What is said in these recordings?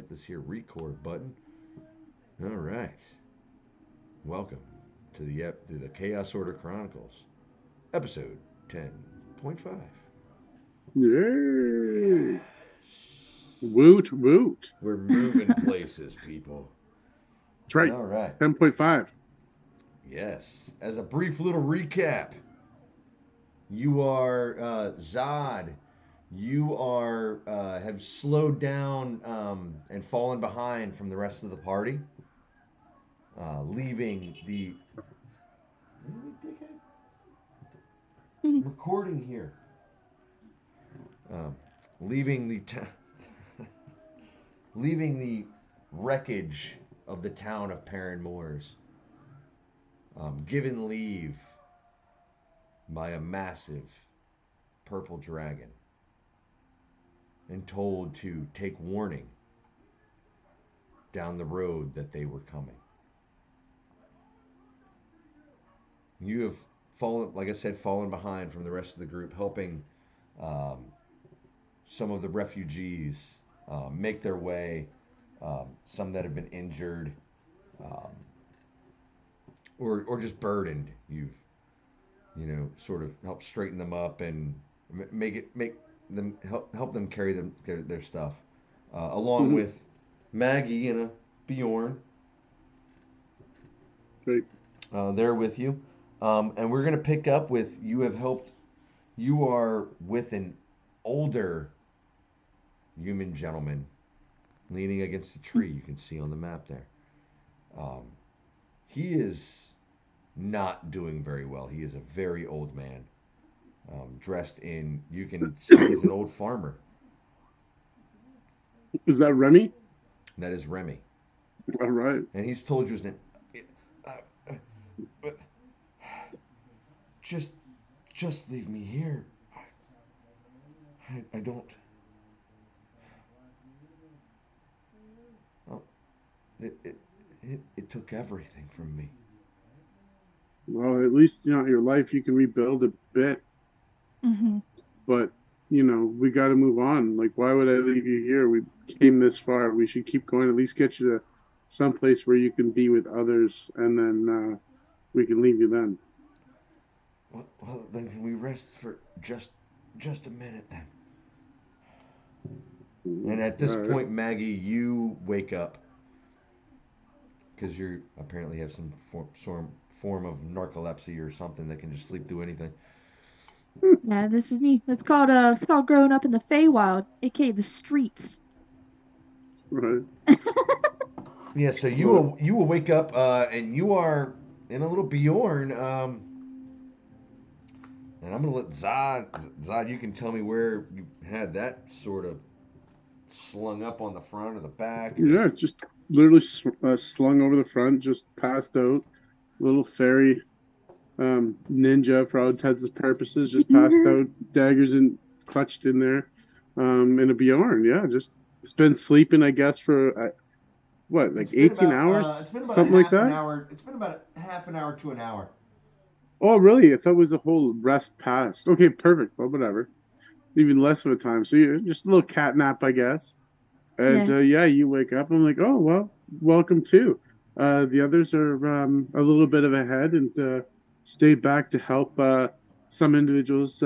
hit this here record button. All right. Welcome to the Chaos Order Chronicles, episode 10.5. Yay! Woot woot. We're moving places, people. That's right. All right. 10.5. Yes. As a brief little recap, you are Zod. You are have slowed down and fallen behind from the rest of the party, leaving the. Really, dickhead? I'm recording here. Um, leaving the leaving the wreckage of the town of Paran Moors, given leave by a massive purple dragon, and told to take warning down the road that they were coming. You have fallen, like I said, fallen behind from the rest of the group, helping um, some of the refugees make their way, some that have been injured, um, or just burdened. You've sort of helped straighten them up and make them help them carry their stuff, along Mm-hmm. with Maggie and a Bjorn. Right. There with you, and we're gonna pick up with you have helped. You are with an older human gentleman leaning against a tree. You can see on the map there. Um, he is not doing very well. He is a very old man, dressed in. You can see he's an old farmer. Is that Remy? That is Remy, All right. and he's told you his name. Uh, uh, uh, just, just leave me here. I don't. Oh, it, it, it took everything from me. Well, at least your life you can rebuild a bit, Mm-hmm. but we got to move on. Like, why would I leave you here? We came this far. We should keep going. At least get you to someplace where you can be with others, and then we can leave you then. Well, then can we rest for just a minute then? And at this All right. point, Maggie, you wake up because you apparently have some form of narcolepsy or something that can just sleep through anything. Yeah, this is me. It's called growing up in the Feywild, aka the streets. Right. Yeah, so Well, you will wake up and you are in a little Bjorn. And I'm gonna let Zod. You can tell me where you had that sort of slung up on the front or the back or. yeah, just literally slung over the front, just passed out. Little fairy ninja for all intents and purposes, just passed out, daggers and clutched in there, in a Bjorn. Yeah, just it's been sleeping, I guess, for what, like 18 hours, It's been about a something like half an that. hour. It's been about a half an hour to an hour. Oh, really? I thought it was a whole rest past. Okay, perfect. Well, whatever. Even less of a time. So you're just a little cat nap, I guess. And Yeah. yeah, you wake up. I'm like, oh well, welcome too. The others are a little bit of ahead and stayed back to help some individuals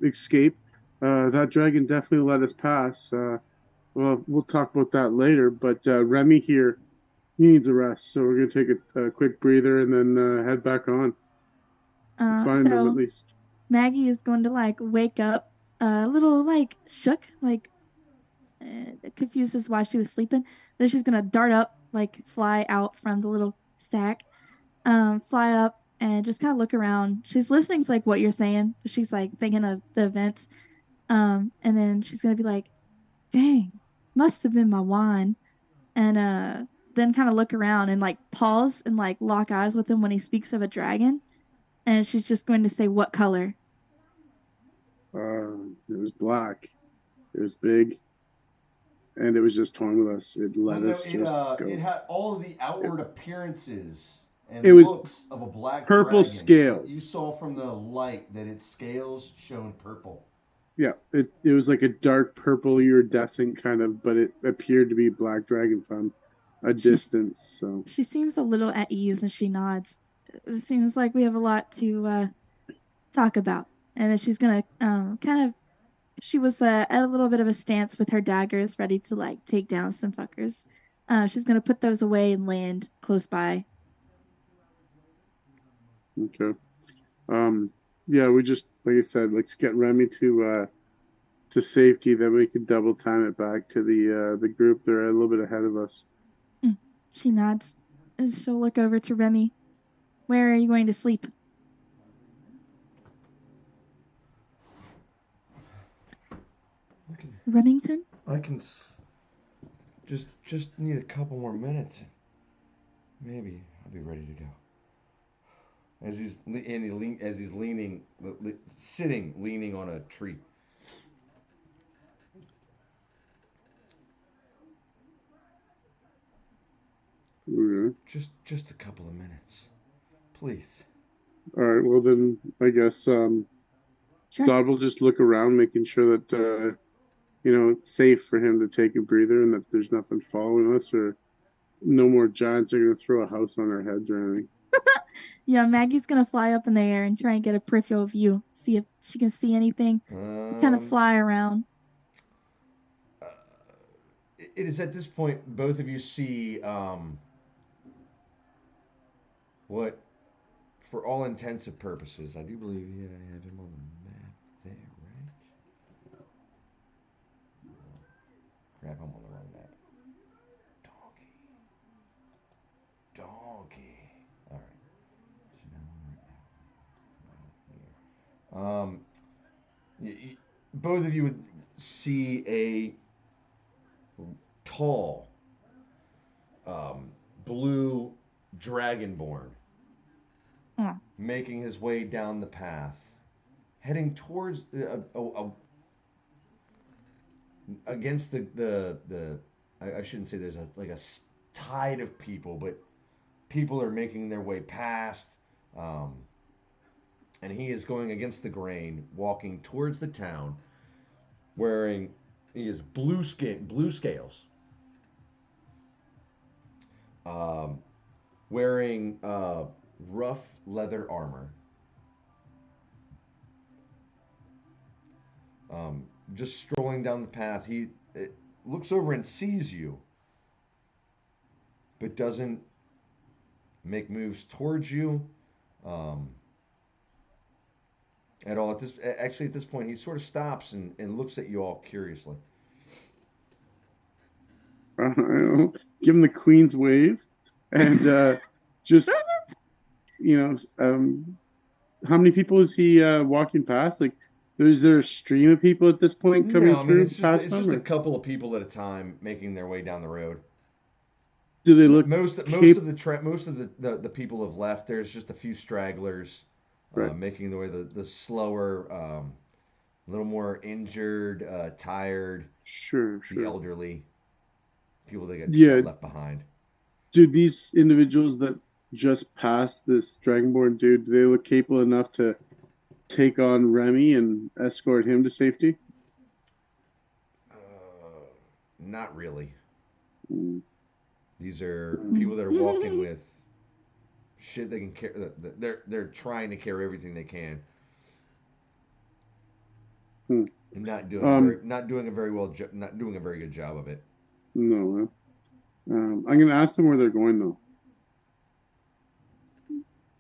escape. That dragon definitely let us pass. Well, we'll talk about that later. But Remy here, he needs a rest, so we're gonna take a quick breather and then head back on. Find them at So least. Maggie is going to like wake up a little like shook, like confused as why she was sleeping. Then she's gonna dart up, like fly out from the little sack, fly up and just kind of look around. She's listening to like what you're saying, but she's like thinking of the events. And then she's gonna be like, "Dang, must have been my wine." And then kind of look around and like pause and like lock eyes with him when he speaks of a dragon. And she's just going to say, "What color?" It was black. It was big, and it was just toying with us. It Well, let no, us just it go. had all of the It, outward appearances it and was looks of a black purple dragon, but you scales. saw from the light that its scales shone purple. Yeah, it was like a dark purple iridescent kind of, but it appeared to be black dragon from a She's distance. So she seems a little at ease and she nods. It seems like we have a lot to talk about. And then she's gonna kind of she was at a little bit of a stance with her daggers, ready to like take down some fuckers. She's gonna put those away and land close by. okay, yeah, we just like I said, let's get Remy to safety. Then we can double time it back to the group. They're a little bit ahead of us. Mm. She nods. And she'll look over to Remy. Where are you going to sleep? I can, Remington? I can just need a couple more minutes. Maybe I'll be ready to go. As he's leaning, sitting, leaning on a tree. Okay. Just a couple of minutes, please. All right. Well, then I guess Sure. Zod will just look around, making sure that it's safe for him to take a breather and that there's nothing following us or no more giants are going to throw a house on our heads or anything. Yeah, Maggie's gonna fly up in the air and try and get a peripheral view, see if she can see anything. Kind of Um, fly around. uh, it is at this point both of you see what, for all intents and purposes, I do believe yeah, I have him on the map there, right? Crap, I'm on the wrong map. Donkey, donkey. All right. So now I'm right now. Both of you would see a tall, blue dragonborn Oh, making his way down the path, heading towards against the I shouldn't say there's a tide of people, but people are making their way past, um, and he is going against the grain, walking towards the town, wearing he is blue scales, um, wearing rough leather armor, just strolling down the path. He looks over and sees you, but doesn't make moves towards you um, at all. At this point, he sort of stops and looks at you all curiously. I don't know, give him the Queen's wave and just, you know, how many people is he walking past? Like, is there a stream of people at this point No, coming I mean through past it's them, just a or couple of people at a time making their way down the road. do they look Most cape? of most of the people have left. There's just a few stragglers Right. making their way. The slower, a little more injured, tired, Sure, the sure. elderly, people that just got Yeah. left behind. Do these individuals that just passed this Dragonborn dude, do they look capable enough to take on Remy and escort him to safety? Not really. Mm, These are mm, people that are walking with shit they can carry. They're trying to carry everything they can mm. and Um, not doing a very not doing a very good job of it. no. I'm gonna ask them where they're going though.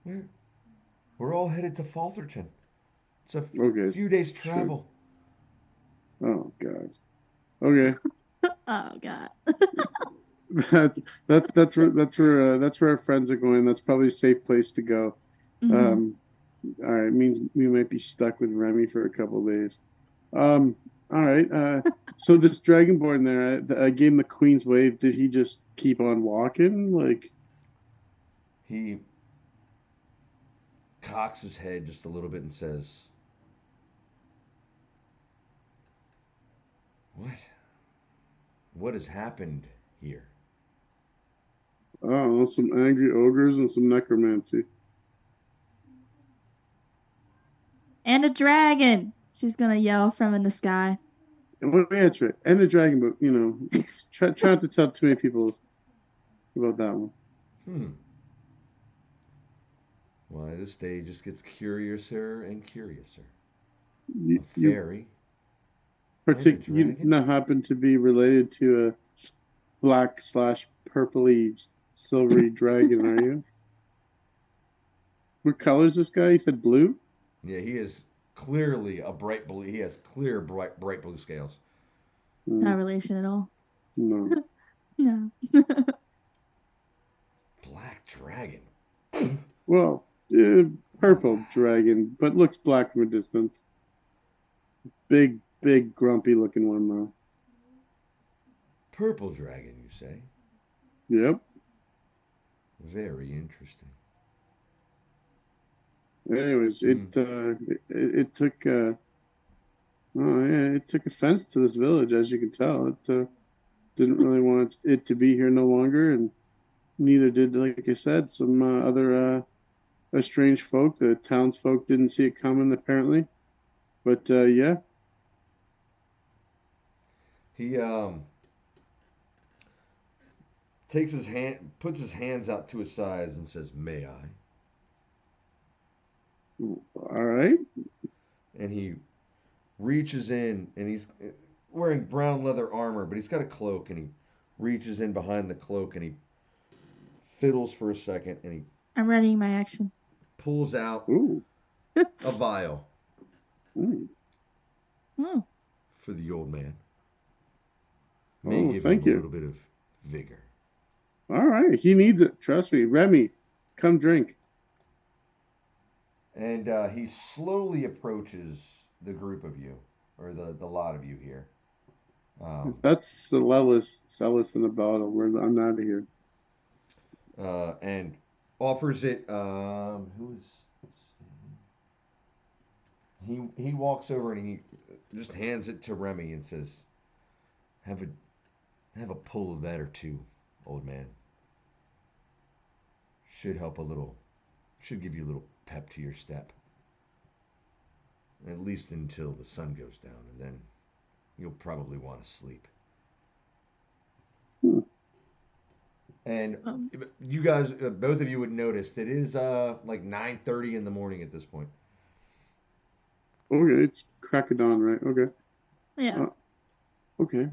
We're, we're all headed to Faltherton. It's a Okay, few days sure. travel. Oh God. Okay. oh God. That's that's where our friends are going. That's probably a safe place to go. Hmm. Um, all right, means we might be stuck with Remy for a couple of days. All right. So this Dragonborn there, I gave him the Queen's Wave. Did he just keep on walking? Like, He cocks his head just a little bit and says, "What? What has happened here?" oh, some angry ogres and some necromancy. And a dragon. She's gonna yell from in the sky. Well, answer it. And the dragon, but try not to tell too many people about that one. Hmm. Why, this day just gets curiouser and curiouser. A You fairy and a you dragon? not happen to be related to a black/purpley silvery dragon, are you? What color is this guy? He said blue. Yeah, he is clearly a bright blue. He has clear, bright blue scales. Hmm, Not relation at all. no. No. Black dragon. Well, purple dragon, but looks black from a distance. Big, grumpy looking one though. Purple dragon, you say? Yep. Very interesting. Anyways, Hmm. it took oh yeah, it took offense to this village, as you can tell. It didn't really want it to be here no longer, and neither did, like I said, some other strange folk. The townsfolk didn't see it coming, apparently. But yeah, He takes his hand, puts his hands out to his sides, and says, "May I?" all right. And he reaches in, and he's wearing brown leather armor, but he's got a cloak, and he reaches in behind the cloak, and he fiddles for a second, and he I'm readying my action. pulls out Ooh. a vial Mm. Oh, for the old man. May Oh, give him thank a you. little bit of vigor. All right, he needs it. Trust me, Remy. Come drink. And he slowly approaches the group of you, or the lot of you here. If that's Celis, Celis in the bottle, I'm out of here. And offers it. Who's he walks over and he just hands it to Remy and says, "Have a pull of that or two, old man. Should help a little. Should give you a little pep to your step. At least until the sun goes down, and then you'll probably want to sleep." Hmm. And um, you guys, both of you would notice that it is like 9:30 in the morning at this point. Okay, it's crack of dawn, right? Okay. yeah. Uh, okay.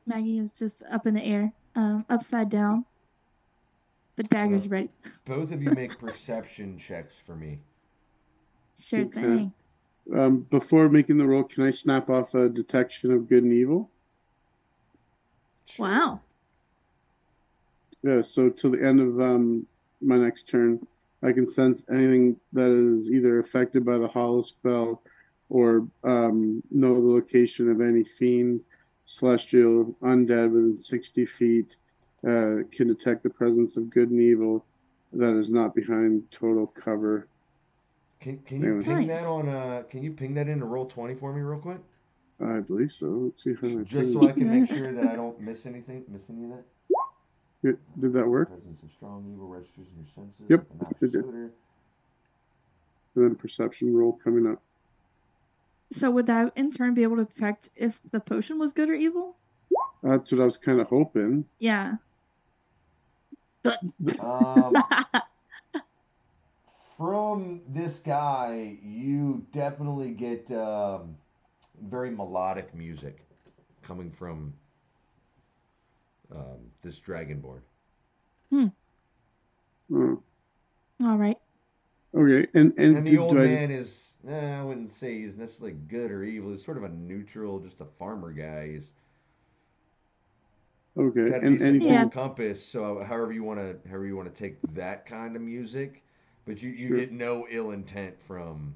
Maggie is just up in the air, upside down. The Uh, dagger's ready. both of you make perception checks for me. Sure Okay. thing. Before making the roll, can I snap off a detection of good and evil? Sure. Wow. Yeah. So till the end of my next turn, I can sense anything that is either affected by the hollow spell, or know the location of any fiend, celestial, undead within 60 feet. Can detect the presence of good and evil that is not behind total cover. Can you Anyways, ping that Nice. on can you ping that into roll 20 for me real quick? I believe so. Let's see how I Just ping so I it. can make sure that I don't miss any of that. Did that work? Presence of strong evil registers in your senses, Yep, like a noxious it did. odor. And then perception roll coming up. So would that in turn be able to detect if the potion was good or evil? That's what I was kind of hoping. Yeah. Um, from this guy, you definitely get very melodic music coming from this dragonborn. Oh, All right. okay, and And the do old I? man is, I wouldn't say he's necessarily good or evil. He's sort of a neutral, just a farmer guy. He's Okay, got a and decent moral Yeah. anything? compass. So however you want to take that kind of music, but you Sure. get no ill intent from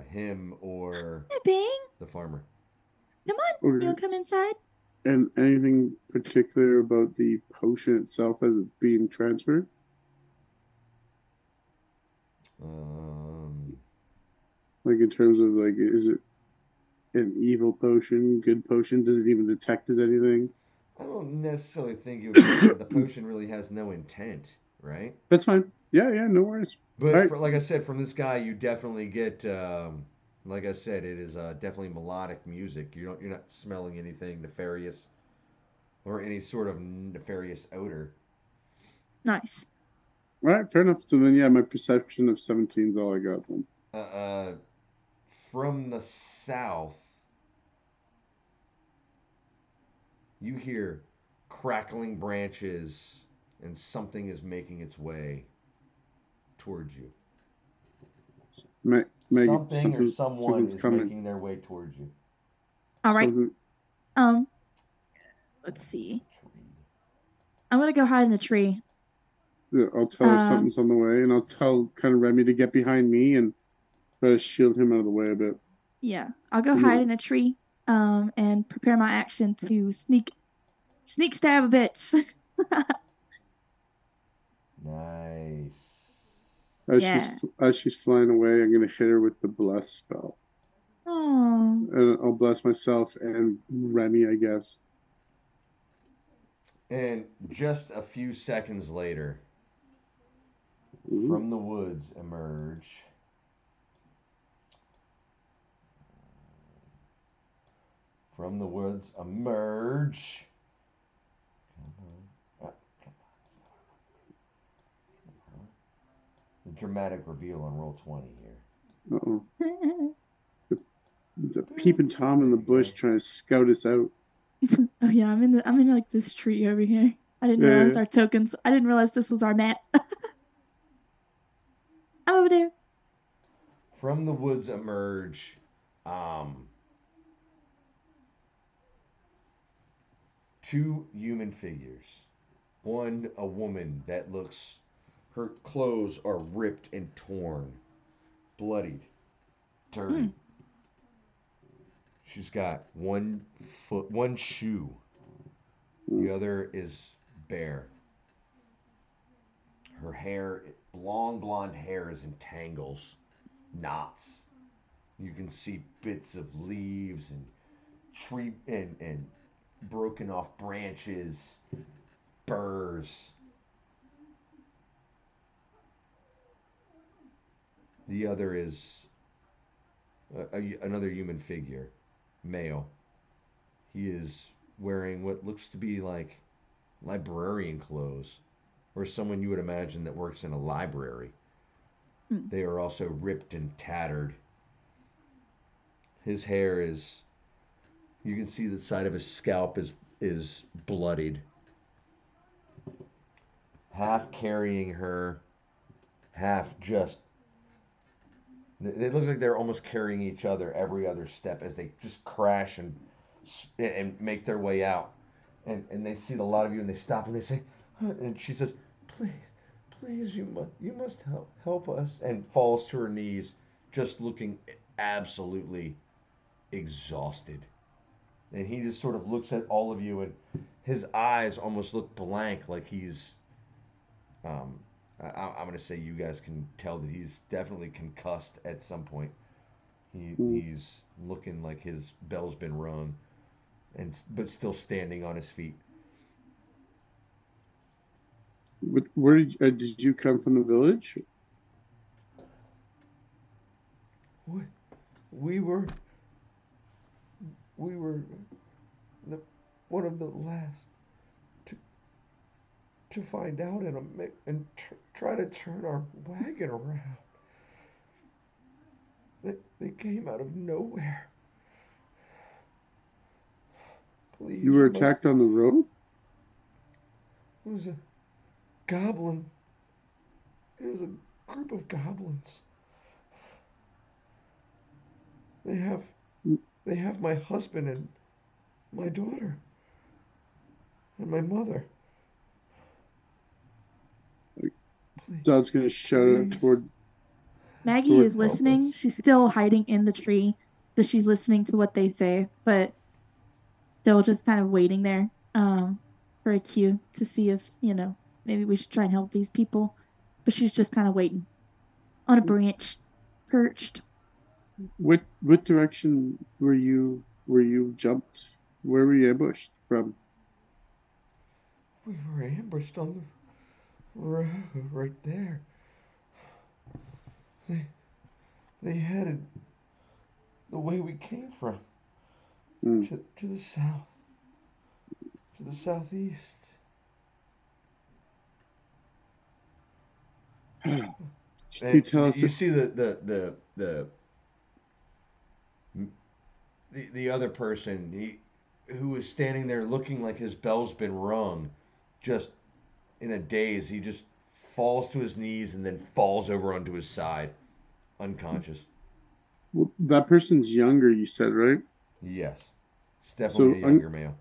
him or Hey, Bing. the farmer. Come on. You Okay, want to come inside? and anything particular about the potion itself as it's being transferred? Um, Like in terms of like, is it an evil potion, good potion? Does it even detect as anything? I don't necessarily think it would detect it. The potion really has no intent. right? That's fine. Yeah, yeah, no worries. All But right. for like I said, from this guy, you definitely get, like I said, it is definitely melodic music. You're not smelling anything nefarious or any sort of nefarious odor. Nice. All right, fair enough. So then, yeah, my perception of 17 is all I got then. Uh, uh, from the south, you hear crackling branches, and something is making its way towards you. Maggie, Something or someone something's is coming. making their way towards you. All right. Something. Um, let's see. I'm gonna go hide in the tree. Yeah, I'll tell her Um, something's on the way, and I'll tell kind of Remy to get behind me and try to shield him out of the way a bit. yeah, I'll go hide in a tree. And prepare my action to sneak stab a bitch. Nice. Yeah. As she's flying away, I'm gonna hit her with the bless spell, Oh. and I'll bless myself and Remy, I guess. And just a few seconds later, Ooh. from the woods emerge from the woods emerge. The dramatic reveal on roll 20 here. Uh-oh. Oh It's a peeping Tom in There the you go. bush trying to scout us out. yeah, I'm in like this tree over here. I didn't realize Yeah, our tokens. I didn't realize this was our map. I'm over there. From the woods emerge um, two human figures. One, a woman that looks, her clothes are ripped and torn, bloodied, dirty. Mm. She's got one shoe. The other is bare. Her hair, long blonde hair, is in tangles, knots. You can see bits of leaves and tree and broken off branches, burrs. The other is another human figure, male. He is wearing what looks to be like librarian clothes, or someone you would imagine that works in a library. Mm. They are also ripped and tattered. His hair is, you can see the side of his scalp is bloodied. Half carrying her, half just. They look like they're almost carrying each other every other step as they just crash and make their way out. And they see a lot of you and they stop and they say, "Huh," and she says, "Please, please, you must help us," and falls to her knees, just looking absolutely exhausted. And he just sort of looks at all of you and his eyes almost look blank, like he's um, I'm going to say you guys can tell that he's definitely concussed at some point. mm. He's looking like his bell's been rung, but still standing on his feet. Where did you come from the village? We, we were we were the, one of the last to to find out and try to turn our wagon around. They came out of nowhere. You Please, were you must. attacked on the road? It was a goblin. It was a group of goblins. They have they have my husband and my daughter and my mother. Please, So I was going to shout out please Maggie toward is help listening. us. She's still hiding in the tree, but she's listening to what they say, but still just kind of waiting there, for a cue to see if, maybe we should try and help these people. But she's just kind of waiting on a branch, perched. what direction were you jumped? Where were you ambushed from? We were ambushed right there. They, they headed the way we came from, Mm. to the south, to the southeast. Can you And tell us? you see the other person, who was standing there looking like his bell's been rung, just in a daze. He just falls to his knees and then falls over onto his side, unconscious. Well, that person's younger, you said, right? Yes, it's definitely a So younger male.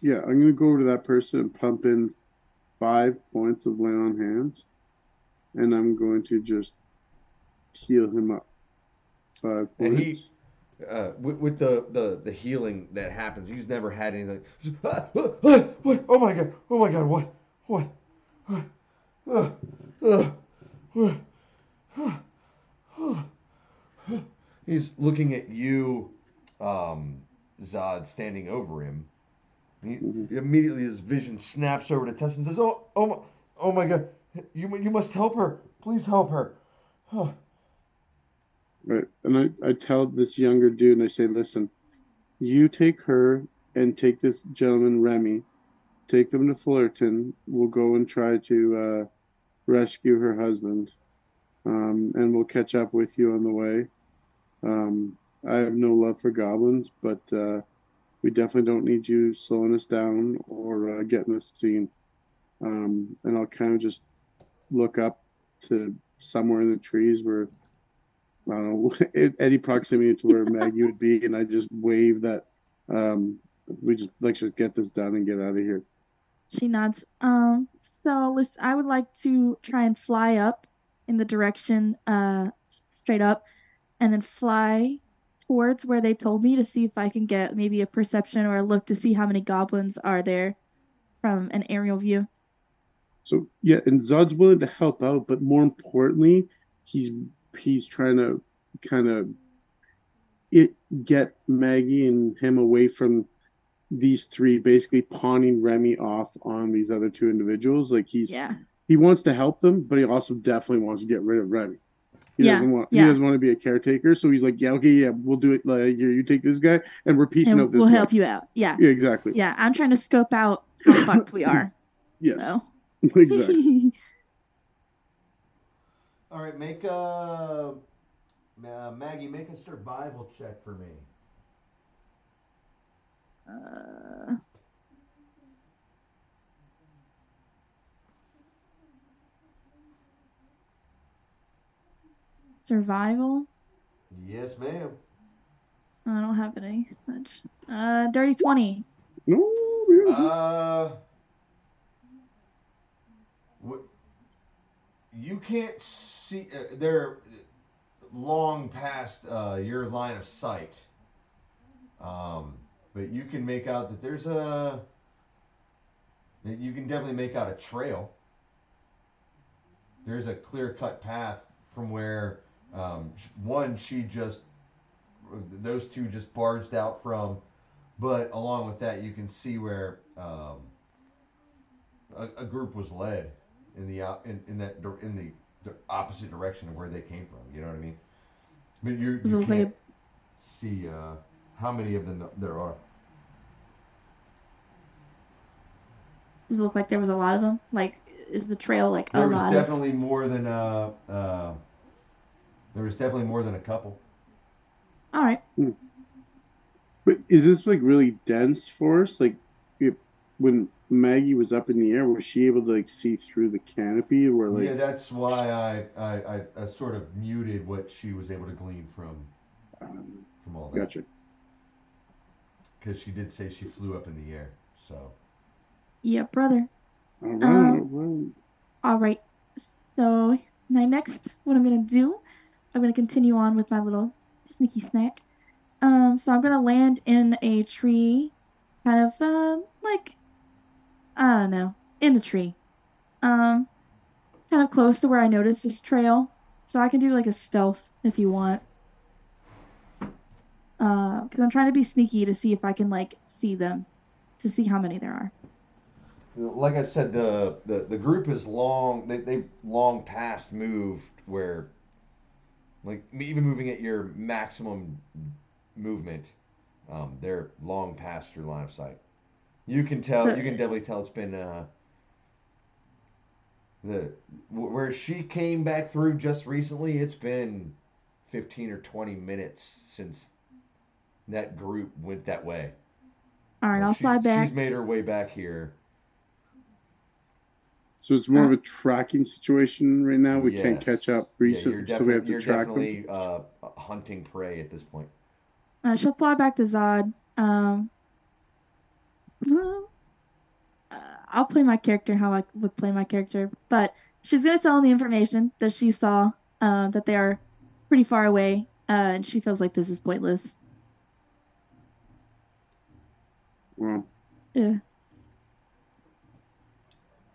yeah, I'm gonna go over to that person and pump in 5 points of lay on hands, and I'm going to just heal him up. five And he, points. with the healing that happens, he's never had anything. What? Oh my god! Oh my god! What? Uh, uh, uh, He's looking at you, Zod, standing over him. He, Mhm. immediately his vision snaps over to Tess and says, oh my God, you must help her. Please help her." Right. And I tell this younger dude, and I say, listen, you take her and take this gentleman, Remy, take them to Fullerton. We'll go and try to rescue her husband. And we'll catch up with you on the way. I have no love for goblins, but we definitely don't need you slowing us down or getting us seen. And I'll kind of just look up to somewhere in the trees where I don't know any proximity to where Maggie would be, and I just wave that we just like should get this done and get out of here. She nods. So listen, I would like to try and fly up in the direction, straight up, and then fly towards where they told me to see if I can get maybe a perception or a look to see how many goblins are there from an aerial view. So yeah, and Zod's willing to help out, but more importantly, he's he's trying to kind of it get Maggie and him away from these three, basically pawning Remy off on these other two individuals. Like Yeah. he wants to help them, but he also definitely wants to get rid of Remy. Yeah. He Yeah. doesn't want to be a caretaker, so he's like, yeah, okay, yeah, we'll do it. Like, here, you take this guy, and we're piecing And out we'll this way. help you out. Yeah. Yeah, exactly. Yeah. I'm trying to scope out how fucked we are. Yes, So. exactly. All right, Maggie, make a survival check for me. uh, survival. Yes, ma'am. I don't have any much. Dirty 20. No, yeah, Uh, you can't see. They're long past your line of sight. Um, but you can make out that there's a. You can definitely make out a trail. There's a clear cut path from where one she just those two just barged out from, but along with that you can see where a group was led in the the opposite direction of where they came from. You know what I mean? But Does you it look like can't see how many of them there are. does it look like there was a lot of them? Like, is the trail like a There was lot of? definitely more than there was definitely more than a couple. All right. yeah. But is this like really dense forest? Like, when Maggie was up in the air, was she able to like see through the canopy? Or Yeah, like, that's why I sort of muted what she was able to glean um, from all that, gotcha. because she did say she flew up in the air. So Yeah, brother. All right, Um. all right. All right. So my next, what I'm gonna do, I'm gonna continue on with my little sneaky snack. So I'm gonna land in a tree, kind of like I don't know, in the tree. Um, kind of close to where I noticed this trail, so I can do like a stealth if you want. Because I'm trying to be sneaky to see if I can like see them, to see how many there are. like I said, the group is long. They've long past moved where, like, even moving at your maximum movement, they're long past your line of sight. You can tell. So You can definitely tell it's been the where she came back through just recently. It's been 15 or 20 minutes since that group went that way. all right, Like I'll fly she's back. made her way back here. So it's more Uh, of a tracking situation right now. We can't Yes. catch up Yeah, recent, so we have to you're track them. definitely hunting prey at this point. she'll fly back to Zod. Well, I'll play my character how I would play my character, but she's gonna tell him the information that she saw, that they are pretty far away, and she feels like this is pointless. Well, Yeah.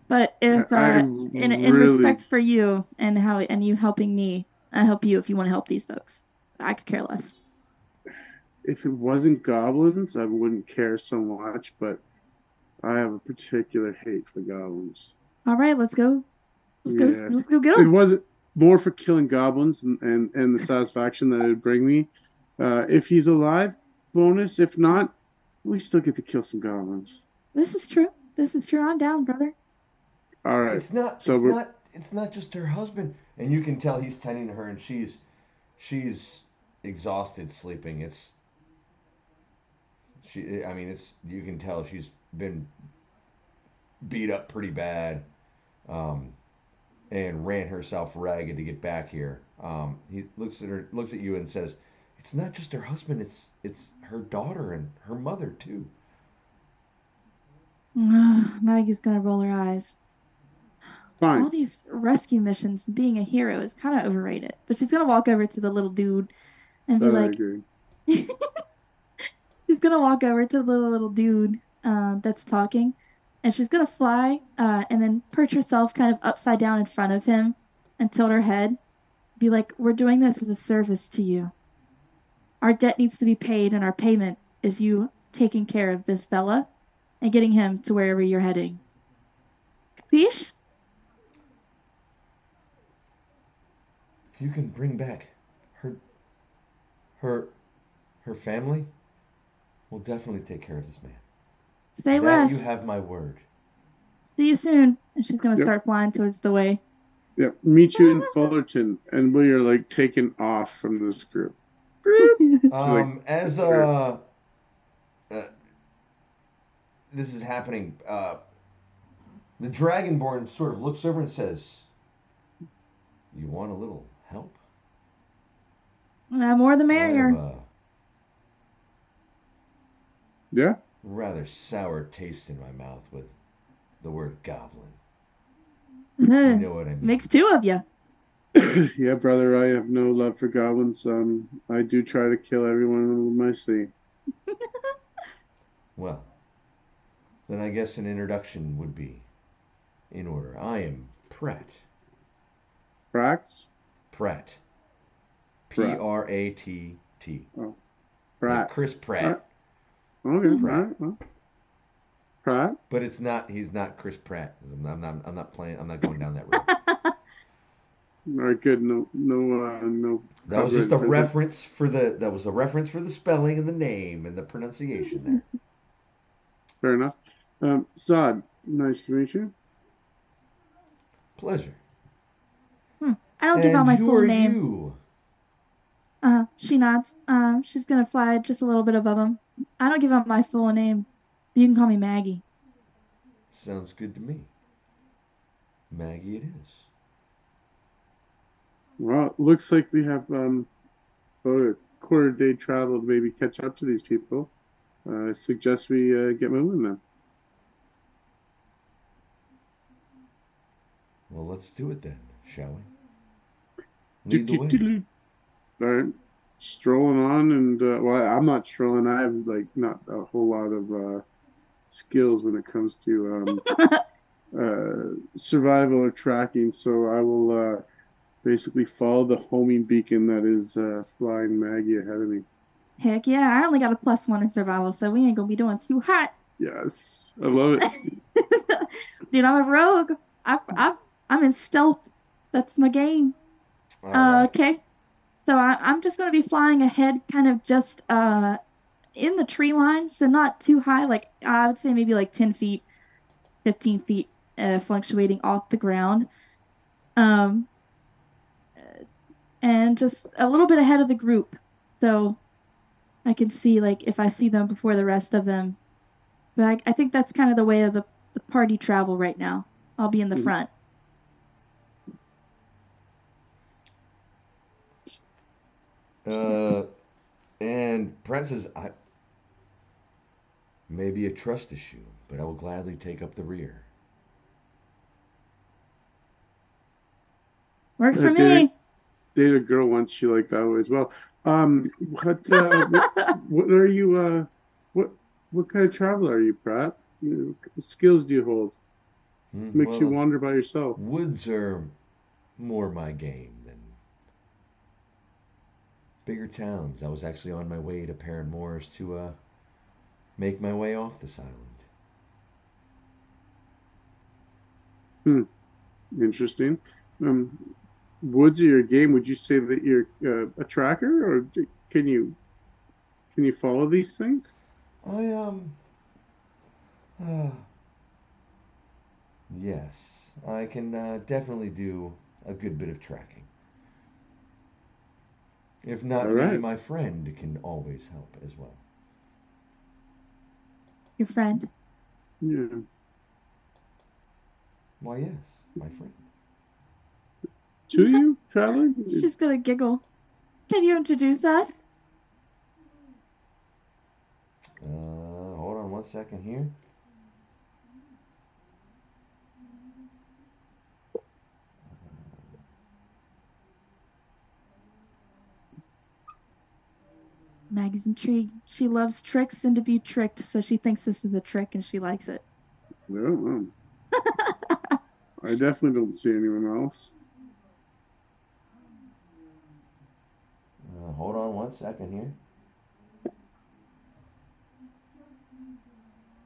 But if I in really, respect for you and how and you helping me, I help you if you want to help these folks. I could care less. if it wasn't goblins, I wouldn't care so much. But I have a particular hate for goblins. All right, let's go. Yeah, Let's go get it them. wasn't more for killing goblins and the satisfaction that it would bring me. If he's alive, bonus. If not, we still get to kill some goblins. This is true. This is true. I'm down, brother. All right. So we're It's not just her husband, and you can tell he's tending to her, and she's exhausted sleeping. It's she. I mean, it's you can tell she's been beat up pretty bad, um, and ran herself ragged to get back here. He looks at you, and says, "It's not just her husband. It's her daughter and her mother too." Maggie's gonna roll her eyes. All fine. these rescue missions, being a hero is kind of overrated. But she's gonna walk over to the little dude and be That I like, agree. she's gonna walk over to the little dude that's talking, and she's gonna fly and then perch herself kind of upside down in front of him and tilt her head. Be like, "We're doing this as a service to you. Our debt needs to be paid, and our payment is you taking care of this fella and getting him to wherever you're heading. Capiche?" If you can bring back her her her family, we'll definitely take care of this man. Say That you less. have my word. See you soon. And she's gonna Yep. start flying towards the way. Yep. Meet you in Fullerton, and we are like taken off from this group. To like As the uh, this is happening, the Dragonborn sort of looks over and says, "You want a little help? More the I have merrier. a yeah. rather sour taste in my mouth with the word goblin. You Uh, know what I mean?" Makes two of you. Yeah, brother, I have no love for goblins. I do try to kill everyone with my see. Well, then I guess an introduction would be in order. I am Pratt. Prax? Pratt. P Pratt. R A T T. Oh, Like Pratt. Chris All right. Pratt. Okay, all Pratt. right. Well, Pratt. But it's not. He's not Chris Pratt. I'm not. I'm not playing. I'm not going down that road. All right, good. No That was copyright just a infringement. reference for the. That was a reference for the spelling and the name and the pronunciation there. Fair enough. Sod, nice to meet you. Pleasure. I don't give out And my who full are name. you? She nods. She's gonna fly just a little bit above him. I don't give out my full name. You can call me Maggie. Sounds good to me. Maggie, it is. Well, it looks like we have about a quarter day travel to maybe catch up to these people. I suggest we get moving then. Well, let's do it then, shall we? Do, Lead the do, way. do, do. All right, strolling on, and well, I'm not strolling. I have like not a whole lot of skills when it comes to survival or tracking, so I will basically follow the homing beacon that is flying Maggie ahead of me. Heck yeah, I only got a +1 in survival, so we ain't gonna be doing too hot. Yes, I love it. Dude, I'm a rogue. I'm in stealth. That's my game. All right. Okay. So I'm just gonna be flying ahead, kind of just in the tree line, so not too high. Like I would say maybe like 10 feet, 15 feet, fluctuating off the ground. Um, and just a little bit ahead of the group, so I can see like if I see them before the rest of them. But I think that's kind of the way of the party travel right now. I'll be in the Mhm. front. Uh, and Brent says, I may be a trust issue, but I will gladly take up the rear. Works I for me. dated a girl once. She liked that way as well. What are you? What what kind of traveler are you, Pratt? What skills do you hold? Makes you Well, wander by yourself. woods are more my game than bigger towns. I was actually on my way to Paran Moors to make my way off this island. Hmm, interesting. Um, woods are your game. Would you say that you're a tracker, or can you can you follow these things? I uh, yes, I can definitely do a good bit of tracking. If All not me, right. my friend can always help as well. Your friend. Yeah. Why, yes, my friend. To you, traveler? She's gonna giggle. Can you introduce us? Hold on one second here. Maggie's intrigued. She loves tricks and to be tricked, so she thinks this is a trick and she likes it. No, I definitely don't see anyone else. Hold on one second here.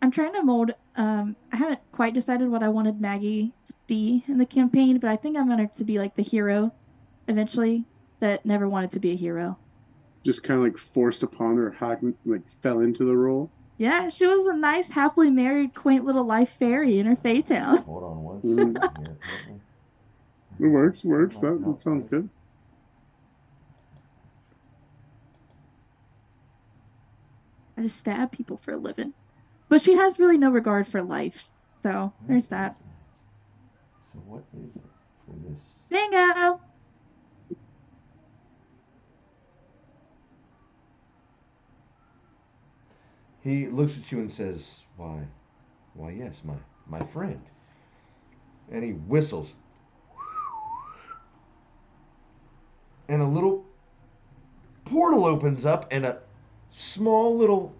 I'm trying to mold. I haven't quite decided what I wanted Maggie to be in the campaign, but I think I want her to be like the hero eventually that never wanted to be a hero. Just kind of like forced upon her, like fell into the role. Yeah, she was a nice, happily married, quaint little life fairy in her Fae town. Hold on one Mm, second here. Apparently, it works, works. might That not sounds like. good. I just stab people for a living. But she has really no regard for life. So What there's is that. that? So what is it for this? Bingo! He looks at you and says, why, yes, my friend." And he whistles, and a little portal opens up, and a small little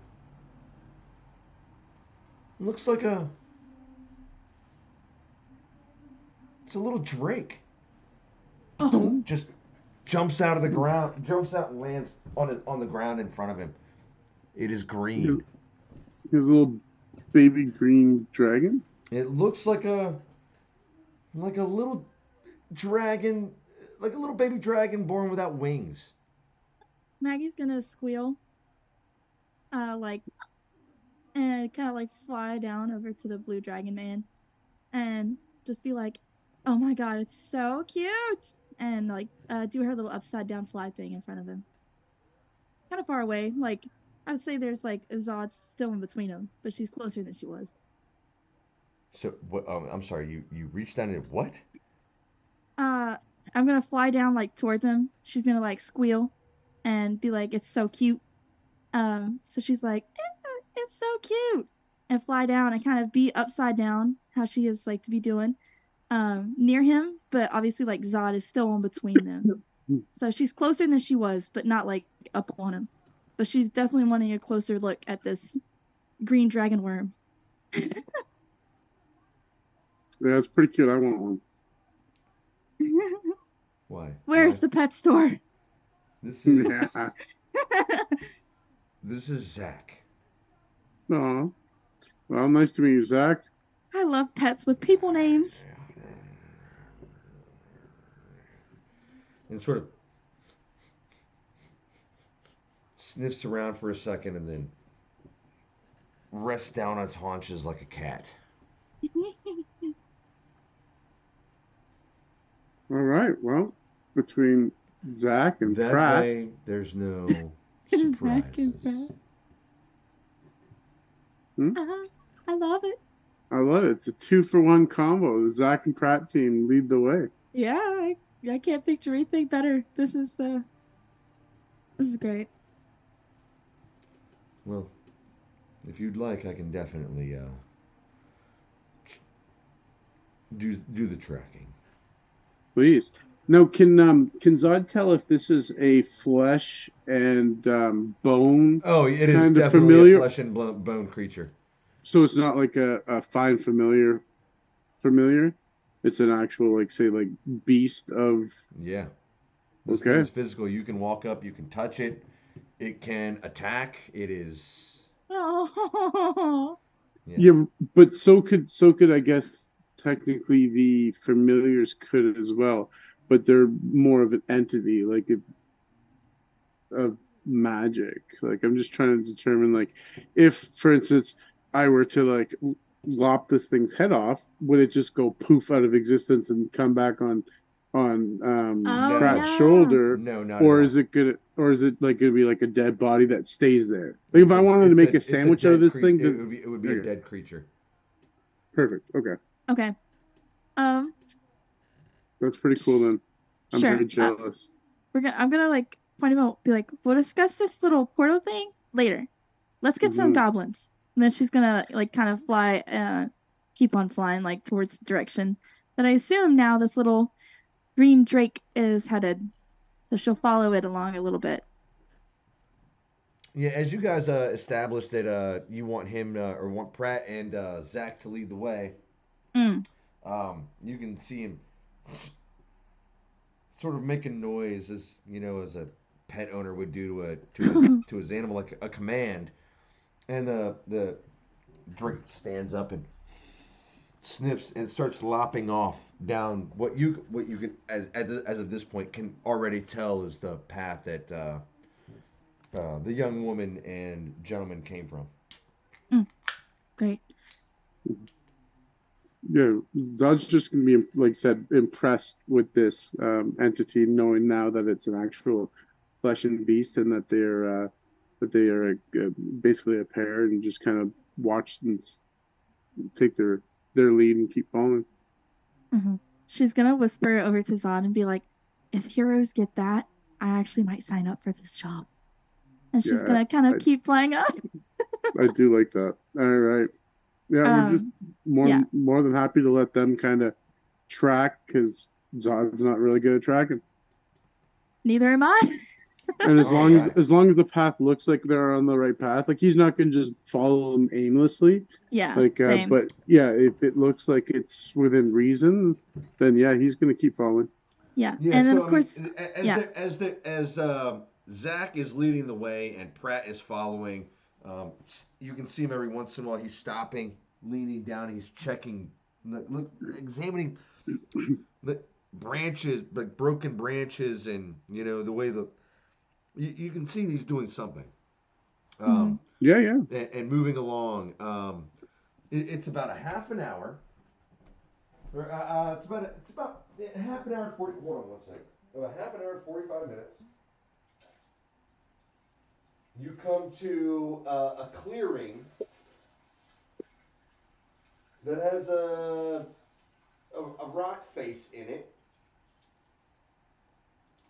looks like a it's a little drake. Oh, Just jumps out of the ground, jumps out and lands on the ground in front of him. It is Here's, green. here's a little baby green dragon. It looks like a little dragon, like a little baby dragon born without wings. Maggie's gonna squeal, like, and kind of like fly down over to the blue dragon man and just be like, "Oh my god, it's so cute!" And like, do her little upside down fly thing in front of him, kind of far away. Like, I would say there's like a Zod still in between them, but she's closer than she was. So what? I'm sorry. You reached down and what? Uh, I'm gonna fly down like towards him. She's gonna like squeal and be like, "It's so cute." So she's like, "It's so cute," and fly down and kind of be upside down, how she is like to be doing, near him. But obviously, like Zod is still in between them, so she's closer than she was, but not like up on him. But she's definitely wanting a closer look at this green dragon worm. Yeah, it's pretty cute. I want one. Why? Where's the pet store? This is Yeah. this is Zach. Oh, well, nice to meet you, Zach. I love pets with people names. And sort of sniffs around for a second and then rests down on its haunches like a cat. All right. Well, between Zach and That Pratt, way, there's no Zach and surprises. Pratt. hmm, I love it. I love it. It's a 2-for-1 combo. The Zach and Pratt team lead the way. Yeah, I can't picture anything better. This is great. Well, if you'd like, I can definitely do the tracking. Please. Now, can Zod tell if this is a flesh and bone Oh, it is kind of definitely a familiar? flesh and bone creature. So it's not like a fine familiar. It's an actual, like, say, like, beast of. Yeah, this thing Okay. is physical. You can walk up, you can touch it. It can attack. It is. Oh, Yeah. Yeah, but so could I guess technically the familiars could as well, but they're more of an entity, like of magic. Like I'm just trying to determine, like, if, for instance, I were to like lop this thing's head off, would it just go poof out of existence and come back on oh Pratt's No, yeah. shoulder, no, not at or all. is it gonna, or is it like gonna be like a dead body that stays there? Like if I wanted to make a It's a sandwich out of dead this creature. thing, It would be a okay, dead creature. perfect. Okay, Okay. Um, that's pretty cool sh- then. I'm sure. very jealous. I'm gonna like point him out, be like, we'll discuss this little portal thing later. Let's get some Hmm. goblins. And then she's gonna like kind of fly, keep on flying like towards the direction that I assume now this little green drake is headed. So she'll follow it along a little bit. Yeah, as you guys established that you want him or want Pratt and Zach to lead the way, Mm. you can see him sort of making noise as as a pet owner would do to his animal, like a command. And the drink stands up and sniffs and starts lopping off down what you can as of this point can already tell is the path that the young woman and gentleman came from. Mm. Great. Yeah, Zod's just gonna be, like I said, impressed with this entity, knowing now that it's an actual flesh and beast, and that they are basically a pair, and just kind of watch and take their lead and keep following. Hmm. She's gonna whisper over to Zod and be like, if heroes get that, I actually might sign up for this job. And she's Yeah, gonna kind of I keep flying up. I do like that. All right, yeah, we're just Um, more yeah, more than happy to let them kind of track because Zod's not really good at tracking. neither am I. And as All long right. as the path looks like they're on the right path, like he's not gonna just follow them aimlessly. Yeah, Like, same. but yeah, if it looks like it's within reason, then yeah, he's gonna keep following. Yeah. Yeah. And then So of I mean, course, yeah. as Zach is leading the way and Pratt is following, you can see him every once in a while. He's stopping, leaning down. He's checking, examining the branches, like broken branches, and the way you can see he's doing something. Hmm. Um, Yeah, yeah. and moving along. It's about a half an hour. Or, it's about half an hour and 40. Hold on one second. About half an hour and 45 minutes. You come to a clearing that has a rock face in it.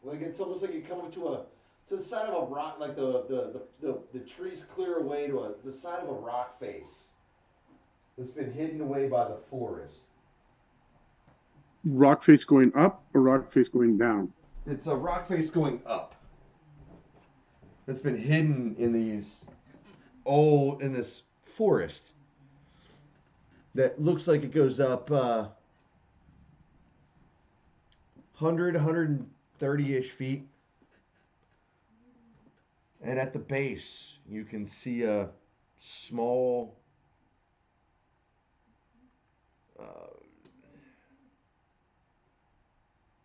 Like it's almost like you come up to the side of a rock, like the trees clear away to the side of a rock face that's been hidden away by the forest. Rock face going up or rock face going down. It's a rock face going up. It's been hidden in this forest that looks like it goes up 130-ish feet. And at the base, you can see a small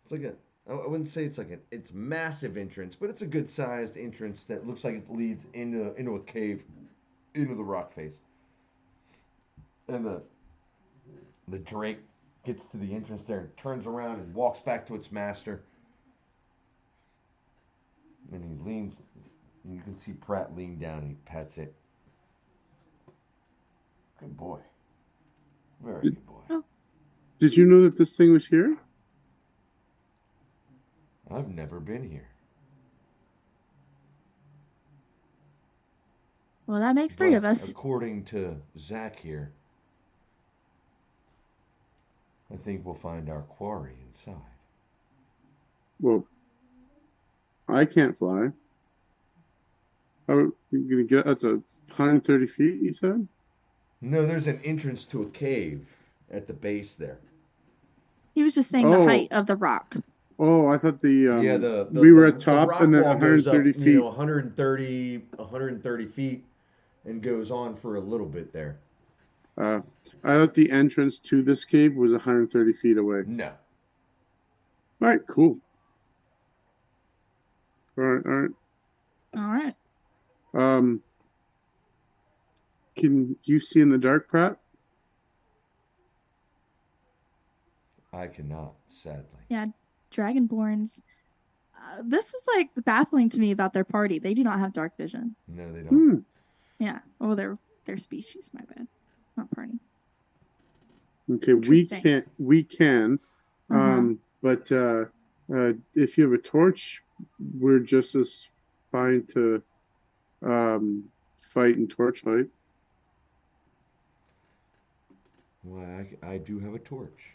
It's like a. I wouldn't say it's like it's massive entrance, but it's a good sized entrance that looks like it leads into a cave, into the rock face. And the drake gets to the entrance there and turns around and walks back to its master. And he leans. And you can see Pratt lean down and he pets it. Good boy. Very Did, good boy. Oh, did you know that this thing was here? I've never been here. well, that makes three of But us. according to Zach here, I think we'll find our quarry inside. Well, I can't fly. How are you gonna get? That's 130 feet. You said? No, there's an entrance to a cave at the base there. He was just saying the height Oh, of the rock. oh, I thought Yeah, we were at the top rock and then wall goes 130 up, feet. 130 feet and goes on for a little bit there. I thought the entrance to this cave was 130 feet away. No. All right, cool. All right, all right. All right. Can you see in the dark, Pratt? I cannot, sadly. Yeah, Dragonborns. This is like baffling to me about their party. They do not have dark vision. No, they don't. Hmm. Yeah. Oh, their species. My bad. Not party. Okay, we can. But if you have a torch, we're just as fine to fight in torchlight. Well, I do have a torch.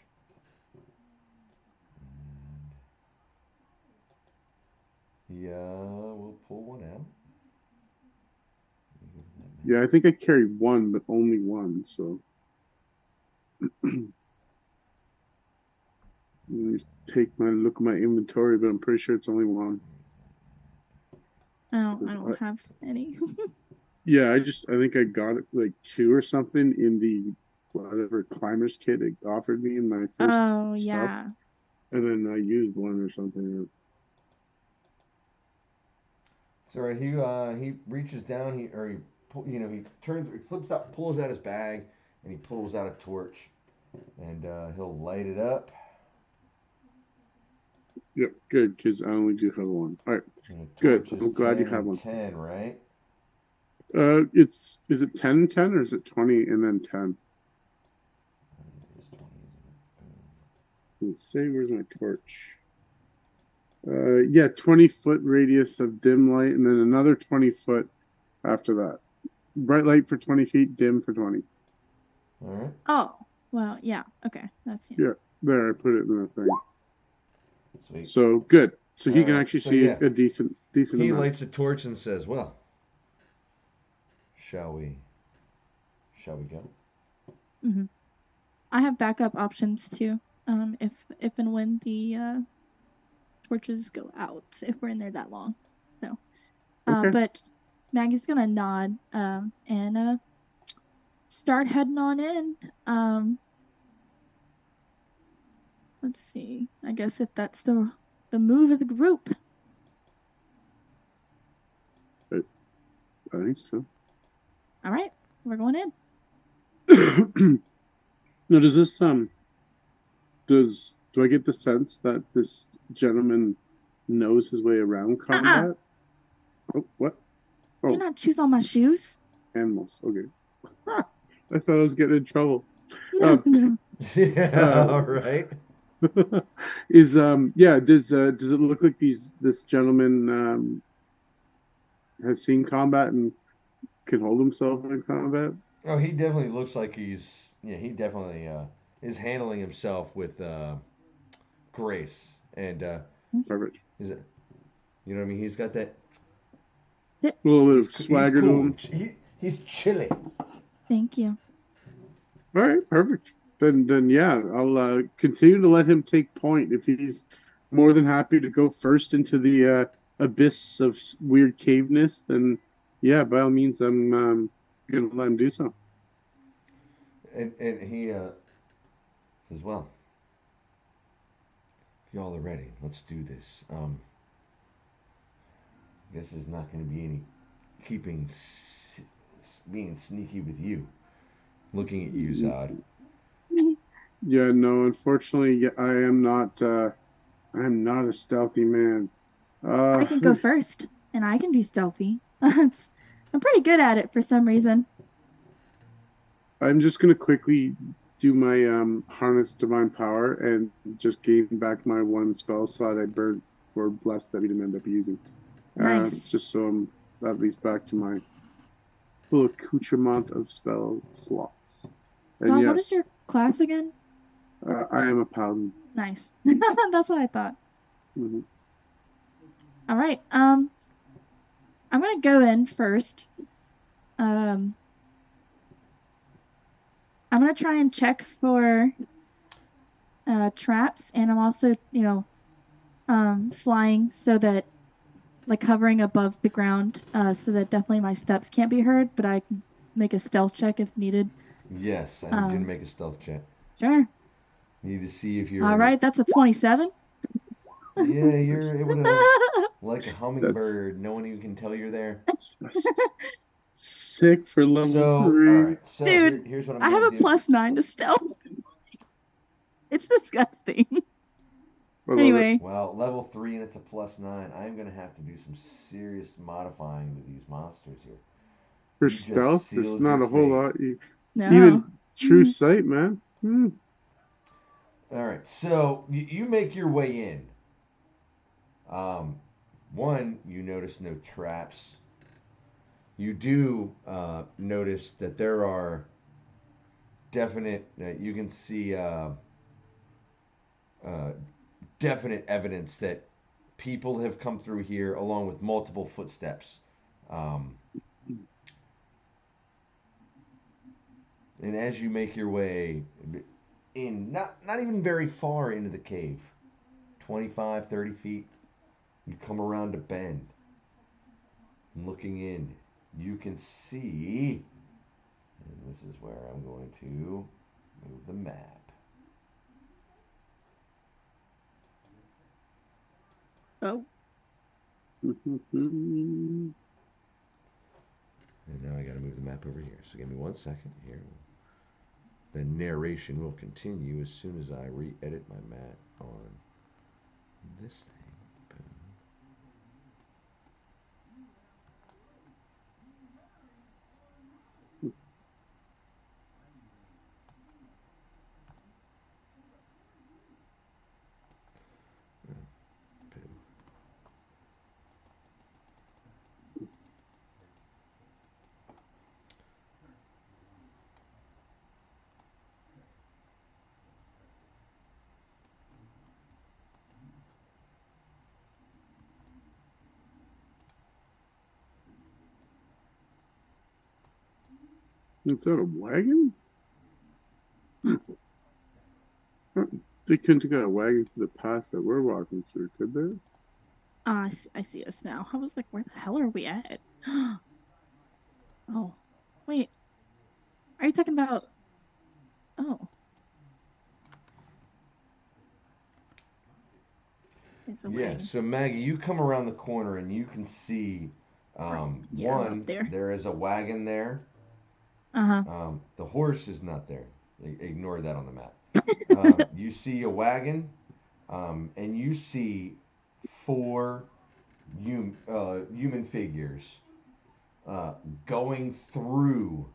Yeah, we'll pull one out. Yeah, I think I carry one, but only one. So let me take my look at my inventory, but I'm pretty sure it's only one. I don't have any. Yeah, I think I got it like two or something in the whatever climbers kit it offered me in my first Oh stuff, yeah. and then I used one or something. So right, he reaches down, he turns, he flips out, pulls out his bag, and he pulls out a torch, and he'll light it up. Yep, good, because I only do have one. All right, And the good. torch is I'm glad you 10 have and one. 10, right? Is it 10 and 10 or is it 20 and then 10? Let's see, where's my torch? Yeah, 20-foot radius of dim light, and then another 20-foot after that. Bright light for 20 feet, dim for 20. All right. Oh well, yeah. Okay, that's Yeah, there, I put it in the thing. Sweet. So good. So he All can right, actually so see yeah. a decent He amount. lights a torch and says, "Well, shall we go?" Mm-hmm. I have backup options too. If and when the torches go out, if we're in there that long. So, Okay. but Maggie's gonna nod and start heading on in. Let's see. I guess if that's the move of the group. I think so. All right, we're going in. Now, do I get the sense that this gentleman knows his way around combat? Oh, what? Do Oh, not choose on my shoes. animals. Okay. I thought I was getting in trouble. No, no. Yeah, right. Yeah, does it look like this gentleman has seen combat and can hold himself in combat? Oh, he definitely looks like he definitely is handling himself with grace and Perfect. is it, you know what I mean? He's got that. Sit. A little bit of He's swagger to cool. him. He's chilly. Thank you. All right, perfect. Then yeah, I'll continue to let him take point. If he's more than happy to go first into the abyss of weird caveness, then yeah, by all means, I'm gonna let him do so. And he says, "Well, y'all are ready, let's do this. I guess there's not going to be any keeping being sneaky with you. Looking at you, Zod. Yeah, no, unfortunately, yeah, I am not. I'm not a stealthy man. I can go first, and I can be stealthy. I'm pretty good at it for some reason. I'm just gonna quickly do my harness divine power and just gain back my one spell slot I burned for bless that we didn't end up using. Nice. Just so I'm at least back to my full accoutrement of spell slots. And Zon, what is yes, your class again? I am a paladin. Nice. That's what I thought. Mhm. All right. I'm gonna go in first. Um, I'm gonna try and check for traps, and I'm also, flying so that like hovering above the ground, so that definitely my steps can't be heard, but I can make a stealth check if needed. Yes, I need you to Um, make a stealth check. sure. Need to see if All you're. right, that's a 27. Yeah, you're able to. Like a That's hummingbird, no one even can tell you're there. just sick for level So, all three. right. So Dude, here's what I'm I gonna have a do. +9 to stealth. It's disgusting. I love it. Anyway, Well, level 3 and it's a +9. I'm gonna have to do some serious modifying to these monsters here. For You just stealth, it's sealed your not a whole fate. lot. no. Even true sight, man. Hmm. All right. So you make your way in. Um, One, you notice no traps. You do notice that there are definite. You can see uh, definite evidence that people have come through here, along with multiple footsteps. Um, and as you make your way in, not even very far into the cave, 25, 30 feet, you come around a bend. And looking in, you can see, and this is where I'm going to move the map. Oh, And now I got to move the map over here. So give me 1 second here. The narration will continue as soon as I re-edit my map on this thing. Boom. Boom. Is that a wagon? Huh. They couldn't have got a wagon to the path that we're walking through, could they? I see us now. I was like, where the hell are we at? Oh, wait. Are you talking about? Oh, it's a Yeah, wagon. so Maggie, you come around the corner and you can see Right. Yeah, I'm up one, there. there is a wagon there. Uh-huh. The horse is not there. Ignore that on the map. You see a wagon, and you see four human figures uh, going through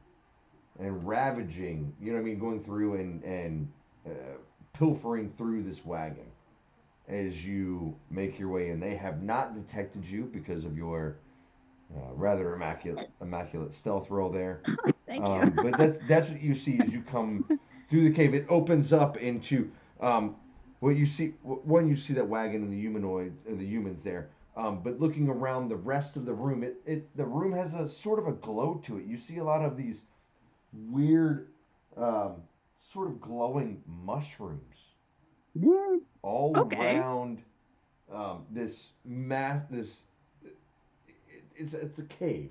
and ravaging. You know what I mean? Going through and uh, pilfering through this wagon as you make your way in. They have not detected you because of your rather immaculate stealth roll there. Thank you. But that's what you see as you come through the cave. It opens up into what you see. One, you see that wagon and the humanoid, the humans there. But looking around the rest of the room, the room has a sort of a glow to it. You see a lot of these weird, um, sort of glowing mushrooms What? all Okay. around this math. It's a cave,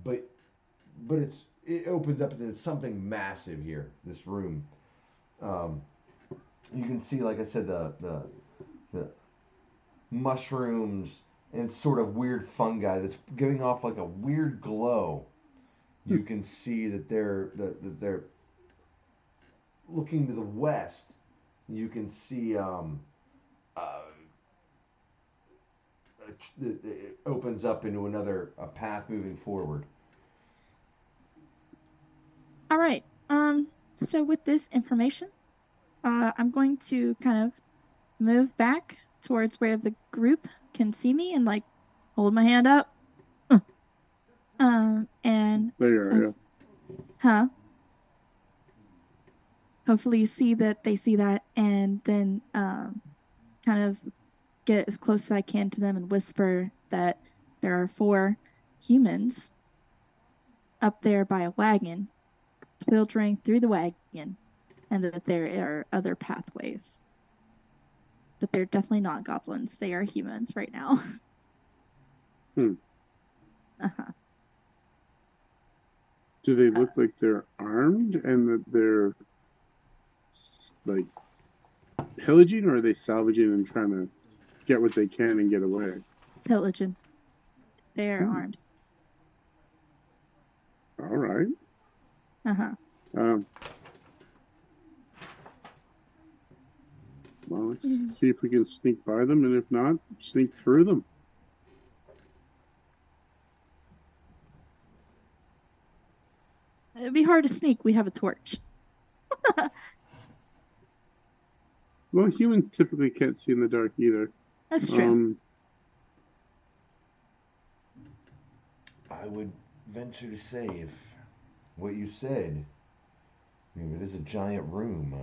but it opens up into something massive here. This room, um, you can see, like I said, the the mushrooms and sort of weird fungi that's giving off like a weird glow. You can see that they're looking to the west. You can see uh, it opens up into another a path moving forward. All right. So with this information, I'm going to kind of move back towards where the group can see me and like hold my hand up. And There you are. Yeah. huh? Hopefully you see that they see that, and then kind of get as close as I can to them and whisper that there are 4 humans up there by a wagon, filtering through the wagon, and that there are other pathways. But they're definitely not goblins. They are humans right now. Uh-huh. Do they look like they're armed and that they're like pillaging, or are they salvaging and trying to get what they can and get away? Pillaging. They are armed. All right. Uh-huh. Well, let's see if we can sneak by them, and if not, sneak through them. It'd be hard to sneak. We have a torch. Well, humans typically can't see in the dark either. That's true. I would venture to say if what you said, I mean, it is a giant room.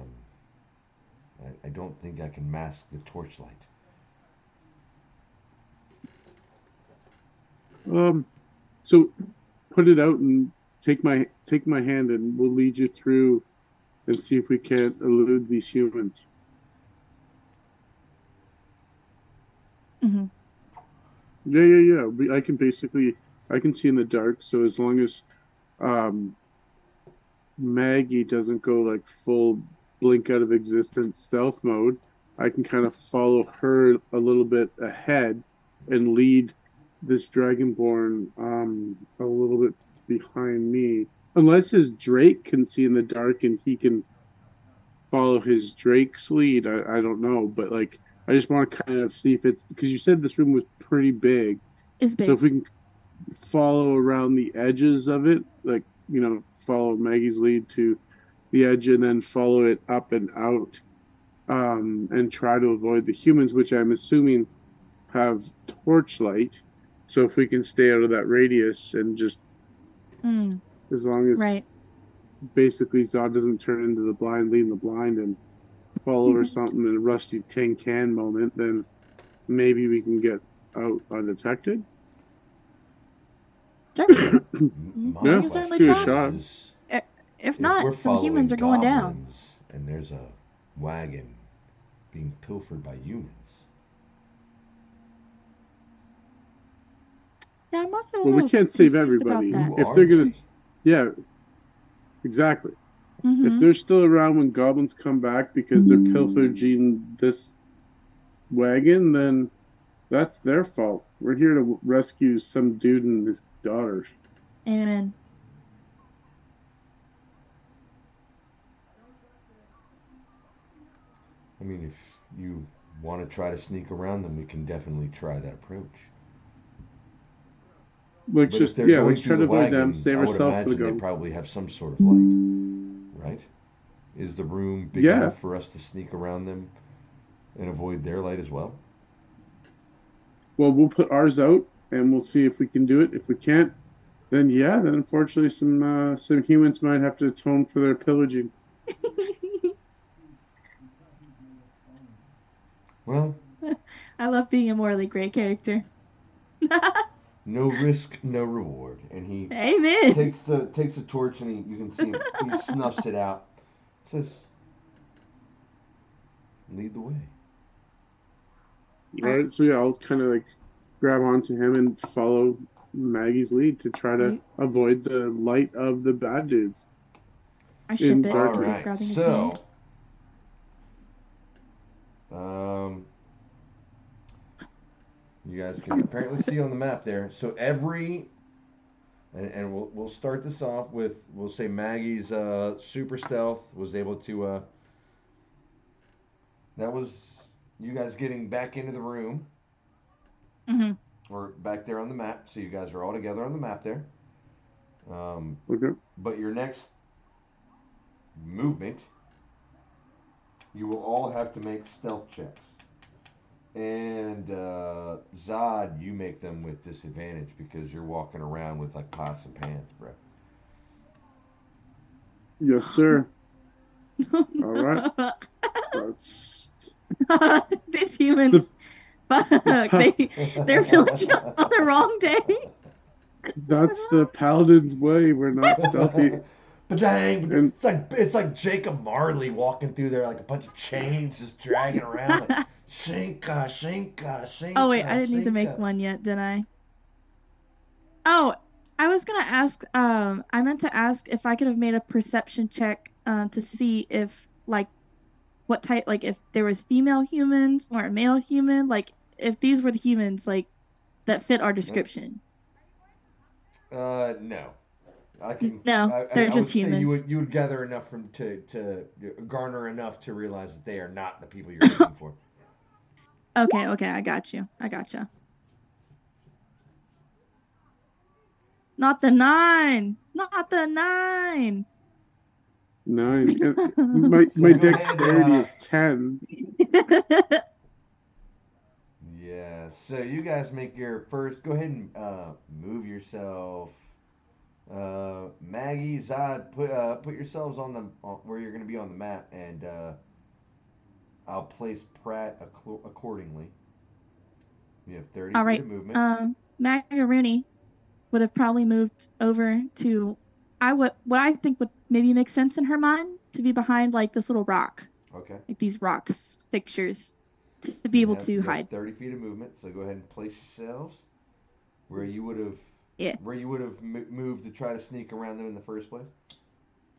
I don't think I can mask the torchlight. So put it out and take my hand, and we'll lead you through and see if we can't elude these humans. Mm-hmm. Yeah. I can see in the dark. So as long as Maggie doesn't go like full blink out of existence stealth mode, I can kind of follow her a little bit ahead and lead this dragonborn a little bit behind me. Unless his Drake can see in the dark and he can follow his Drake's lead. I don't know, but like I just want to kind of see if it's because you said this room was pretty big. It's big. So if we can follow around the edges of it, like, follow Maggie's lead to the edge and then follow it up and out, and try to avoid the humans, which I'm assuming have torchlight. So if we can stay out of that radius and just as long as basically Zod doesn't turn into the blind leading the blind and fall over something in a rusty tin can moment, then maybe we can get out undetected. Sure. Yeah, certainly try. Shot. If not, some humans are going down. And there's a wagon being pilfered by humans. Yeah, I'm also. Well, we can't save everybody. If they're gonna, yeah, exactly. Mm-hmm. If they're still around when goblins come back because they're pillaging this wagon, then that's their fault. We're here to rescue some dude and his daughter. Amen. I mean, if you want to try to sneak around them, we can definitely try that approach. Let's try to avoid them, save ourselves for the go. They probably have some sort of light, right? Is the room big enough for us to sneak around them and avoid their light as well? Well, we'll put ours out and we'll see if we can do it. If we can't, then unfortunately some humans might have to atone for their pillaging. Well, I love being a morally great character. No risk, no reward. And he takes the torch and you can see he snuffs it out. Says, "Lead the way." All right, so I'll kind of like grab onto him and follow Maggie's lead to try to avoid the light of the bad dudes. I ship it. All right, so You guys can apparently see on the map there. So and we'll start this off with, we'll say Maggie's super stealth was able to that was you guys getting back into the room Hmm. or back there on the map. So you guys are all together on the map there. Um, Okay. but your next movement, you will all have to make stealth checks. And Zod, you make them with disadvantage because you're walking around with like pots and pans, bro. Yes, sir. All right. That's These the, humans, fuck, the pa- they're village on the wrong day. that's the paladin's way. We're not stealthy, But dang, and it's like Jacob Marley walking through there like a bunch of chains just dragging around like shinka, shinka, Oh wait, I shinka, didn't need to make shinka. one yet, did I? Oh, I was gonna ask. I meant to ask if I could have made a perception check, to see if like what type, like if there was female humans or a male human, like if these were the humans like that fit our description. No. I can. No, they're I just would say humans. you would gather enough from to garner enough to realize that they are not the people you're looking for. Okay, okay, I got you. I got you. Not the nine. Not the nine. 9. And my So go ahead. dexterity is 10. Yeah. So you guys make your first. Go ahead and move yourself. Maggie, Zod, put yourselves on where you're going to be on the map, and I'll place Pratt accordingly. You have 30 All feet right. of movement. Macaroni would have probably moved over to I would what I think would maybe make sense in her mind to be behind like this little rock, Okay. like these rocks fixtures to So be able to you have hide. 30 feet of movement. So go ahead and place yourselves where you would have Yeah. moved to try to sneak around them in the first place.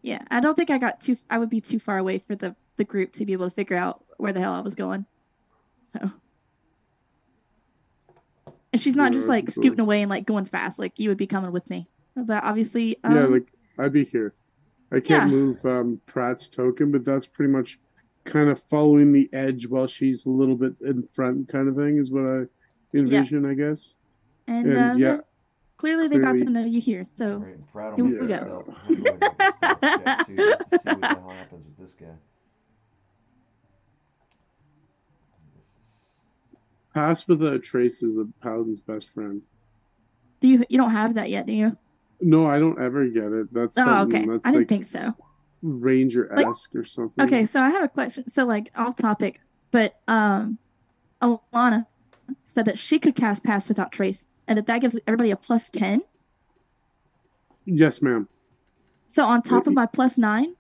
Yeah. I don't think I would be too far away for the group to be able to figure out where the hell I was going. So, and she's not just Yeah, like scooting away and like going fast like you would be coming with me. But obviously, yeah, like I'd be here. I can't yeah. move Pratt's token, but that's pretty much kind of following the edge while she's a little bit in front, kind of thing, is what I Yeah. envision, I guess. And And yeah, clearly they got to clearly, know you here. All So right, and Pratt will here make we a go. yeah. stealth. He'll go ahead and make a stealth check too, just to see what the hell happens with this guy. Pass without a trace is a paladin's best friend. You don't have that yet, do you? No, I don't ever get it. That's Oh, something okay. I that's didn't like think so. Like, Ranger-esque or okay, something. so I have a question. So, like, off topic, but Alana said that she could cast Pass Without Trace, and that gives everybody a +10. Yes, ma'am. So on top of my +9,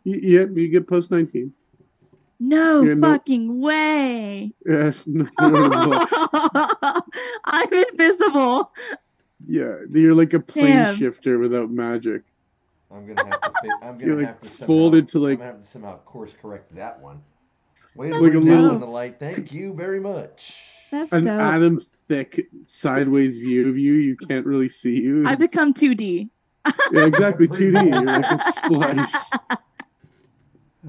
Yeah, you get plus 19. no Yeah, no, fucking way. yes, no, no. I'm invisible. Yeah, you're like a plane Damn. shifter without magic. I'm gonna have to. I'm gonna You're like have to somehow. folded to I'm like gonna have to somehow course correct that one. Way to That's like a bring that one little to dope. light. Thank you very much. That's an dope. atom thick sideways view of you. You can't really see you. I become 2D. Yeah, exactly. Pretty 2D. much. You're like a splice.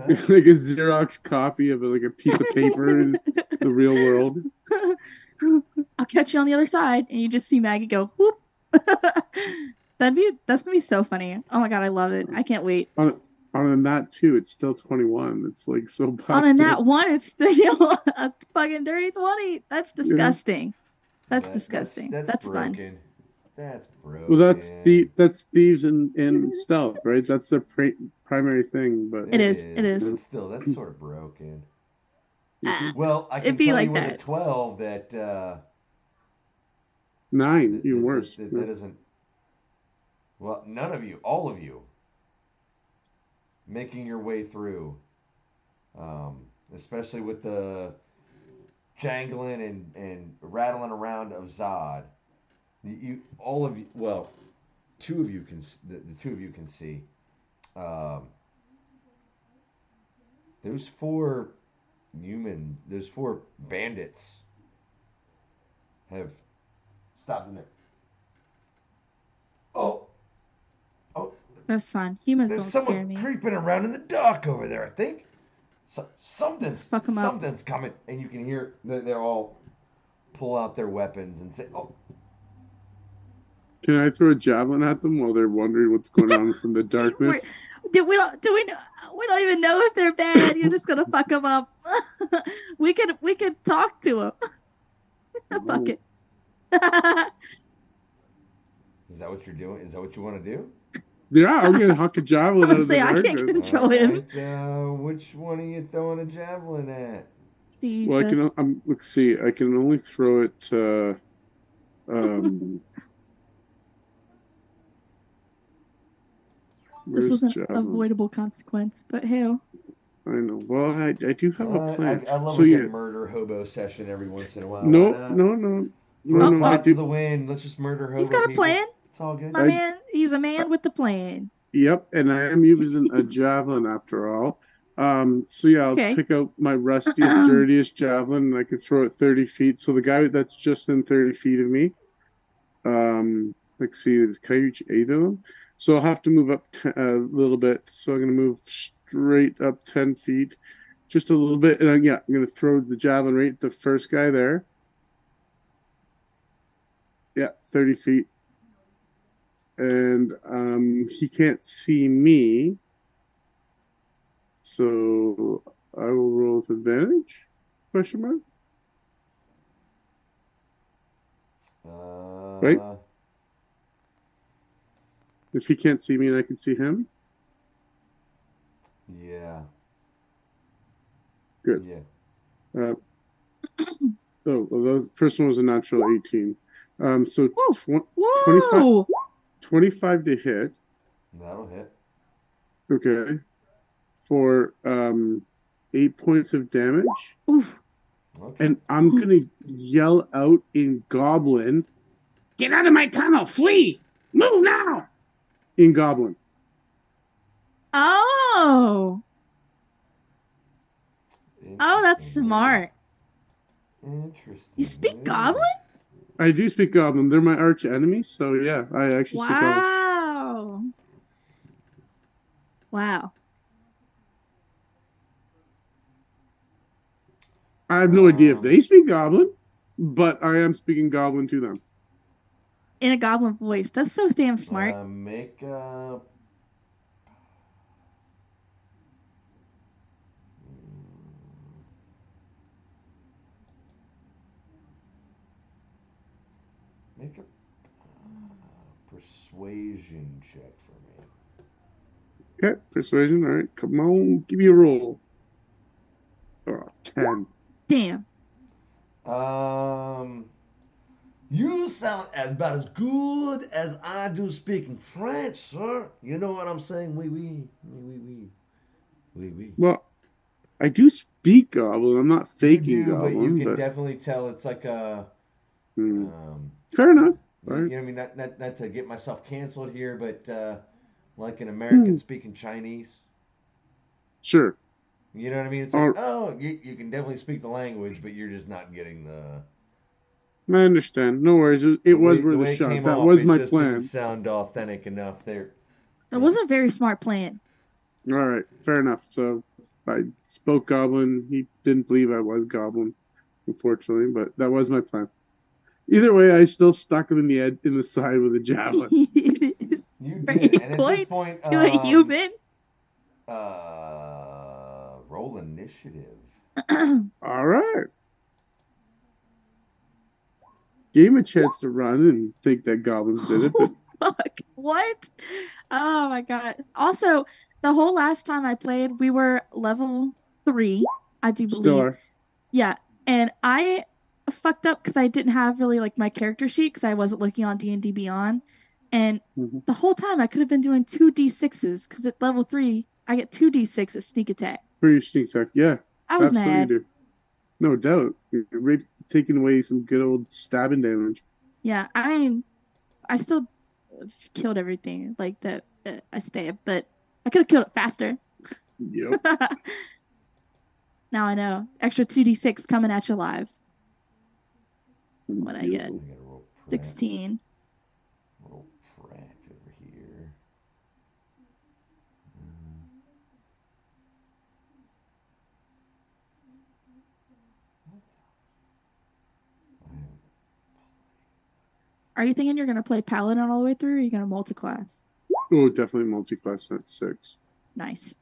You're Huh? like a Xerox copy of like a piece of paper in the real world. I'll catch you on the other side, and you just see Maggie go whoop. That's gonna be so funny. Oh my god, I love it. I can't wait. On a nat two, it's still 21. It's like so On a busted. nat one, it's still a fucking dirty 20. That's Yeah. disgusting. That's disgusting. That's That's fun. broken. That's Well, broken. that's thieves in stealth, right? That's their primary thing. But It It is. It is, is. but still, that's sort of broken. Ah, Well, I it'd can be tell you like with a that. 12 nine, even worse. that isn't. Well, none of you, all of you, making your way through, especially with the jangling and rattling around of Zod. All of you, well, two of you can, the two of you can see. Um, those four those four bandits have stopped in there. Oh, oh, That's fine. Humans there's don't scare someone me. creeping around in the dark over there, I think. So, Let's fuck them up. something's coming. And you can hear they're all pull out their weapons and say, oh, Can I throw a javelin at them while they're wondering what's going on from the We're, darkness? we don't even know if they're bad. You're just gonna fuck them up. we could talk to them. Fuck Oh. it. is that what you're doing? Is that what you want to do? Yeah, I'm gonna huck a javelin out of the Honestly, I can't darkness. control him. Which one are you throwing a javelin at? Well, I Jesus. can. Let's see. I can only throw it to. Um, This where's was an javelin? avoidable consequence, but hell. I know. Well, I do have a plan. I love So a yeah. good murder hobo session every once in a while. Why No, not? no, no, Throw no, a no. I clout to do. the wind. Let's just murder He's hobo got a people. plan. It's all good. My man, he's a man with the plan. Yep, and I am using a javelin after all. So yeah, I'll Okay. pick out my rustiest, dirtiest javelin, and I can throw it 30 feet. So the guy that's just in 30 feet of me. Let's see, can I reach 8 of them? So I'll have to move up a little bit. So I'm gonna move straight up 10 feet, just a little bit, and I'm gonna throw the javelin right at the first guy there. Yeah, 30 feet. And he can't see me. So I will roll with advantage? Question mark? Right? If he can't see me and I can see him? Yeah. Good. Yeah. Well, the first one was a natural 18. So Whoa. 25 to hit. That'll hit. Okay. For 8 points of damage. Oof. Okay. And I'm gonna yell out in Goblin, "Get out of my tunnel! Flee! Move now!" In Goblin. Oh. Oh, that's smart. Interesting. You speak Goblin? I do speak Goblin. They're my arch enemy, so yeah, I actually speak Goblin. Wow. Wow. I have no idea if they speak Goblin, but I am speaking Goblin to them. In a Goblin voice. That's so damn smart. Make a persuasion check for me. Okay, persuasion. All right, come on, give me a roll. Oh, 10. Damn. You sound about as good as I do speaking French, sir. You know what I'm saying? Oui. Well, I do speak Goblin. I'm not faking you do, Goblin, but you can definitely tell it's like a. Fair enough. You know what I mean? Not to get myself canceled here, but like an American speaking Chinese. Sure. You know what I mean? It's like, you can definitely speak the language, but you're just not getting the. I understand. No worries. It was worth a shot. That was my plan. Didn't sound authentic enough there. That was a very smart plan. All right, fair enough. So I spoke Goblin. He didn't believe I was Goblin, unfortunately, but that was my plan. Either way, I still stuck him in the side with a javelin. You did, and at this point, to a human. Roll initiative. All right. Gave him a chance to run and think that goblins did it. But... Fuck. What? Oh my god. Also, the whole last time I played, we were level 3, I do believe. Still are. Yeah, and I fucked up because I didn't have really like my character sheet because I wasn't looking on D&D Beyond, and the whole time I could have been doing 2d6s because at level 3 I get 2d6 at sneak attack. For your sneak attack, yeah. I was mad. Do. No doubt. You're taking away some good old stabbing damage. Yeah, I mean, I still killed everything like that. I stabbed, but I could have killed it faster. Yep. Now I know. Extra 2d6 coming at you live. What I get? Beautiful. I gotta roll prat. 16. Roll prat over here. Are you thinking you're gonna play Paladin all the way through, or are you gonna multi-class? Oh, definitely multi-class at 6. Nice.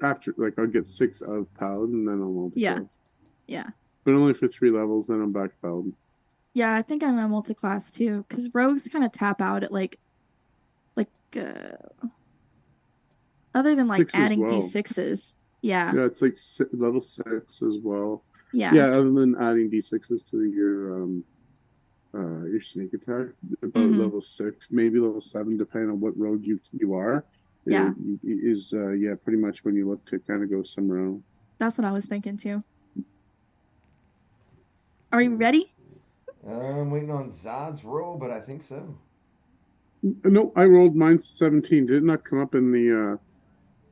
After, like, I'll get 6 of Paladin, and then I'll multi-class. Yeah. But only for 3 levels, then I'm back to Paladin. Yeah, I think I'm gonna multi-class too, because rogues kind of tap out at like uh other than like 6 as adding well. D6s. Yeah. Yeah, it's like level 6 as well. Yeah. Yeah, other than adding D6s to your sneak attack, about level 6, maybe level 7, depending on what rogue you are. Yeah. Is yeah, pretty much when you look to kind of go somewhere else. That's what I was thinking too. Are you ready? I'm waiting on Zod's roll, but I think so. No, I rolled mine 17. Did it not come up in the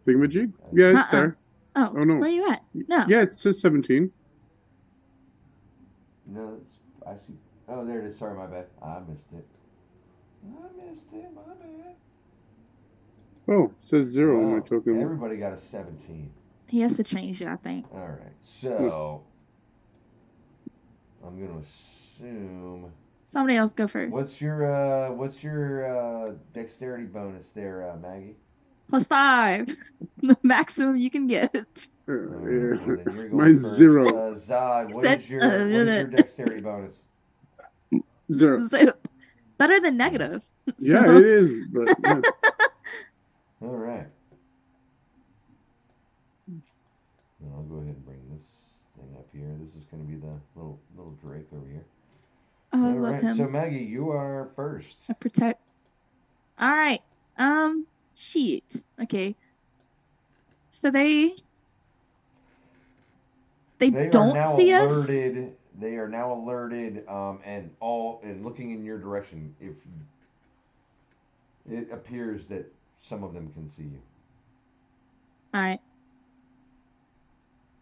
thingamajig? Yeah, it's Uh-uh. there. Oh, Oh no. where are you at? No. Yeah, it says 17. No, I see. Oh, there it is. Sorry, my bad. I missed it. My bad. Oh, it says 0 on my Well, token. everybody got a 17. He has to change it, I think. All right. Look, So, I'm going to assume. Somebody else go first. What's your dexterity bonus there, Maggie? +5. The maximum you can get. All right, well, then you're going mine's first. 0. Zod, Said, what is your dexterity bonus? 0. better than negative. Yeah, So, it is. But yeah. All right. Now I'll go ahead and bring this thing up here. This is going to be the little Drake over here. oh, I All love right. So him. Maggie, you are first. I protect. All right. Shit. Okay. So they They are don't now see us. alerted. They are now alerted, and looking in your direction. If it appears that some of them can see you. All right.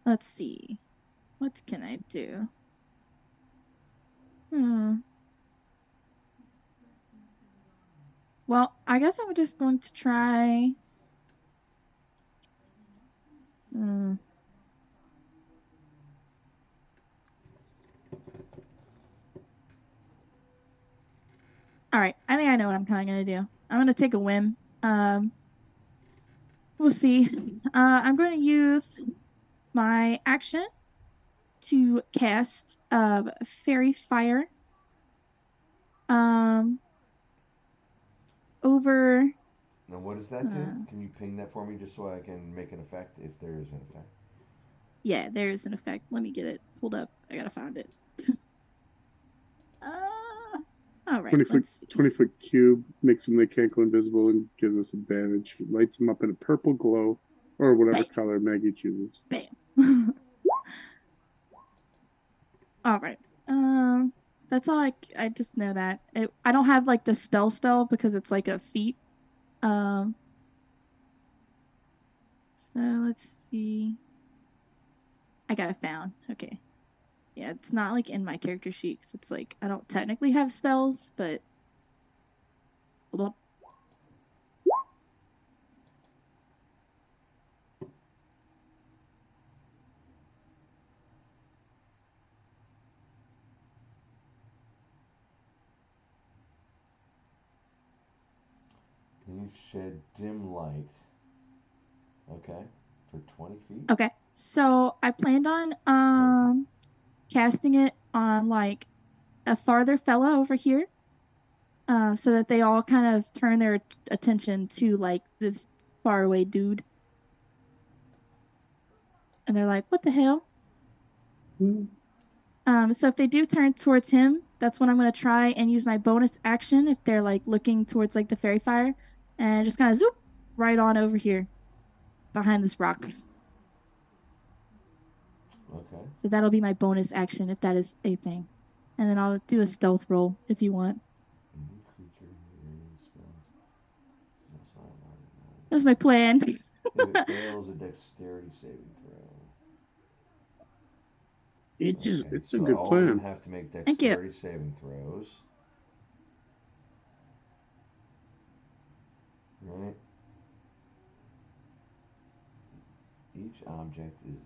Let's see. What can I do? Well, I guess I'm just going to try. All right. I think I know what I'm kind of going to do. I'm going to take a whim. We'll see. I'm going to use my action to cast fairy fire. Over. Now, what does that do? Can you ping that for me just so I can make an effect if there is an effect? Yeah, there's an effect. Let me get it pulled up. I gotta find it. All right. 20-foot cube makes them they can't go invisible and gives us advantage. Lights them up in a purple glow or whatever Bam. color Maggie chooses. Bam. All right. That's all I just know that. I don't have like the spell because it's like a feat. So let's see. I got it found. Okay. Yeah, it's not like in my character sheet 'cause it's like I don't technically have spells, but well, You shed dim light. Okay, for 20 feet. okay. So I planned on casting it on like a farther fella over here, so that they all kind of turn their attention to like this faraway dude, and they're like, "What the hell?" So if they do turn towards him, that's when I'm gonna try and use my bonus action if they're like looking towards like the fairy fire, and just kind of zoop right on over here behind this rock. Okay. So that'll be my bonus action if that is a thing, and then I'll do a stealth roll if you want. Creature That's my plan. if it fails a dexterity saving throw. Okay, it's a so good all of them plan. have to make Thank you. dexterity saving throws. Right? Each object is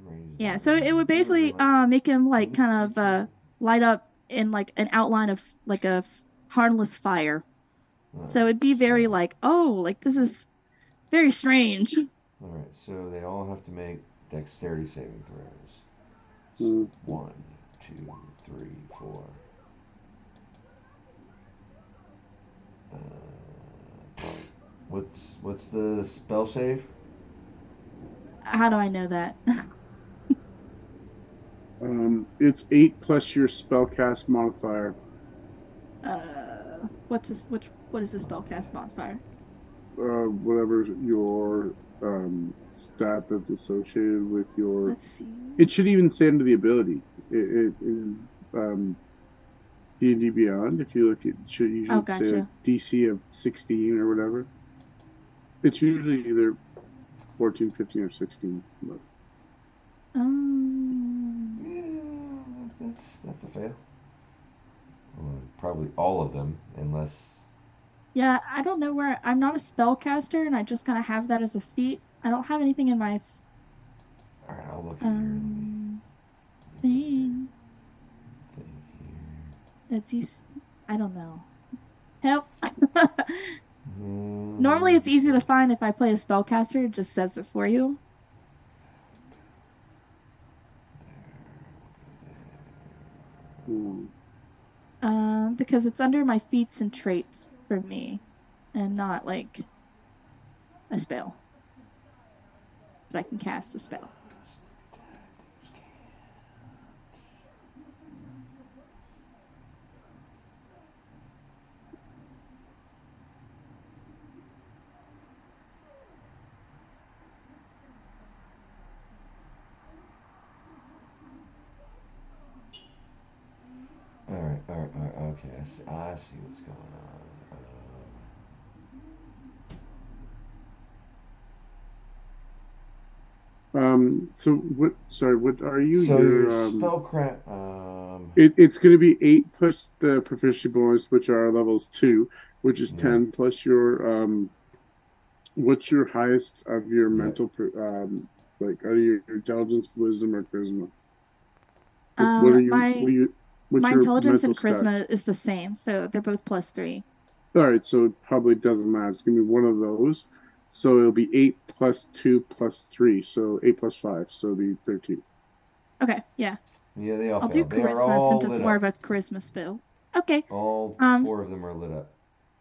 range Yeah, so it would is basically make him like kind of light up in like an outline of like a harmless fire. So Alright, it'd be very so like, oh, like this is very strange. alright, so they all have to make dexterity saving throws. So Mm. 1, 2, 3, 4. What's the spell save? How do I know that? It's 8 plus your spellcast modifier. What's this? What is the spellcast modifier? Whatever your stat that's associated with your. Let's see. It should even say under the ability. D&D Beyond. If you look, you Oh, should say a gotcha. DC of 16 or whatever. It's usually either 14, 15, or 16. But Um, Yeah, that's a fail. Well, probably all of them, unless. yeah, I don't know where I'm not a spellcaster, and I just kind of have that as a feat. I don't have anything in my All right, I'll look at your um let me look at your thing thing that's easy. I don't know. Help. here. Normally, it's easy to Dexterity. find if I play a spellcaster. It just says it for you. hmm. Because it's under my feats and traits for me, and not like a spell. But I can cast a spell. All right. Okay, I see what's going on. So what? Sorry, what are you? So your You're spellcraft. It's going to be 8 plus the proficiency bonus, which are levels 2, which is Yeah, 10 plus your what's your highest of your yeah. mental like are your intelligence, wisdom, or charisma? Like what are you? What My are you? What's my your intelligence mental and stat? charisma is the same, so they're both +3. All right, so it probably doesn't matter. It's gonna be one of those. So it'll be 8 plus 2 plus 3. So 8 plus 5. So it'll be 13. Okay, yeah. Yeah, they all I'll do failed. They are charisma since all it's lit more up. of a charisma spell. Okay. All Um, four of them are lit up.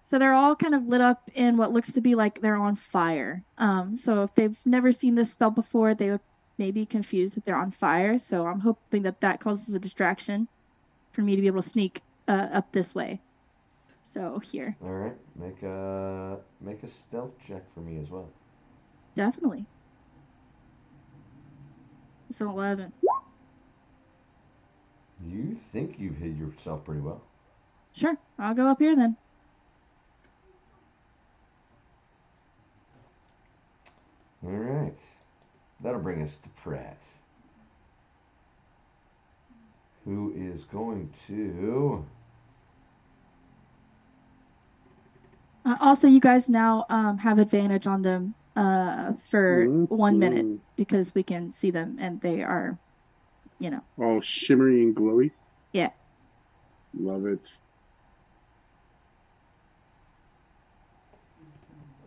so they're all kind of lit up in what looks to be like they're on fire. So if they've never seen this spell before, they would maybe confused that they're on fire. So I'm hoping that that causes a distraction for me to be able to sneak up this way. So here, All right, make a stealth check for me as well. definitely. It's an 11. You think you've hid yourself pretty well. Sure, I'll go up here then. All right, that'll bring us to Pratt, who is going to. Also, you guys now have advantage on them for 1 minute Mm-hmm. because we can see them and they are, you know, All shimmery and glowy. yeah. Love it.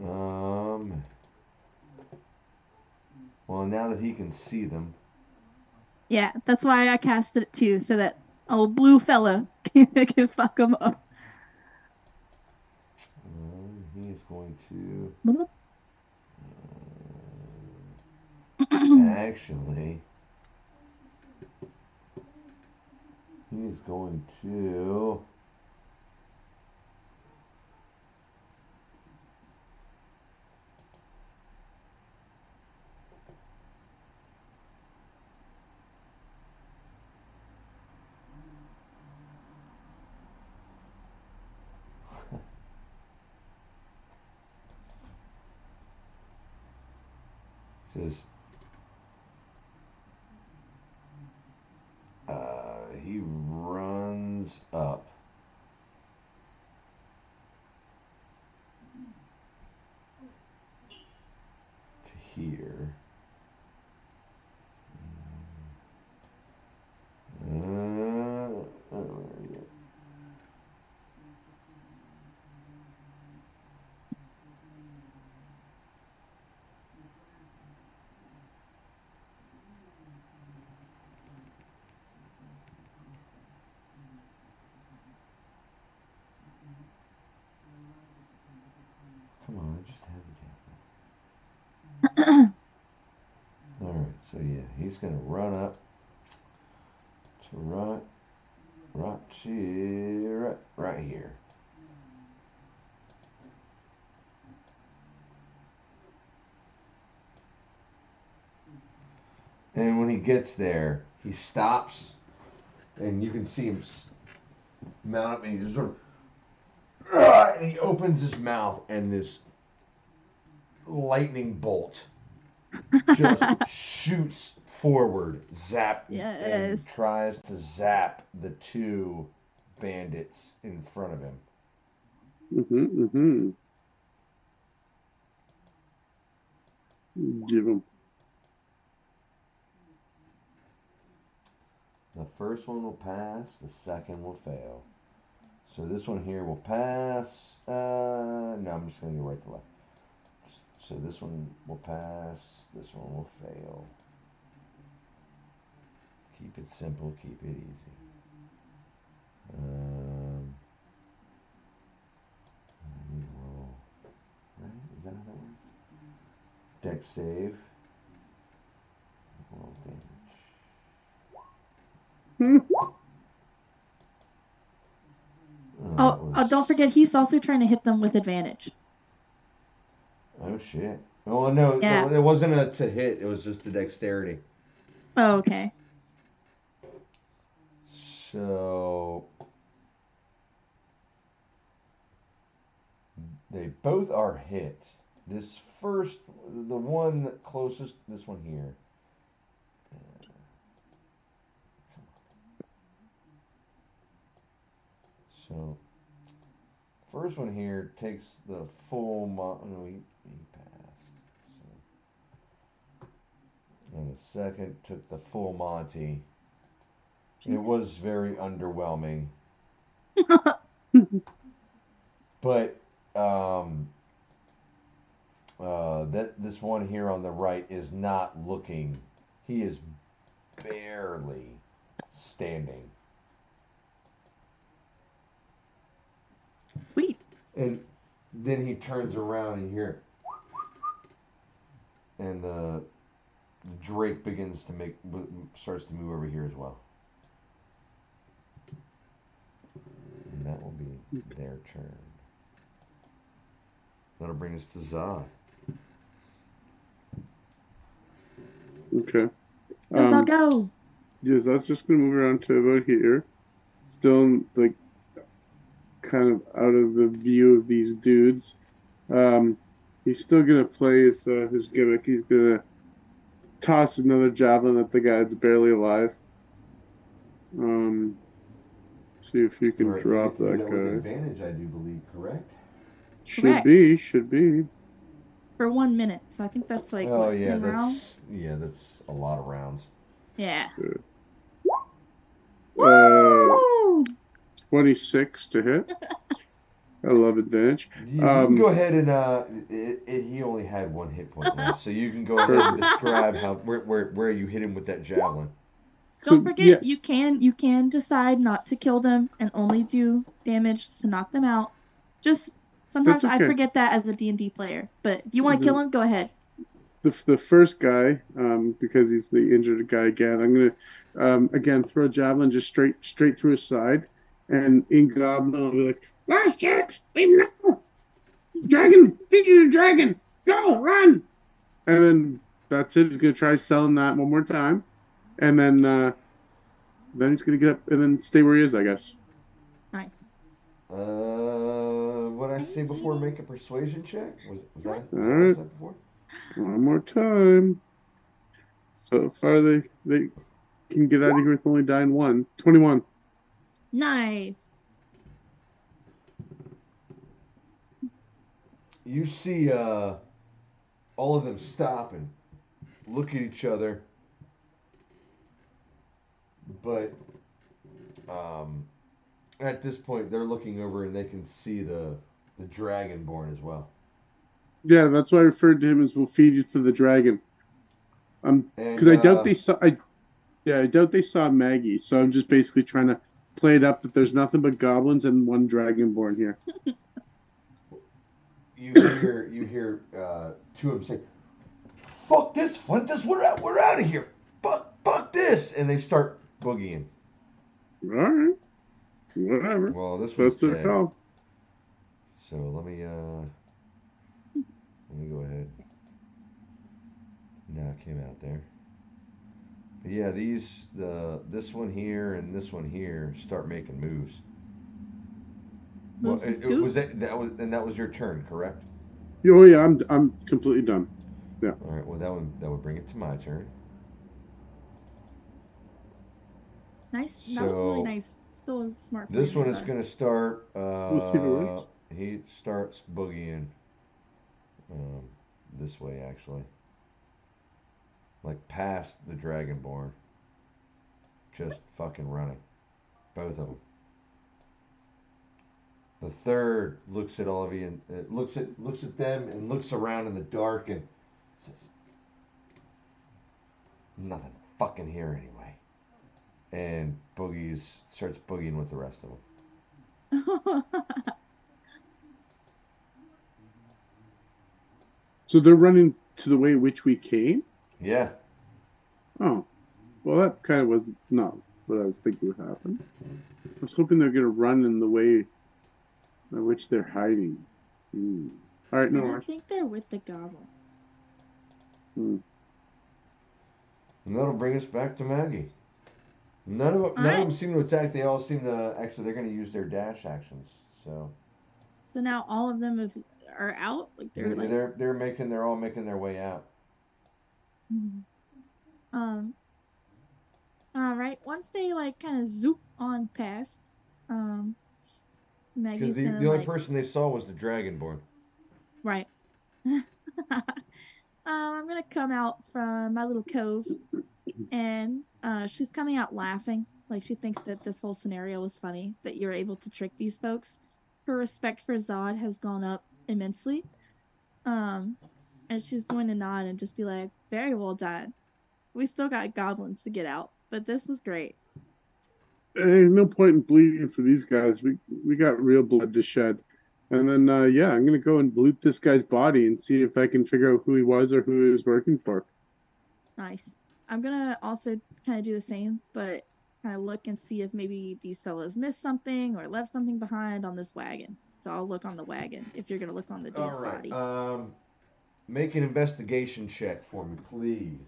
Um. Well, now that he can see them, Yeah, that's why I casted it too, so that old blue fella can fuck them up. he is going to. Actually, he's going to. Says runs up. To here. Come on, just have it. Alright, so yeah, he's gonna run up to right here. And when he gets there, he stops, and you can see him mount up, and he just sort of, and he opens his mouth, and this lightning bolt just shoots forward, and tries to zap the two bandits in front of him. Give him. The first one will pass, the second will fail. So this one here will pass. No, I'm just going to go right to left. So this one will pass, this one will fail. Keep it simple, keep it easy. Roll. Right? Is that how that works? Deck save. Roll damage. Don't forget, he's also trying to hit them with advantage. Oh shit! Oh no, yeah. It wasn't a to hit. It was just a dexterity. Oh, okay. So they both are hit. This first, the one closest, this one here. So first one here takes the full. No, he passed. So. And the second took the full Monty. Jeez. It was very underwhelming. But this one here on the right is not looking. He is barely standing. Sweet. And then he turns around and you hear, and the Drake starts to move over here as well. And that will be their turn. That'll bring us to Zod. Okay. Zod, go. Yeah, Zod's just gonna move around to about here. Still, like, kind of out of the view of these dudes. He's still gonna play his gimmick. He's gonna toss another javelin at the guy that's barely alive. See if you can drop that guy. With advantage, I do believe, correct? Should be. For 1 minute, so I think that's like 10 rounds. Yeah, that's a lot of rounds. Yeah. 26 to hit. I love advantage. You can go ahead and he only had 1 hit point left, so you can go ahead and describe where you hit him with that javelin. Don't forget, you can decide not to kill them and only do damage to knock them out. Just sometimes I forget that as a D&D player, but if you want to kill him, go ahead. The first guy, because he's the injured guy again, I'm gonna again throw a javelin just straight through his side, and in Goblin will be like, "Last chance, leave him now! Dragon, feed you the dragon! Go, run!" And then that's it. He's gonna try selling that one more time, and then he's gonna get up and then stay where he is, I guess. Nice. What I say before, make a persuasion check? Was that all right? What I said before? One more time. So far, they can get out of here with only dying 1. 21. Nice. You see all of them stop and look at each other, but um, at this point they're looking over and they can see the dragonborn as well. Yeah, that's why I referred to him as "We'll feed you to the dragon." Because And I doubt they saw. I doubt they saw Maggie. So I'm just basically trying to play it up that there's nothing but goblins and one dragonborn here. you hear two of them say, "Fuck this, Flintus! We're out of here! Fuck this!" And they start boogieing. All right, whatever. Well, this one's That's their dead. call. So let me go ahead. No, it came out there. But yeah, this one here and this one here start making moves. Well, Moves to it scoop. was that was your turn, correct? Oh yeah, I'm completely done. Yeah. All right. Well, that would bring it to my turn. Nice. That was really So nice. Still a smart plan this one there, is bud. going to start. We'll see if it works. He starts boogieing um, this way, actually, like past the dragonborn, just fucking running, both of them. The third looks at all of you and looks at them and looks around in the dark and says, "Nothing fucking here anyway." And starts boogieing with the rest of them. So they're running to the way which we came. Yeah. Oh, well, that kind of was not what I was thinking would happen. I was hoping they're going to run in the way in which they're hiding. All right, no I worries. think they're with the goblins. And that'll bring us back to Maggie. None of Alright. them seem to attack. They all seem to actually. They're going to use their dash actions. So So now all of them are out. Like they're all making their way out. um. All right. Once they like kind of zoop on past, Because Maggie's the gonna only like person they saw was the dragonborn. right. I'm gonna come out from my little cove, and she's coming out laughing, like she thinks that this whole scenario was funny, that you're able to trick these folks. Her respect for Zod has gone up immensely. Um, and she's going to nod and just be like, "Very well done. We still got goblins to get out, but this was great." There's no point in bleeding for these guys. We got real blood to shed. And then yeah, I'm gonna go and loot this guy's body and see if I can figure out who he was or who he was working for. Nice. I'm gonna also kind of do the same, but kind of look and see if maybe these fellows missed something or left something behind on this wagon. So I'll look on the wagon if you're gonna look on the All dude's right. body. Make an investigation check for me, please.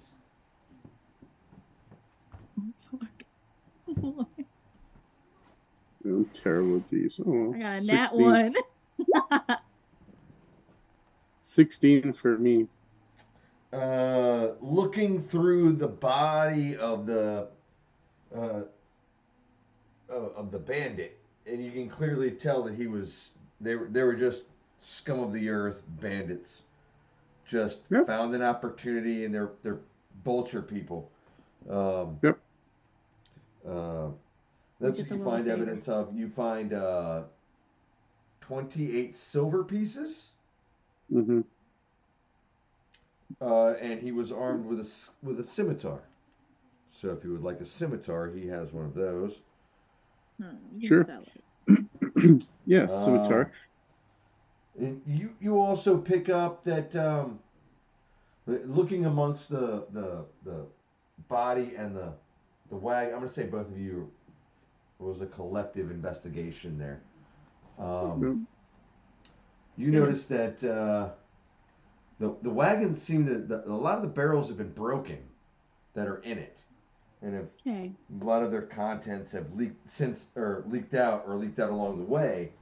Oh, fuck. I'm terrible at these. Oh, I got a 16. nat 1. 16 for me. Looking through the body of the bandit, and you can clearly tell that they were just scum of the earth bandits, just Yep. found an opportunity, and they're vulture people. Yep. That's Get what the you little find favor. evidence of. You find 28 silver pieces. Mm-hmm. And he was armed with a scimitar. So if you would like a scimitar, he has one of those. You can Sure. sell it. Yes, scimitar. And you also pick up that looking amongst the body and the wag. I'm going to say both of you was a collective investigation there. Yep. You notice that the wagons seem to a lot of the barrels have been broken that are in it, and Okay. a lot of their contents have leaked out along the way.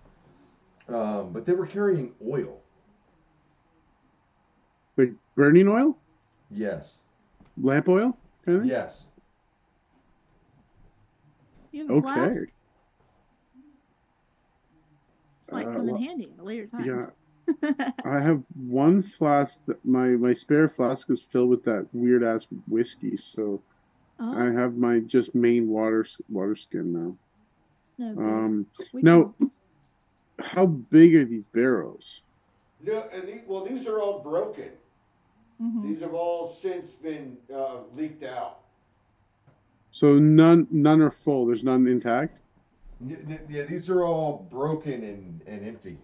But they were carrying oil. Like burning oil? Yes. Lamp oil? Kind of? Yes. You have a Okay. flask? This might come in handy at a later time. Yeah, I have one flask that my spare flask is filled with that weird ass whiskey, so I Oh, have my just main water skin now. no big. Um, We now, can. how big are these barrels? No, well, these are all broken. Mm-hmm. These have all since been leaked out. So none are full. There's none intact. Yeah, these are all broken and empty.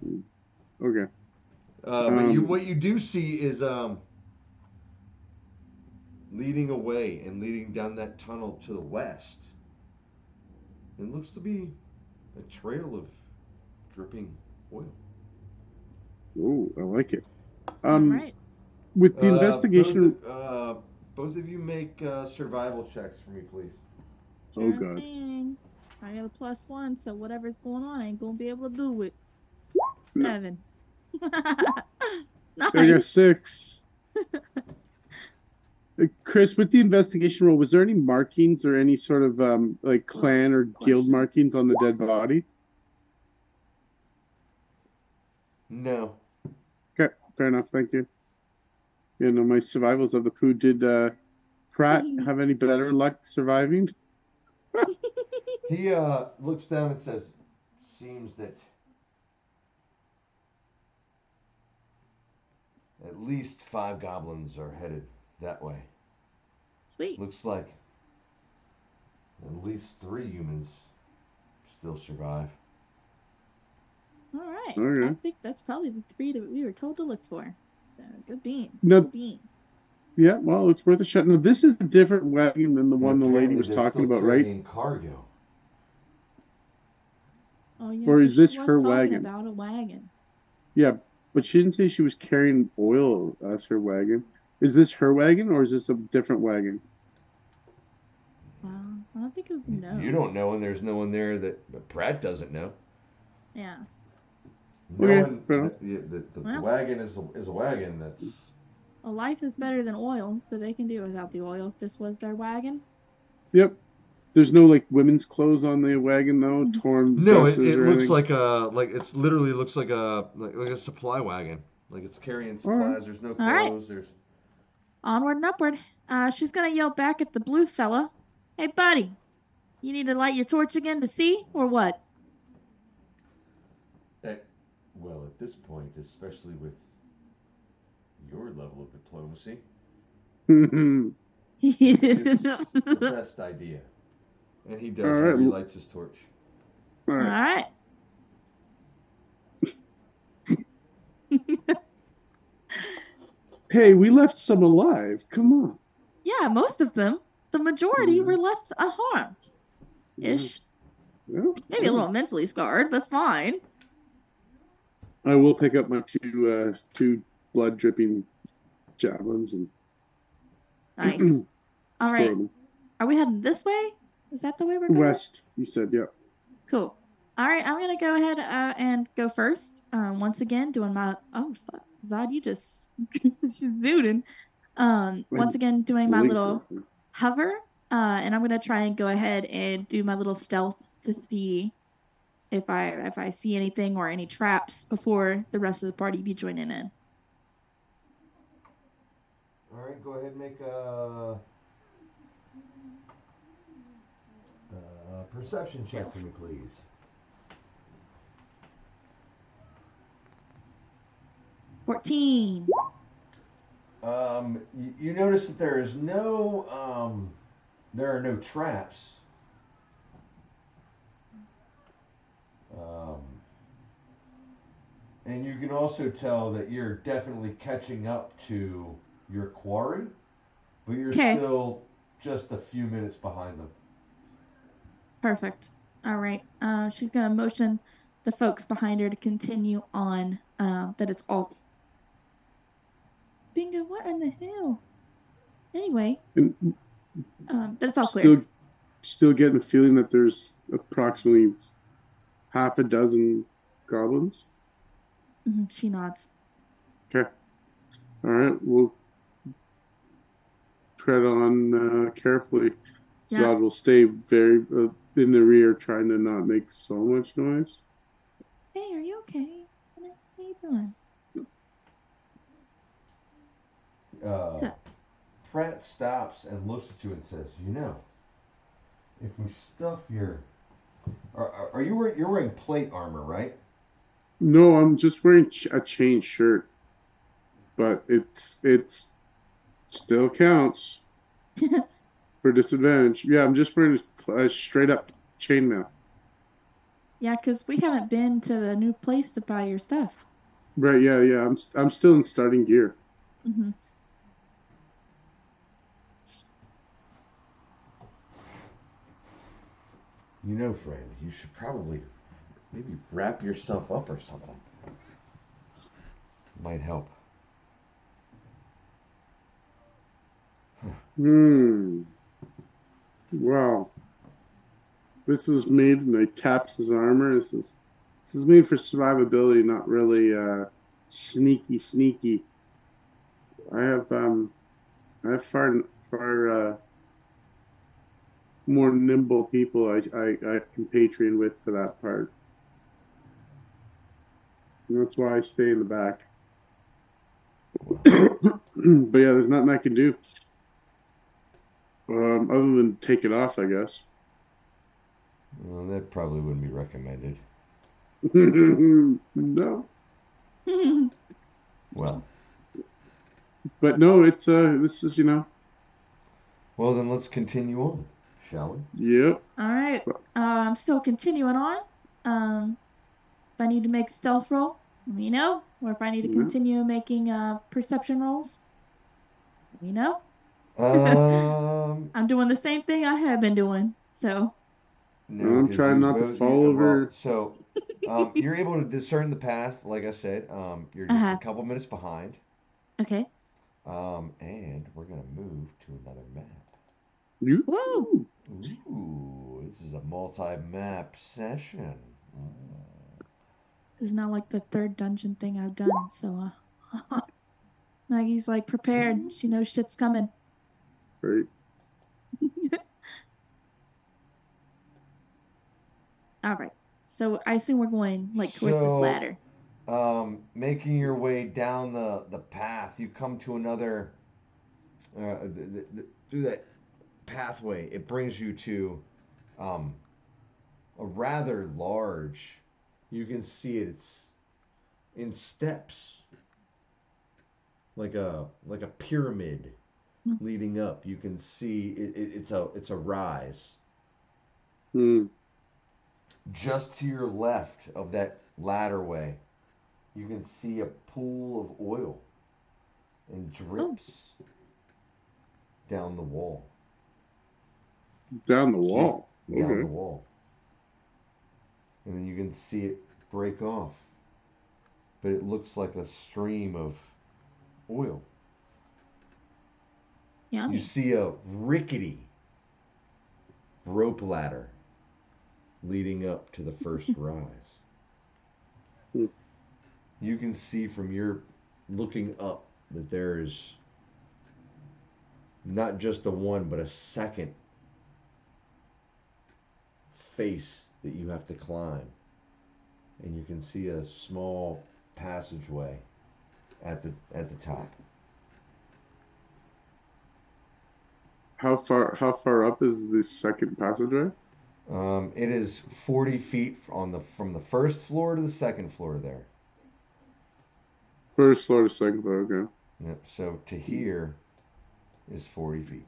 Okay. But Um, what you do see is leading away and leading down that tunnel to the west. It looks to be a trail of dripping oil. oh, I like it. All Um, right. with the Uh, both investigation. of uh, both of you make survival checks for me, please. Oh Sure God. thing. I got a +1, so whatever's going on, I ain't gonna be able to do it. No, 7. I got Nice. 6. Chris, with the investigation role, was there any markings or any sort of like Well, clan or guild question. markings on the dead body? No. Okay, fair enough. Thank you. You know, my survivals of the poo. Did Pratt have any better luck surviving? He looks down and says, "Seems that at least 5 goblins are headed that way. Sweet. Looks like at least 3 humans still survive." All right. I Okay. think that's probably the 3 that we were told to look for. So good beans. No, Good beans. yeah, well, it's worth a shot. No, this is a different wagon than the And one the lady apparently was they're talking still about, right? carrying cargo. Oh yeah, Or because is she this was her talking wagon? about a wagon. Yeah, but she didn't say she was carrying oil as her wagon. Is this her wagon or is this a different wagon? I don't think it would be You known. don't know, and there's no one there that Pratt doesn't know. Yeah. No Okay, one. fair enough. The Well, wagon is a wagon. That's a life is better than oil, so they can do without the oil if this was their wagon. Yep. There's no like women's clothes on the wagon though, torn no. dresses It or looks anything. like it's literally looks like a supply wagon. Like it's carrying All right. supplies. There's no All right. clothes. There's Onward and upward. She's gonna yell back at the blue fella. Hey, buddy, you need to light your torch again to see, or what? at well at this point, especially with your level of diplomacy, it's the All best idea. And he All does so. He right. lights his torch. All right. right. Hey, we left some alive. Come on. Yeah, most of them. The majority Yeah. were left unharmed. Yeah. Ish. Yeah. Maybe a little mentally scarred, but fine. I will pick up my two blood dripping javelins and Nice. All store right. them. Are we heading this way? Is that the way we're going? West, you said, yeah. Cool. All right, I'm gonna go ahead and go first. Once again, doing my fuck, Zod, you just she's zooting. Once again, doing my Blinked little at me. hover. And I'm gonna try and go ahead and do my little stealth to see if I see anything or any traps before the rest of the party be joining in. All right, go ahead and make a perception check for Stealth. me, please. 14. You notice that there are no traps. Um, and you can also tell that you're definitely catching up to your quarry, but you're Okay. still just a few minutes behind them. Perfect. All right. She's gonna motion the folks behind her to continue on. That it's all. Bingo. What in the hell? Anyway, And that it's all clear. still getting the feeling that there's approximately half a dozen goblins. She nods. Okay. All right. We'll tread on carefully. Yeah. Zod will stay very in the rear, trying to not make so much noise. Hey, are you okay. How you doing? What's up? Pratt stops and looks at you and says, "You know, if we stuff your, are you wearing, you're wearing plate armor, right?" No, I'm just wearing a chain shirt, but it's still counts for disadvantage. Yeah, I'm just wearing a straight up chainmail. Yeah, because we haven't been to the new place to buy your stuff. Right? Yeah, yeah. I'm still in starting gear. Mm-hmm. You know, friend, you should probably maybe wrap yourself up or something. Might help. Hmm. Wow. This is made, and he taps his armor. This is made for survivability, not really sneaky. I have um I have far more nimble people I compatriot with for that part. And that's why I stay in the back. Well, But yeah, there's nothing I can do other than take it off, I guess. well, that probably wouldn't be recommended. No, Well, but no, it's this is well then let's continue on, shall we? yep. All right. I'm still continuing on. If I need to make stealth roll, let me know. Or if I need to Yeah. continue making perception rolls, let me know. Um, I'm doing the same thing I have been doing. So, no, I'm because trying you not to both fall you well, over. so you're able to discern the path. Like I said, you're just a uh-huh. couple minutes behind. Okay. And we're gonna move to another map. You. Woo! Ooh, this is a multi-map session. This is not like the third dungeon thing I've done. So, Maggie's like prepared. She knows shit's coming. Right. All right. So I assume we're going like towards this So, ladder. making your way down the path, you come to another through that pathway. It brings you to um, a rather large. You can see it. It's in steps, like a pyramid Hmm. leading up. You can see it's a rise. Hmm. Just to your left of that ladderway, you can see a pool of oil and Oh, drips down the wall. Down the See it wall. down the Okay. wall. And then you can see it break off. But it looks like a stream of oil. You yummy. see a rickety rope ladder leading up to the first rise. Hmm. You can see from your looking up that there is not just a one, but a second face that you have to climb. And you can see a small passageway at the top. How far up is the second passageway? It is 40 feet from the first floor to the second floor there. First floor to second floor. Okay. Yep. So to here is 40 feet.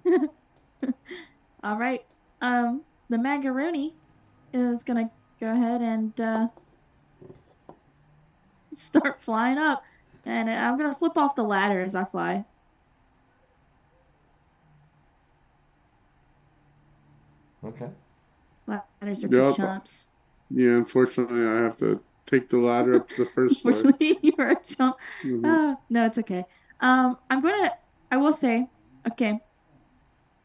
All right. The macaroni is gonna go ahead and start flying up, and I'm gonna flip off the ladder as I fly. Okay. Ladders are for Yep. chumps. Yeah. Unfortunately, I have to take the ladder up to the first floor. Unfortunately, you're a chump. Hmm. No, it's okay. I'm gonna. I will say, okay.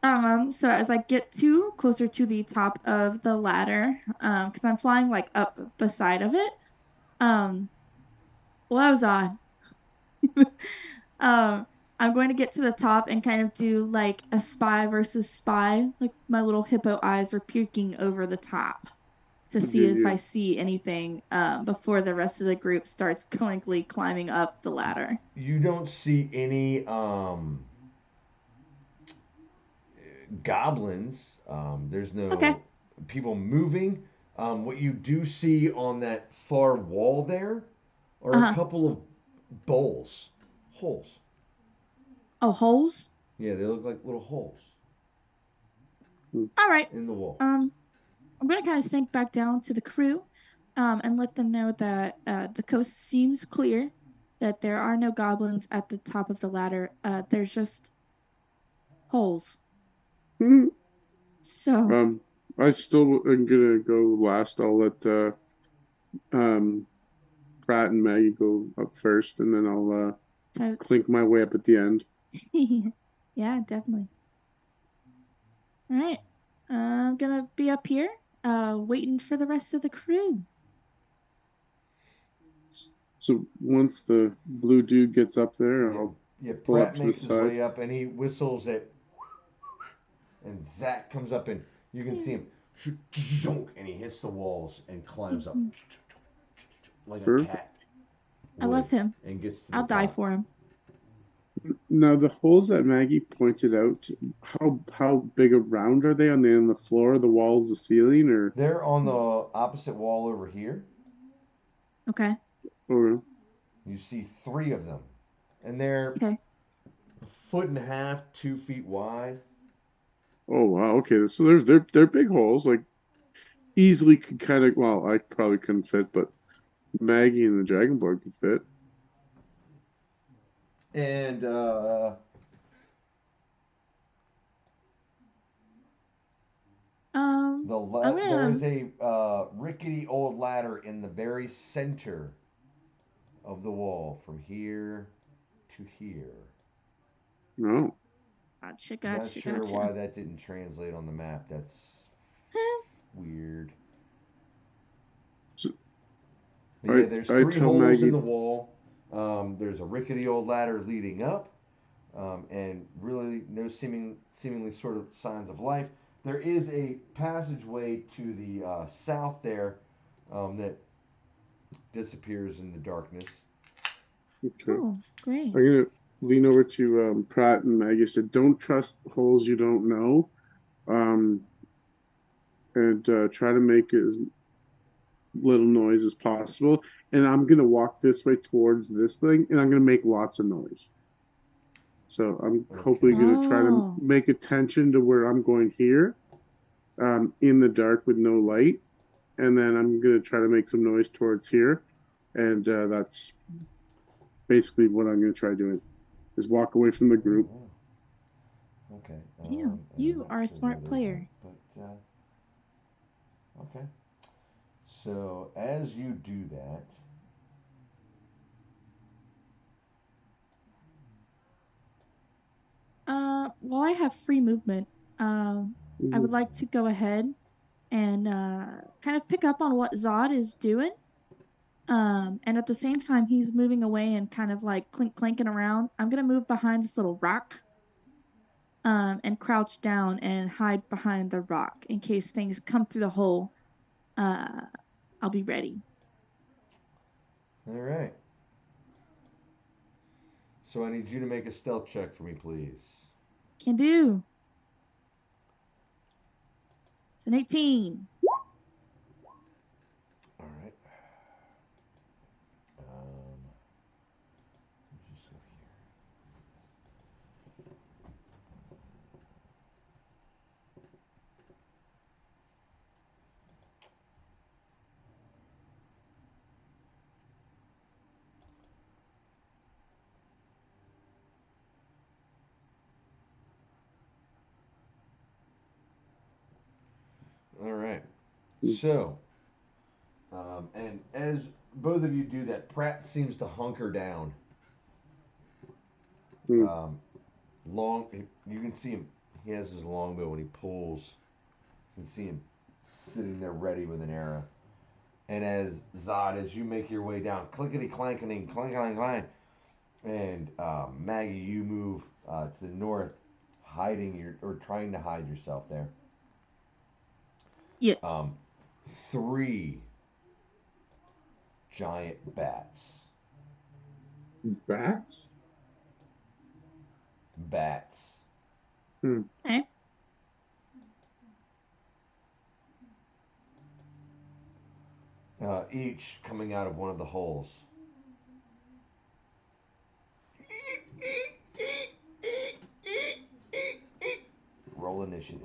So as I get closer to the top of the ladder, because I'm flying like up beside of it, um, well, that was odd. Um, I'm going to get to the top and kind of do like a spy versus spy. Like my little hippo eyes are peeking over the top. to see if I You, see anything before the rest of the group starts quickly climbing up the ladder. You don't see any goblins. There's Okay. no people moving. What you do see on that far wall there are a Uh-huh. couple of bowls, holes. Oh, holes? Yeah, they look like little holes All right. in the wall. Um, I'm gonna kind of sink back down to the crew, and let them know that the coast seems clear, that there are no goblins at the top of the ladder. There's just holes. you. So, Um, I still am gonna go last. I'll let um Pratt and Maggie go up first, and then I'll totes. clink my way up at the end. Yeah, definitely. All right. I'm gonna be up here, waiting for the rest of the crew. So once the blue dude gets up there, Yeah, I'll yeah. pull up Pratt to the makes his side. way up, and he whistles it, and Zach comes up, and you can see him, and he hits the walls and climbs up like a Perfect. cat I love would, him. and gets to the I'll die top. for him. Now the holes that Maggie pointed out, how big around are they? Are they on the floor, the walls, the ceiling, They're on the opposite wall over here. Okay. or You see three of them, and they're Okay. a foot and a half, 2 feet wide. oh wow, okay. So they're big holes, like easily could kind of well, I probably couldn't fit, but Maggie and the Dragonborn could fit. And Um, I'm there is gonna. a rickety old ladder in the very center of the wall from here to here. No. Gotcha. Not Gotcha. sure why Gotcha. that didn't translate on the map. That's weird. So But yeah, there's I three tell holes in Maggie, the wall. There's a rickety old ladder leading up, and really no seemingly sort of signs of life. There is a passageway to the south there that disappears in the darkness. okay. Oh, great. I'm gonna lean over to Pratt and Maggie. Said, "Don't trust holes you don't know, um, and try to make as little noise as possible. And I'm gonna walk this way towards this thing, and I'm gonna make lots of noise. So I'm hopefully Okay. gonna try to Oh, make attention to where I'm going here, in the dark with no light, and then I'm gonna try to make some noise towards here, and that's basically what I'm gonna try doing. Is walk away from the Oh, group. wow. Okay. damn. And I'm You not are a sure where smart they went, player. but okay. So as you do that, While I have free movement, I would Mhm. like to go ahead and kind of pick up on what Zod is doing. And at the same time, he's moving away and kind of like clinking around. I'm gonna move behind this little rock, and crouch down and hide behind the rock in case things come through the hole. Uh, I'll be ready. all right. So I need you to make a stealth check for me, please. Can do. It's an 18. All right. Let's just go here. All right. So, and as both of you do that, Pratt seems to hunker down. Mhm. Um, you can see him. He has his longbow and he pulls. You can see him sitting there ready with an arrow. And as Zod, as you make your way down, clickety clanking, clank clank clank, and Maggie, you move to the north, hiding your or trying to hide yourself there. Yeah. Um, 3 giant bats. Bats? Bats. Okay. Each coming out of one of the holes. Roll initiative.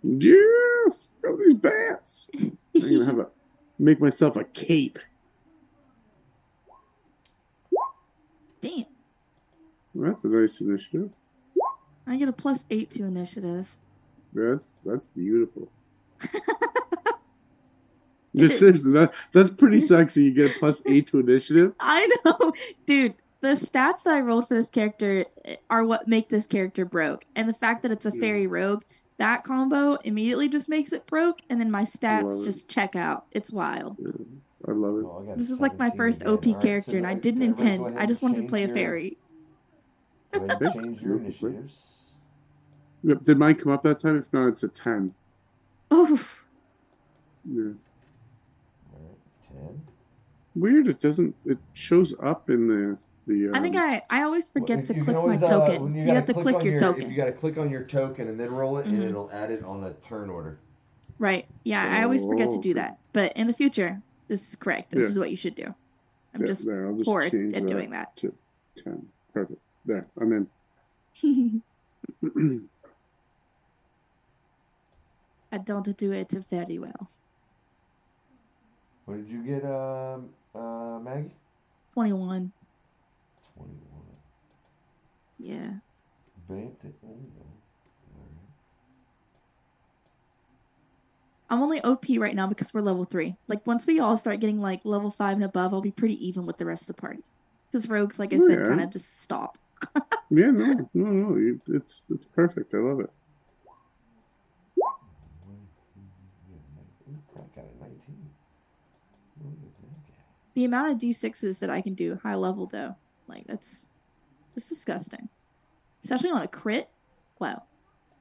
Yes! Go these bats! I'm gonna have make myself a cape. Damn. Well, that's a nice initiative. I get a +8 to initiative. That's beautiful. This is that's pretty sexy. You get a +8 to initiative. I know, dude. The stats that I rolled for this character are what make this character broke, and the fact that it's a fairy rogue, that combo immediately just makes it broke, and then my stats just check out. It's wild. Yeah, I love it. Oh, I got This is like my 17 first again. OP All right, character, and I didn't everybody go intend. ahead I and just wanted to change play a your- fairy. Go ahead and change your initiatives. Yep. Did mine come up that time? If not, it's a 10. Oh, Yeah. All right, 10. Weird. It doesn't. It shows up in the. I think I always forget to You click can my always, token. when You have to click your If token. you got to click on your token and then roll it, and Mhm. it'll add it on a turn order. Right. Yeah, I always forget to do okay. that. But in the future, this is correct. This Yeah. is what you should do. I'm Yeah, just there. I'll just poor change at doing that. to 10. Perfect. There. I'm in. I don't do it very well. What did you get, Maggie? 21. 21. Yeah. Bam. Oh, no. All I'm only OP right now because we're level 3. Like, once we all start getting, like, level 5 and above, I'll be pretty even with the rest of the party. Because rogues, like I said, yeah. kind of just stop. Yeah, no. It's perfect. I love it. right. Ooh, crap, got a 19. Look at that guy. The amount of D6s that I can do high level, though, like, it's disgusting. Especially on a crit. Wow.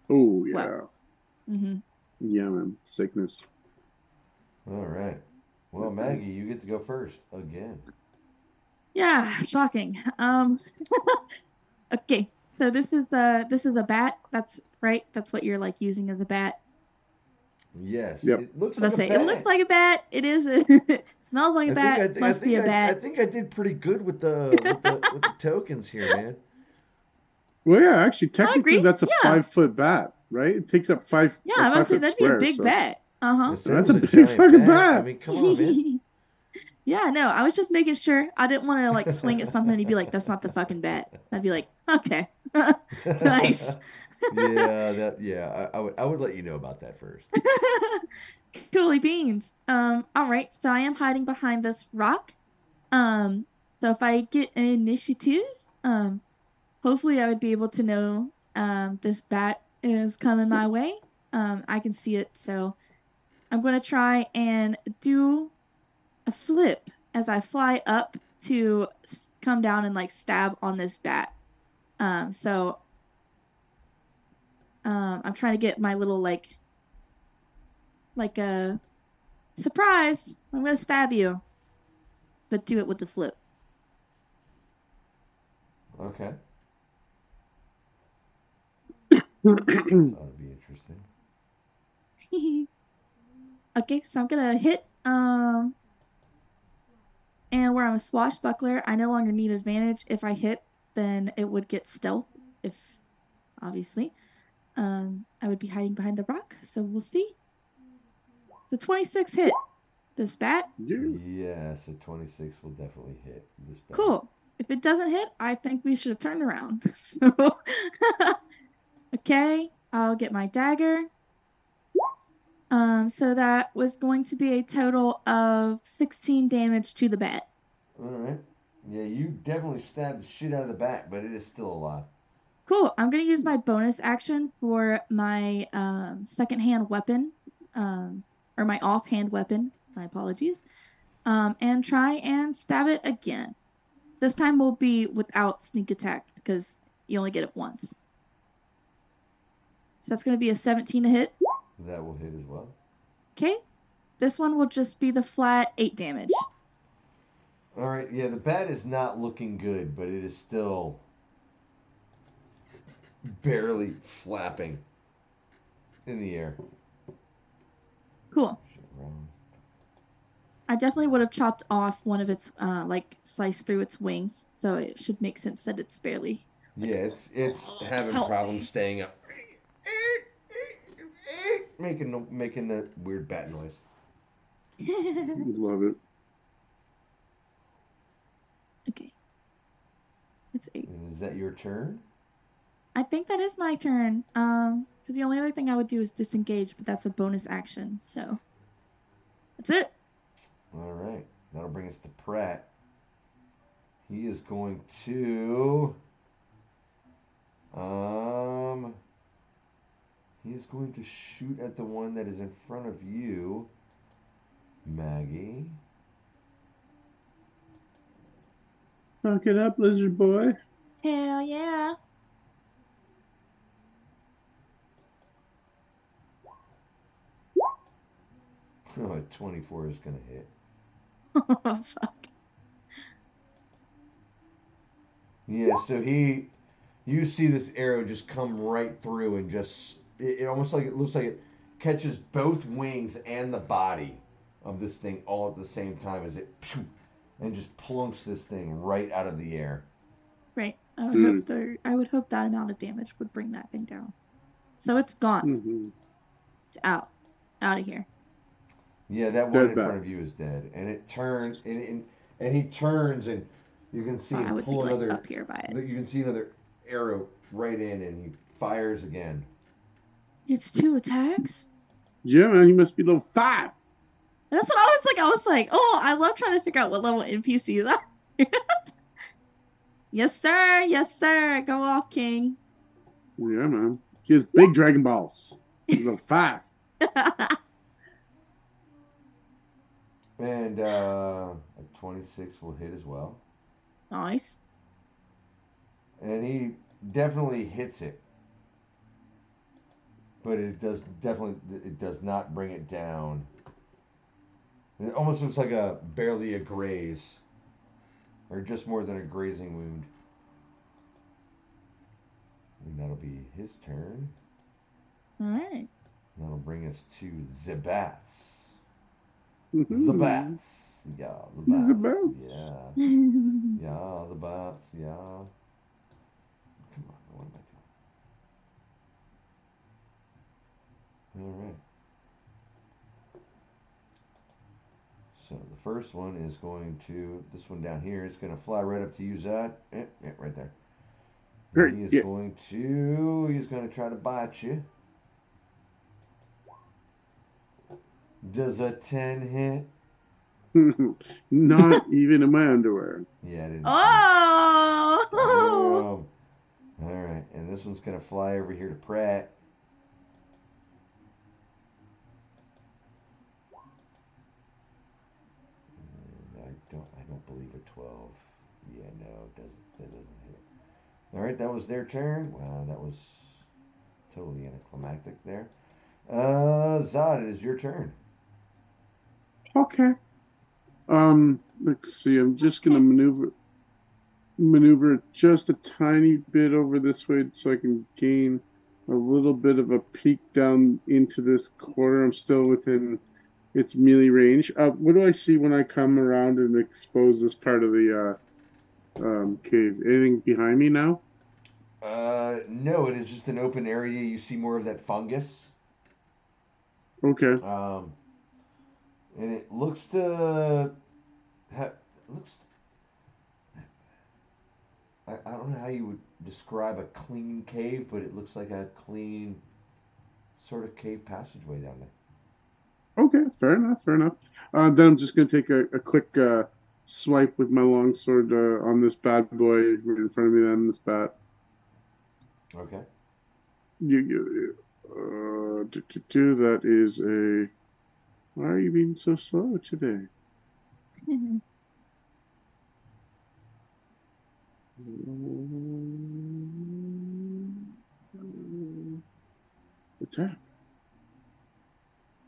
Oh, yeah. Wow. Mm-hmm. Yeah, man. Sickness. All right. Well, Maggie, you get to go first again. Yeah, shocking. Okay, so this is a bat. That's right. That's what you're like using as a bat. Yes. Yep. It looks I was like gonna a say bat. it looks like a bat. It is. It smells like a bat. Must be a I bat. think I did pretty good with the with the tokens here, man. Well, yeah. Actually, I technically, agree. that's a Yeah. 5-foot bat, right? It takes up five. Yeah, like I was 5 gonna say foot that'd be a square. big So bat. Uh-huh. I said that's it a was big giant fucking bat. I bat. mean, come on, man. Yeah, no, I was just making sure. I didn't want to like swing at something and he'd be like, "That's not the fucking bat." I'd be like, "Okay, nice." I would let you know about that first. Coolie beans. All right. So I am hiding behind this rock. So if I get an initiative, hopefully I would be able to know this bat is coming my way. I can see it, so I'm gonna try and do a flip as I fly up to come down and like stab on this bat. So I'm trying to get my little like a surprise. I'm gonna stab you, but do it with the flip. Okay. That would be interesting. Okay, so I'm gonna hit. And where I'm a swashbuckler, I no longer need advantage. If I hit, then it would get stealth. If obviously, I would be hiding behind the rock. So we'll see. It's a 26 hit. This bat. Yes, a 26 will definitely hit this bat. Cool. If it doesn't hit, I think we should have turned around. So, okay, I'll get my dagger. So that was going to be a total of 16 damage to the bat. All right. Yeah, you definitely stabbed the shit out of the bat, but it is still alive. Cool. I'm going to use my bonus action for my second-hand weapon, or my offhand weapon. My apologies. And try and stab it again. This time will be without sneak attack because you only get it once. So that's going to be a 17 to hit. That will hit as well. Okay. This one will just be the flat 8 damage. All right, yeah, the bat is not looking good, but it is still barely flapping in the air. Cool. I definitely would have chopped off one of its, like, sliced through its wings, so it should make sense that it's barely. Yeah, it's having Help problems me. staying up. Making the weird bat noise. Love it. Okay. It's 8. Is that your turn? I think that is my turn. Because the only other thing I would do is disengage, but that's a bonus action, so that's it. All right, that'll bring us to Pratt. He is going to um he's going to shoot at the one that is in front of you, Maggie. Fuck it up, lizard boy. Hell yeah. Oh, a 24 is going to hit. Oh, fuck. Yeah, so you see this arrow just come right through and just, it almost like, it looks like it catches both wings and the body of this thing all at the same time as it, and just plunks this thing right out of the air. Right. I would hope that amount of damage would bring that thing down. So it's gone. Mm-hmm. It's out. Out of here. Yeah, that one Dead in bat. front of you is dead, and it turns, and he turns, and you can see Oh, I him would be pull like another. up here by it. You can see another arrow right in, and he fires again. It's 2 attacks? Yeah, man, he must be level 5. That's what I was like. I was like, oh, I love trying to figure out what level NPCs are. Yes, sir. Yes, sir. Go off, King. Yeah, man. He has big Dragon Balls. He's level 5. And a 26 will hit as well. Nice. And he definitely hits it. But it does not bring it down. It almost looks like barely a graze. Or just more than a grazing wound. And that'll be his turn. All right. That'll bring us to the bats. Mm-hmm. The bats. Yeah, the bats. The bats. Yeah. Yeah, the bats. Yeah. Come on, what am I doing? All right. So the first one is going to, this one down here is going to fly right up to you, Zod. Right there. Great. He is Yeah. he's going to try to bite you. Does a 10 hit? Not even in my underwear. Yeah, I didn't. Oh! Oh. All right, and this one's going to fly over here to Pratt. I don't believe a 12. Yeah, no, that doesn't hit. All right, that was their turn. Wow, that was totally anticlimactic there. Zod, it is your turn. Okay. Let's see. I'm just gonna maneuver just a tiny bit over this way so I can gain a little bit of a peek down into this corner. I'm still within its melee range. What do I see when I come around and expose this part of the cave? Anything behind me now? No, it is just an open area. You see more of that fungus. Okay. And it looks to looks. I don't know how you would describe a clean cave, but it looks like a clean sort of cave passageway down there. Okay, fair enough, fair enough. Then I'm just going to take a quick swipe with my longsword on this bad boy right in front of me, then, this bat. Okay. That is a... Why are you being so slow today? Attack.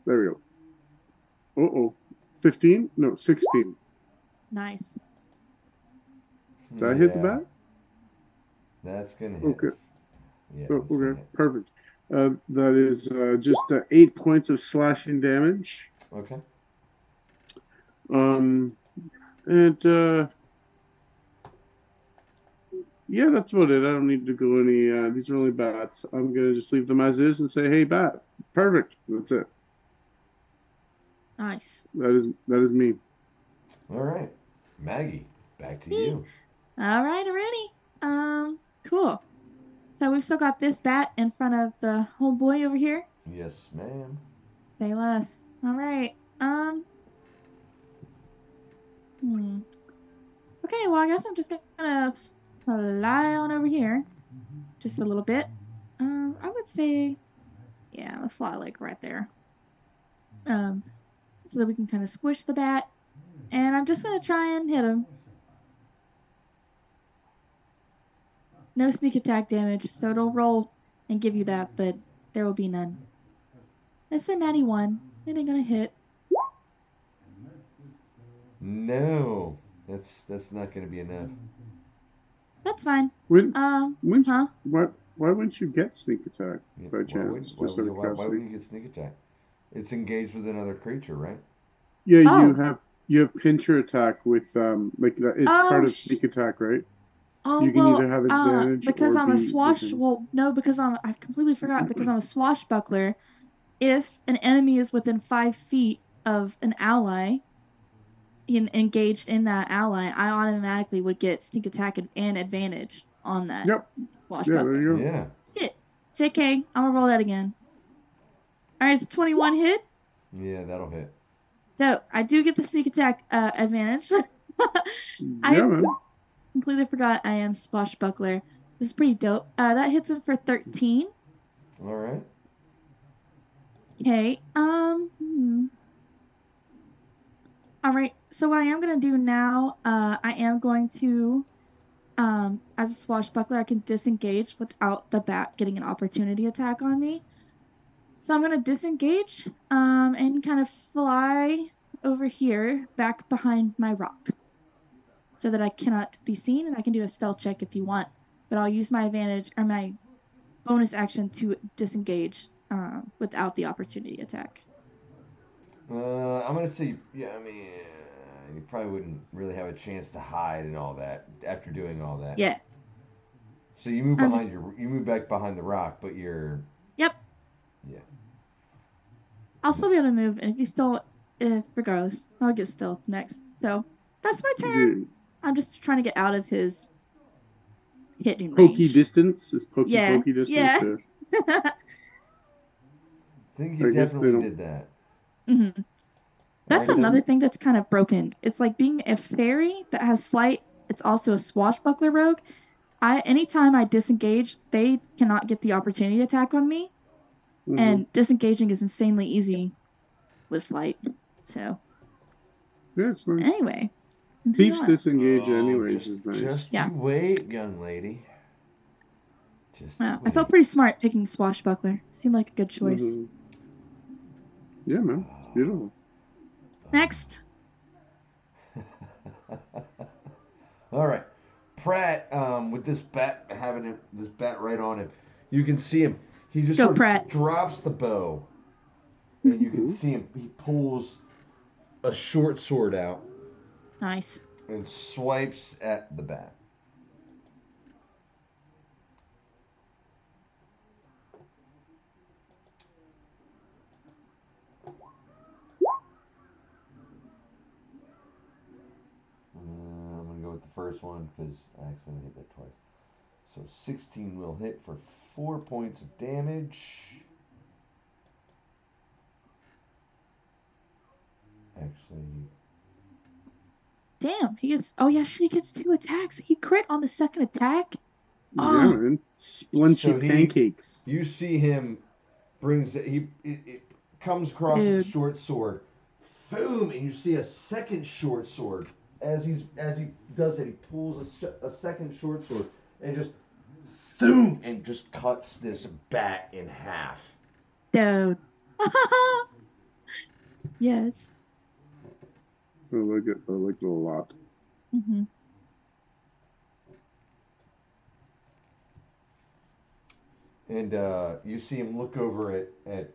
There we go. Uh-oh. 15? No, 16. Nice. Did I hit the Yeah, bat? that's gonna hit. Okay. Yeah, Oh, that's gonna okay. hit. Perfect. That is just 8 points of slashing damage. Okay. Um, and yeah, that's about it. I don't need to go any. These are only bats. I'm gonna just leave them as is and say, "Hey, bat." Perfect. That's it. Nice. That is me. All right, Maggie, back to Me. you. All right, already. Cool. So we've still got this bat in front of the homeboy over here. Yes, ma'am. Stay less. All right. Hmm. Okay, well, I guess I'm just gonna fly on over here just a little bit. I would say, yeah, I'm gonna fly like right there. Um, so that we can kind of squish the bat, and I'm just gonna try and hit him. No sneak attack damage, so it'll roll and give you that, but there will be none. It's a natty one. It ain't gonna hit. No, that's not gonna be enough. That's fine. When Um, when huh? why wouldn't you get sneak attack Yeah, by chance? Just out of why curiosity. wouldn't you get sneak attack? It's engaged with another creature, right? Yeah, Oh, you have pincher attack with like that. It's part oh, of sneak attack, right? oh, You can either well, have advantage because or I'm a be swash. within. Well, no, because I completely forgot because I'm a swashbuckler. If an enemy is within 5 feet of an ally, engaged in that ally, I automatically would get sneak attack and advantage on that Yep. Yeah, there swashbuckler. you go. Yeah, Shit. JK, I'm gonna roll that again. All right, it's a 21 hit. yeah, that'll hit. So I do get the sneak attack advantage. Yeah, I man. completely forgot I am swashbuckler. This is pretty dope. That hits him for 13. All right. Okay. All right. So what I am gonna do now, I am going to, as a swashbuckler, I can disengage without the bat getting an opportunity attack on me. So I'm gonna disengage, and kind of fly over here, back behind my rock, so that I cannot be seen, and I can do a stealth check if you want. But I'll use my advantage or my bonus action to disengage, without the opportunity attack. I'm gonna say, yeah. I mean, you probably wouldn't really have a chance to hide and all that after doing all that. Yeah, So you move I'm just. you move back behind the rock, but you're, Yep. yeah. I'll still be able to move, and if you still, if regardless, I'll get stealth next. So that's my turn. The I'm just trying to get out of his hitting pokey range. distance is Yeah, pokey distance. yeah. Yeah. I think you I guess they definitely don't. did that. hmm All That's right, That's then. another thing that's kind of broken. It's like being a fairy that has flight. It's also a swashbuckler rogue. Anytime I disengage, they cannot get the opportunity attack on me, hmm and disengaging is insanely easy with flight. So Yeah, it's nice. anyway, moving Thieves on. disengage Oh, anyways is nice. just Yeah, you wait, young lady. Just you I felt wait. pretty smart picking swashbuckler. Seemed like a good choice. hmm Yeah, man. It's beautiful. Next. All right, Pratt. With this bat this bat right on him, you can see him. He Let's just go, sort of Pratt. drops the bow, and you can hmm see him. He pulls a short sword out Nice. and swipes at the bat. I'm gonna go with the first one because I accidentally hit that twice. So 16 will hit for 4 points of damage. Actually, Damn, he gets. Oh yeah, she gets 2 attacks. He crit on the second attack. Yeah, Oh, man. so Splunchy he, pancakes. you see him brings it. It comes across with a dude. short sword, boom, and you see a second short sword. As he does it, he pulls a second short sword and just boom and just cuts this bat in half. Dude. Yes. I like it a lot. Mm-hmm. And you see him look over at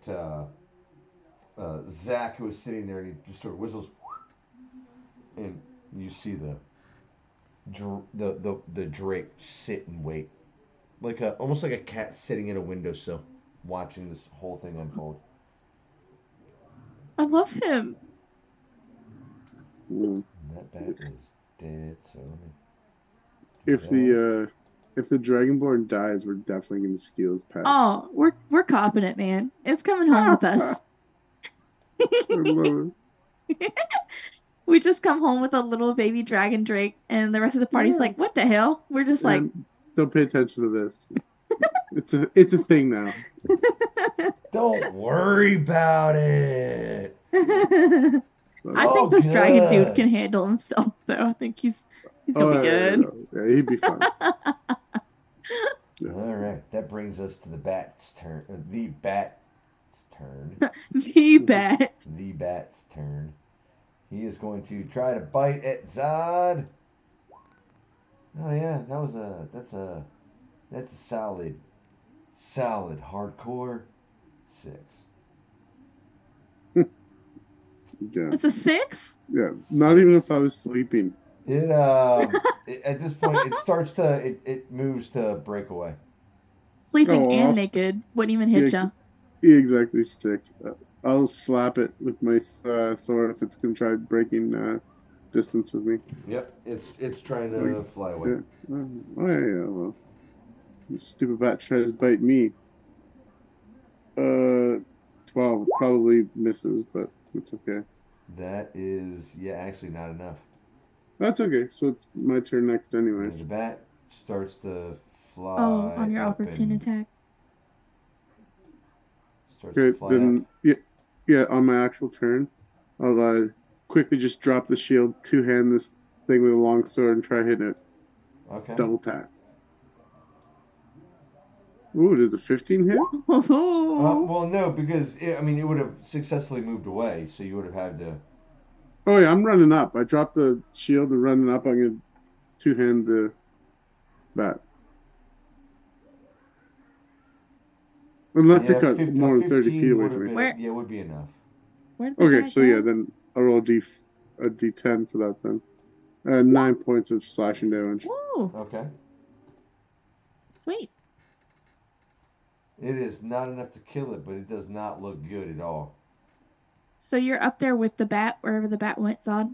Zach, who was sitting there, and he just sort of whistles, and you see the Drake sit and wait, like almost like a cat sitting at a windowsill, watching this whole thing unfold. I love him. Mm. And that bat is dead. So let me do If that. the Dragonborn dies, we're definitely gonna steal his pet. Oh, we're copping it, man. It's coming home with I us. love We just come home with a little baby dragon Drake, and the rest of the it. party's Yeah. like, "What the hell?" We're just like, And don't pay attention to this. It's a thing now. Don't worry about it. I Love It's it. all think this dragon dude can good. handle himself, though. I think he's gonna Oh be yeah, good. yeah, yeah, he'd be fine. Yeah. All right, that brings us to the bat's turn. The bat's turn. The bat. The bat's turn. He is going to try to bite at Zod. Oh yeah, that's a solid hardcore 6. Yeah, It's a 6. yeah. Not even if I was sleeping. At this point it moves to breakaway. Sleeping Oh, and naked wouldn't even yeah, hit you. yeah, exactly 6. I'll slap it with my sword if it's gonna try breaking distance with me. Yep, it's trying Like, to fly away. yeah. Oh yeah, yeah. Well, this stupid bat tries to bite me. 12 probably misses, but it's okay. That is, yeah, actually not enough. That's okay. So it's my turn next, And anyways. the bat starts to Oh, on fly your up opportune and attack. starts to Okay, fly up. then yeah, yeah. On my actual turn, I'll quickly just drop the shield, two hand this thing with a long sword, and try hitting it. Okay. Double tap. Ooh, does a 15 hit? Oh, Well, no, because I mean, it would have successfully moved away, so you would have had to. Oh yeah, I'm running up. I dropped the shield and running up. I'm gonna two hand the bat. Unless it Yeah, got a more than 30 feet 15 away would from have me. been, where yeah, would be enough. where did the Okay, bat so yeah, go? then I'll roll a d10 for that then. 9 points of slashing damage. Woo, Okay. sweet. It is not enough to kill it, but it does not look good at all. So you're up there with the bat wherever the bat went, Zod.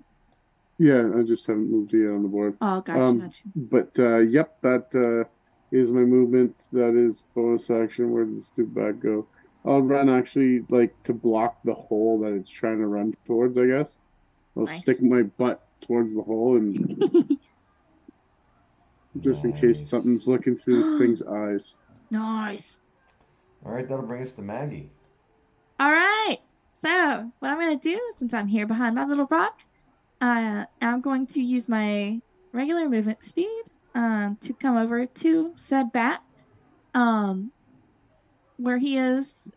Yeah, I just haven't moved yet on the board. Oh, got you. But yep, that is my movement. That is bonus action. Where did the stupid bat go? I'll run actually like to block the hole that it's trying to run towards, I guess. I'll stick Nice. my butt towards the hole and just in case Nice. something's looking through this thing's eyes. Nice. All right, that'll bring us to Maggie. All right. So what I'm gonna do, since I'm here behind my little rock, I'm going to use my regular movement speed to come over to said bat, um, where he is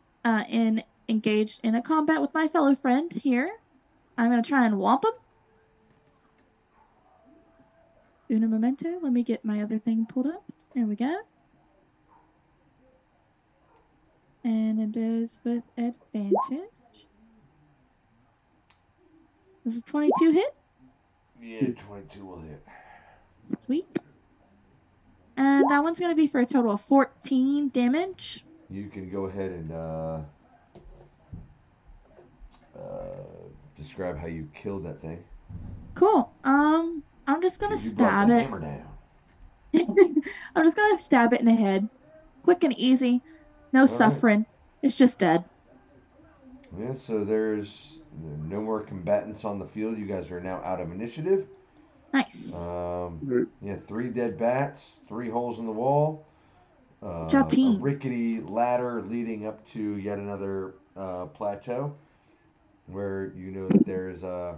engaged in a combat with my fellow friend here. I'm gonna try and whomp him. Uno momento. Let me get my other thing pulled up. There we go. And it is with advantage. This is 22 hit. Yeah, 22 will hit. Sweet. And that one's going to be for a total of 14 damage. You can go ahead and uh, describe how you killed that thing. Cool. I'm just going to Because you brought the stab it. hammer down. I'm just going to stab it in the head. Quick and easy. No All right. suffering. It's just dead. Yeah, so there's no more combatants on the field. You guys are now out of initiative. Nice. Right. Yeah, 3 dead bats, 3 holes in the wall, Good job, a team. rickety ladder leading up to yet another plateau, where you know that there is an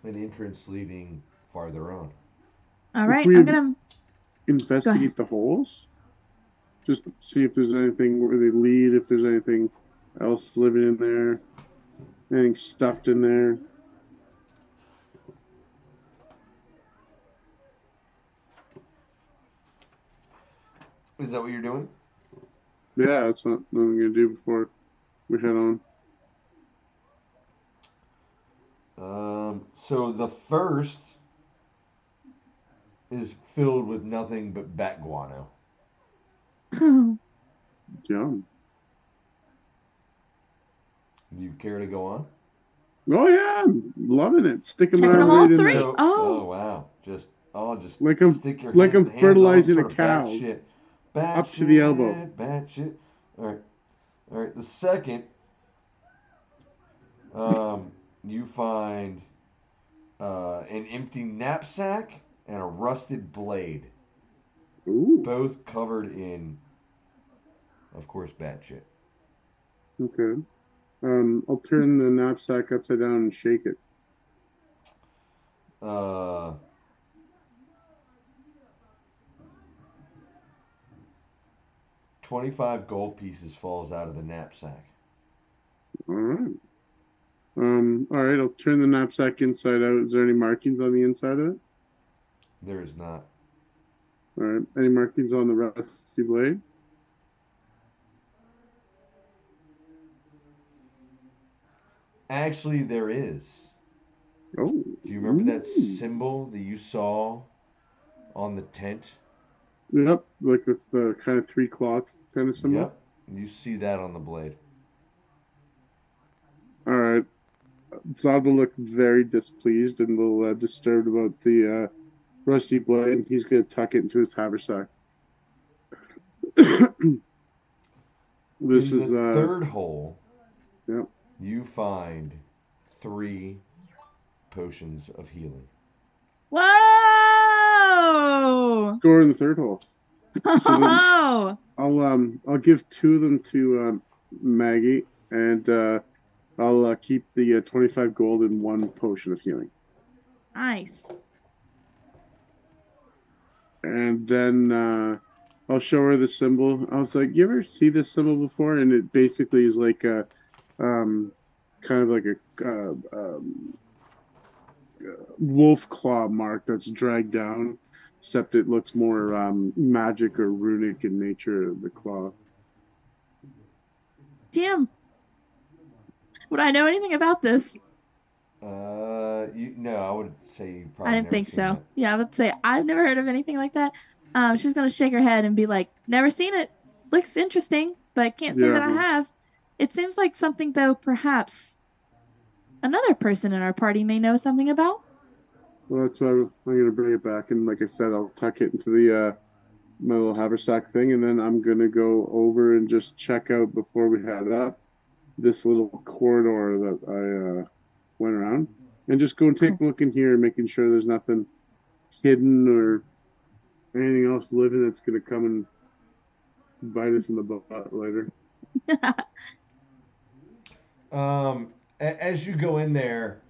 entrance leading farther on. All If right. we I'm going to go ahead. investigate the holes, just see if there's anything where they lead, if there's anything else living in there. Anything stuffed in there? Is that what you're doing? Yeah, that's what I'm gonna do before we head on. So the first is filled with nothing but bat guano. Yum. You care to go on? Oh yeah, I'm loving it. Sticking Checking my them All all right right. in there, three. So, oh Oh, wow, just like I'm stick your like I'm hands on fertilizing a sort of cow bat up to the elbow. shit, bat shit. All right, all right. The second, um, you find an empty knapsack and a rusted blade, Ooh, both covered in, of course, bat shit. okay. I'll turn the knapsack upside down and shake it. Uh, 25 gold pieces falls out of the knapsack. All right. All right. I'll turn the knapsack inside out. Is there any markings on the inside of it? There is not. All right. Any markings on the rusty blade? Actually, there is. Oh, Do you remember that ooh. symbol that you saw on the tent? Yep. Like with the kind of three cloths kind of symbol. Yep. You see that on the blade. All right. Zod will look very displeased and will disturbed about the rusty blade. He's gonna tuck it into his haversack. This In the is third hole, yep. you find 3 potions of healing. whoa! Score in the third hole. So then Oh, I'll give two of them to Maggie, and I'll keep the 25 gold and one potion of healing. nice. And then I'll show her the symbol. I was like, "You ever see this symbol before?" And it basically is like a um, kind of like a wolf claw mark that's dragged down, except it looks more magic or runic in nature of the claw. Damn. Would I know anything about this? No, I would say you I probably didn't never think seen so. that. Yeah, I would say I've never heard of anything like that. She's gonna shake her head and be like, "Never seen it. Looks interesting, but can't say Yeah, that I have." It seems like something though, perhaps another person in our party may know something about. well, that's why I'm gonna bring it back, and like I said, I'll tuck it into the my little haversack thing, and then I'm gonna go over and just check out before we head up this little corridor that I went around, and just go and take Cool. a look in here, making sure there's nothing hidden or anything else living that's gonna come and bite us in the butt later. As you go in there,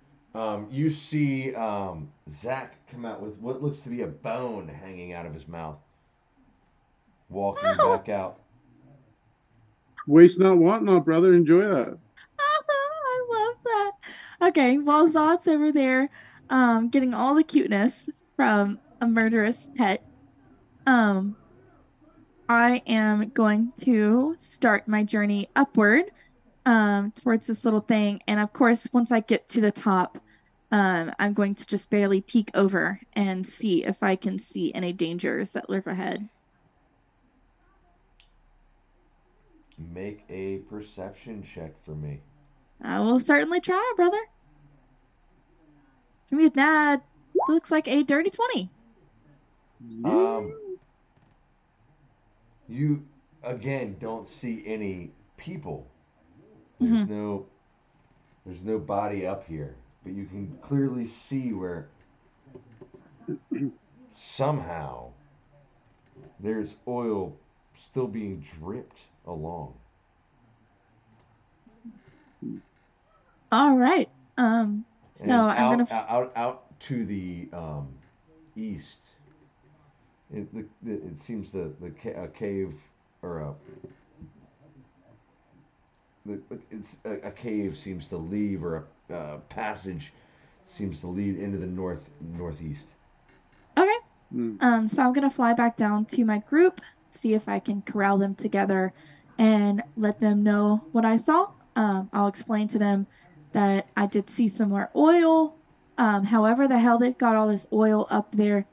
you see Zach come out with what looks to be a bone hanging out of his mouth, walking Oh, back out. Waste not, want not, brother. Enjoy that. I love that. Okay, while Zod's over there, getting all the cuteness from a murderous pet, um, I am going to start my journey upward, towards this little thing. And of course, once I get to the top, I'm going to just barely peek over and see if I can see any dangers that lurk ahead. Make a perception check for me. I will certainly try, brother. To me, that looks like a dirty 20. Um, Yeah. you again don't see any people. There's Mhm. no there's no body up here, but you can clearly see where somehow there's oil still being dripped along. All right. So And I'm gonna. out to the east, it seems a cave or it's a cave seems to leave, or a passage seems to lead into the northeast. Okay. Mm. So I'm gonna fly back down to my group, see if I can corral them together and let them know what I saw. I'll explain to them that I did see some more oil. However the hell they've got all this oil up there,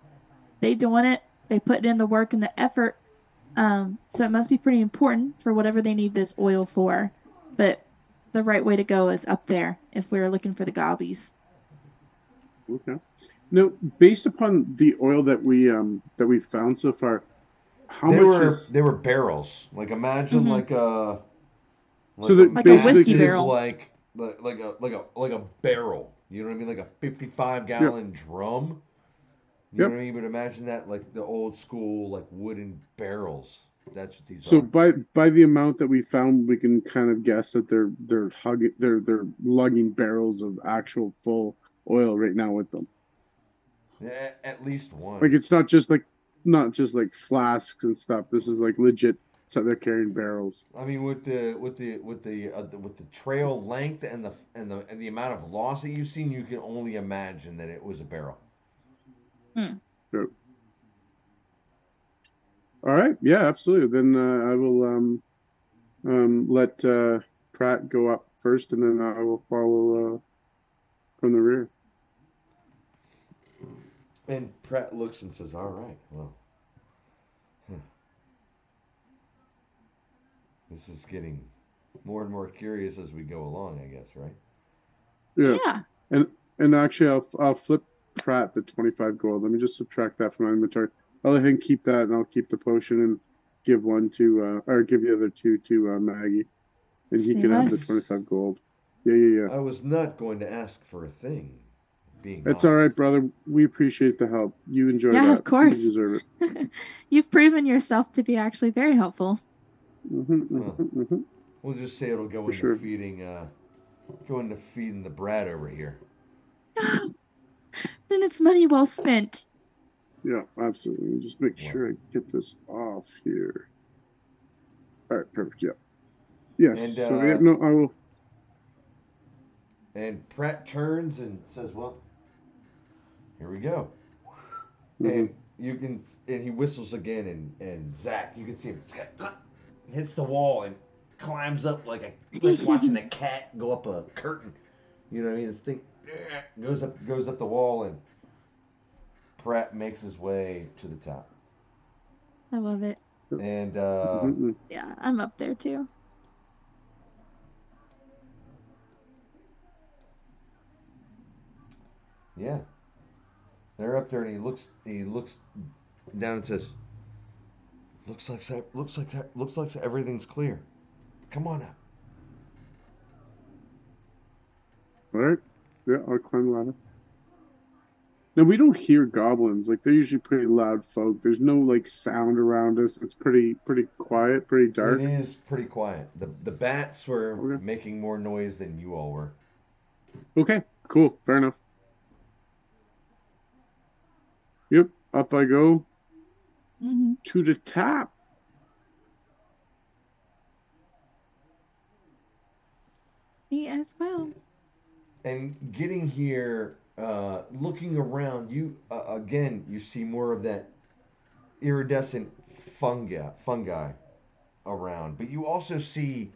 they doing it. They put in the work and the effort. So it must be pretty important for whatever they need this oil for. But the right way to go is up there if we're looking for the gobbies. Okay. Now, based upon the oil that we found so far, how They much were is they were barrels. Like imagine Hmm. so like a that Like a basically whiskey massive barrel. is like a barrel. You know what I mean? Like a 55 yeah, gallon drum. You know yep. what I mean? But imagine that like the old school like wooden barrels. That's what these So are. by the amount that we found, we can kind of guess that they're lugging barrels of actual full oil right now with them. At least one. Like it's not just like flasks and stuff. This is like legit. So they're carrying barrels. I mean, with the trail length and the amount of loss that you've seen, you can only imagine that it was a barrel. Hmm. Yep. All right. Yeah, absolutely. Then I will let Pratt go up first, and then I will follow from the rear. And Pratt looks and says, "All right, well, huh, this is getting more and more curious as we go along, I guess, right?" Yeah, Yeah. and actually, I'll flip Pratt the 25 gold. Let me just subtract that from my inventory. I'll let him keep that, and I'll keep the potion and give one to or give the other two to Maggie, and he Say can have the less. 25 gold. Yeah, yeah, yeah. I was not going to ask for a thing, being It's all right, honest. brother. We appreciate the help. You enjoy Yeah, that. of You course. deserve it. You've proven yourself to be actually very helpful. Well, we'll just say it'll For sure. go into feeding the brat over here. Then it's money well spent. Yeah, absolutely. Let me just make Well, sure I get this off here. All right, perfect. Yeah. Yes. and So yeah, no, I will. Pratt turns and says, "Well, here we go." Mhm. And he whistles again, and Zach, you can see him hits the wall and climbs up like watching a cat go up a curtain. You know what I mean? This thing goes up the wall, and Pratt makes his way to the top. I love it. And Mhm. Yeah, I'm up there too. yeah, they're up there, and he looks down and says, looks like everything's clear. Come on up." All right. Yeah, I'll climb the ladder. Now we don't hear goblins. Like they're usually pretty loud folk. There's no like sound around us. It's pretty quiet, pretty It dark. is pretty quiet. The bats were Okay. making more noise than you all were. Okay. Cool. Fair enough. Yep. Up I go Hmm. to the top. Me as well. And getting here, looking around, you see more of that iridescent fungi around, but you also see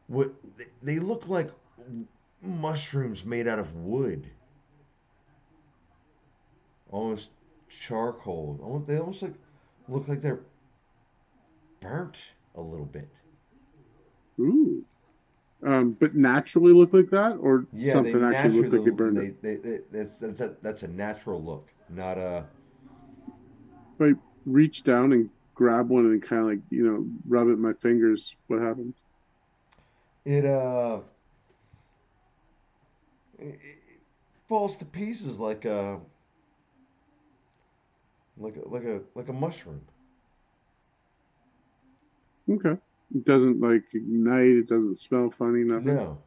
what they look like mushrooms made out of wood, almost charcoal. They almost look like they're burnt a little bit. Ooh. But naturally look like that, or Yeah, they something actually looked like they naturally burned it. that's a natural look, not a. If I reach down and grab one and kind of like rub it in my fingers, what happens? It falls to pieces like a mushroom. Okay. It doesn't like ignite. It doesn't smell funny. Nothing. No.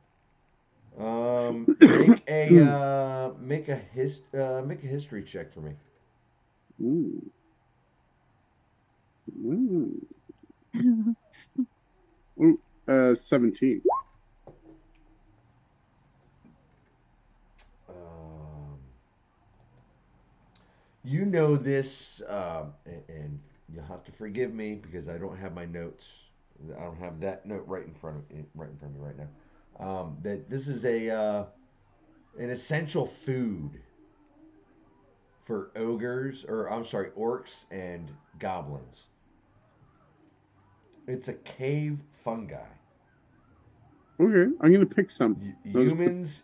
Make a history check for me. Ooh. Ooh. Ooh. 17. you know this, and you'll have to forgive me because I don't have my notes. I don't have that note right in front of me right now. That this is a an essential food for ogres, or I'm sorry, orcs and goblins. It's a cave fungi. Okay, I'm gonna pick some. I'll just put, Humans,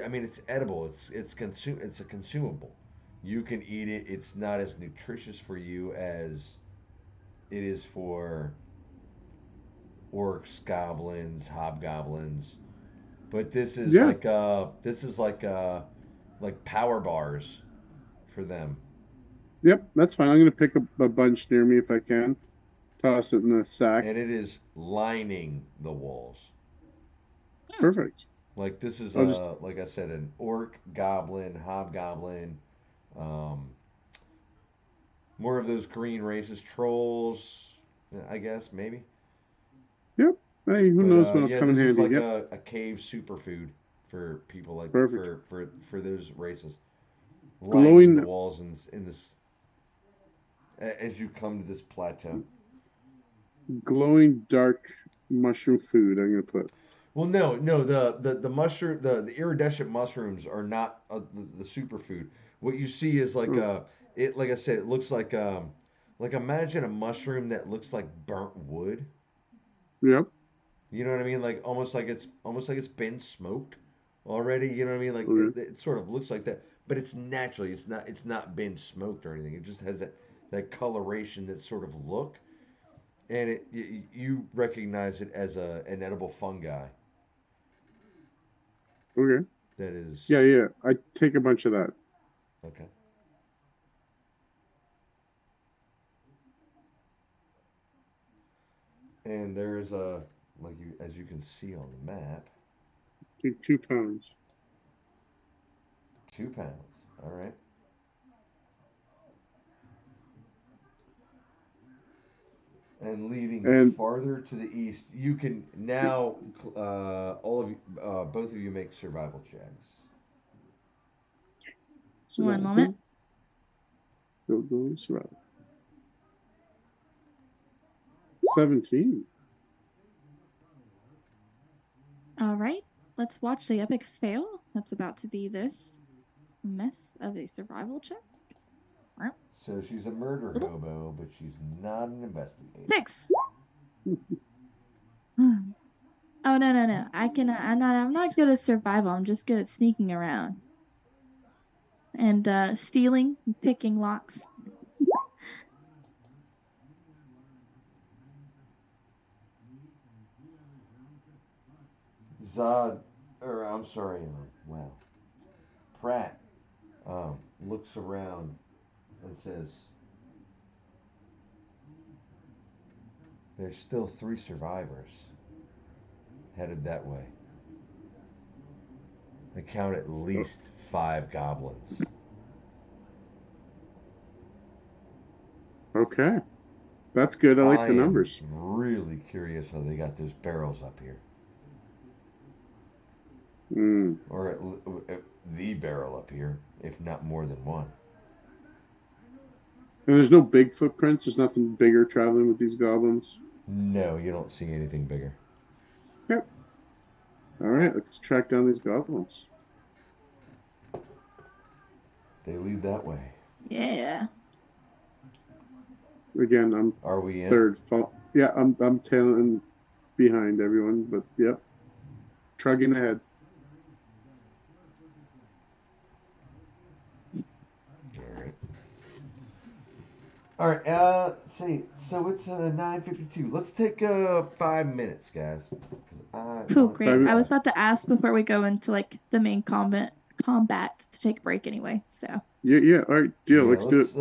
I mean, it's edible. It's a consumable. You can eat it. It's not as nutritious for you as it is for orcs, goblins, hobgoblins. But yeah, this is like power bars for them, yep, that's fine. I'm gonna pick up a bunch near me if I can. Toss it in a sack. and it is lining the walls. Hmm. Perfect. Like this is I'll just like I said, an orc, goblin, hobgoblin, um, more of those green races, trolls, I guess maybe. yep. Hey, who But knows what'll yeah, come in this is handy? like Yep, a cave superfood for people like perfect. for those races, lining the Glowing, walls in this as you come to this plateau. glowing dark mushroom food. I'm gonna put. Well, no, the mushroom, the iridescent mushrooms are not the superfood. What you see is Oh, like I said, it looks like imagine a mushroom that looks like burnt wood. yep. You know what I mean? Like almost like it's been smoked already. You know what I mean? Like Okay. it sort of looks like that, but it's naturally. It's not been smoked or anything. It just has that coloration, that sort of look, and you recognize it as an edible fungi Okay. that is Yeah, yeah. I take a bunch of that. okay. And there is a like you as you can see on the map, Take 2 pounds. 2 pounds. All right. And leading And farther to the east, you can now all of you, both of you make survival checks. One moment. survival. Go survival. 17. All right. Let's watch the epic fail. That's about to be this mess of a survival check. So she's a murder hobo, but she's not an investigator. 6. Oh no. I can I'm not good at survival. I'm just good at sneaking around and stealing, and picking locks. Zod, or I'm sorry, wow. Pratt looks around and says, "There's still 3 survivors headed that way. I count at Oh, least 5 goblins." okay. That's good. I like I the am numbers. really curious how they got those barrels up here, Mm. or at the barrel up here, if not more than one. And there's no big footprints. There's nothing bigger traveling with these goblins. No, you don't see anything bigger. Yep. All right. Let's track down these goblins. They lead that way. Yeah. Again, I'm Are we in? third. Yeah, I'm tailing behind everyone, but yep, trugging ahead. All right. All right. Let's see. So it's 9:52. Let's take 5 minutes, guys. 'Cause I Cool, want great. Five, I was about to ask before we go into like the main combat to take a break anyway. So yeah, yeah. All right, deal. Yeah, Let's do it.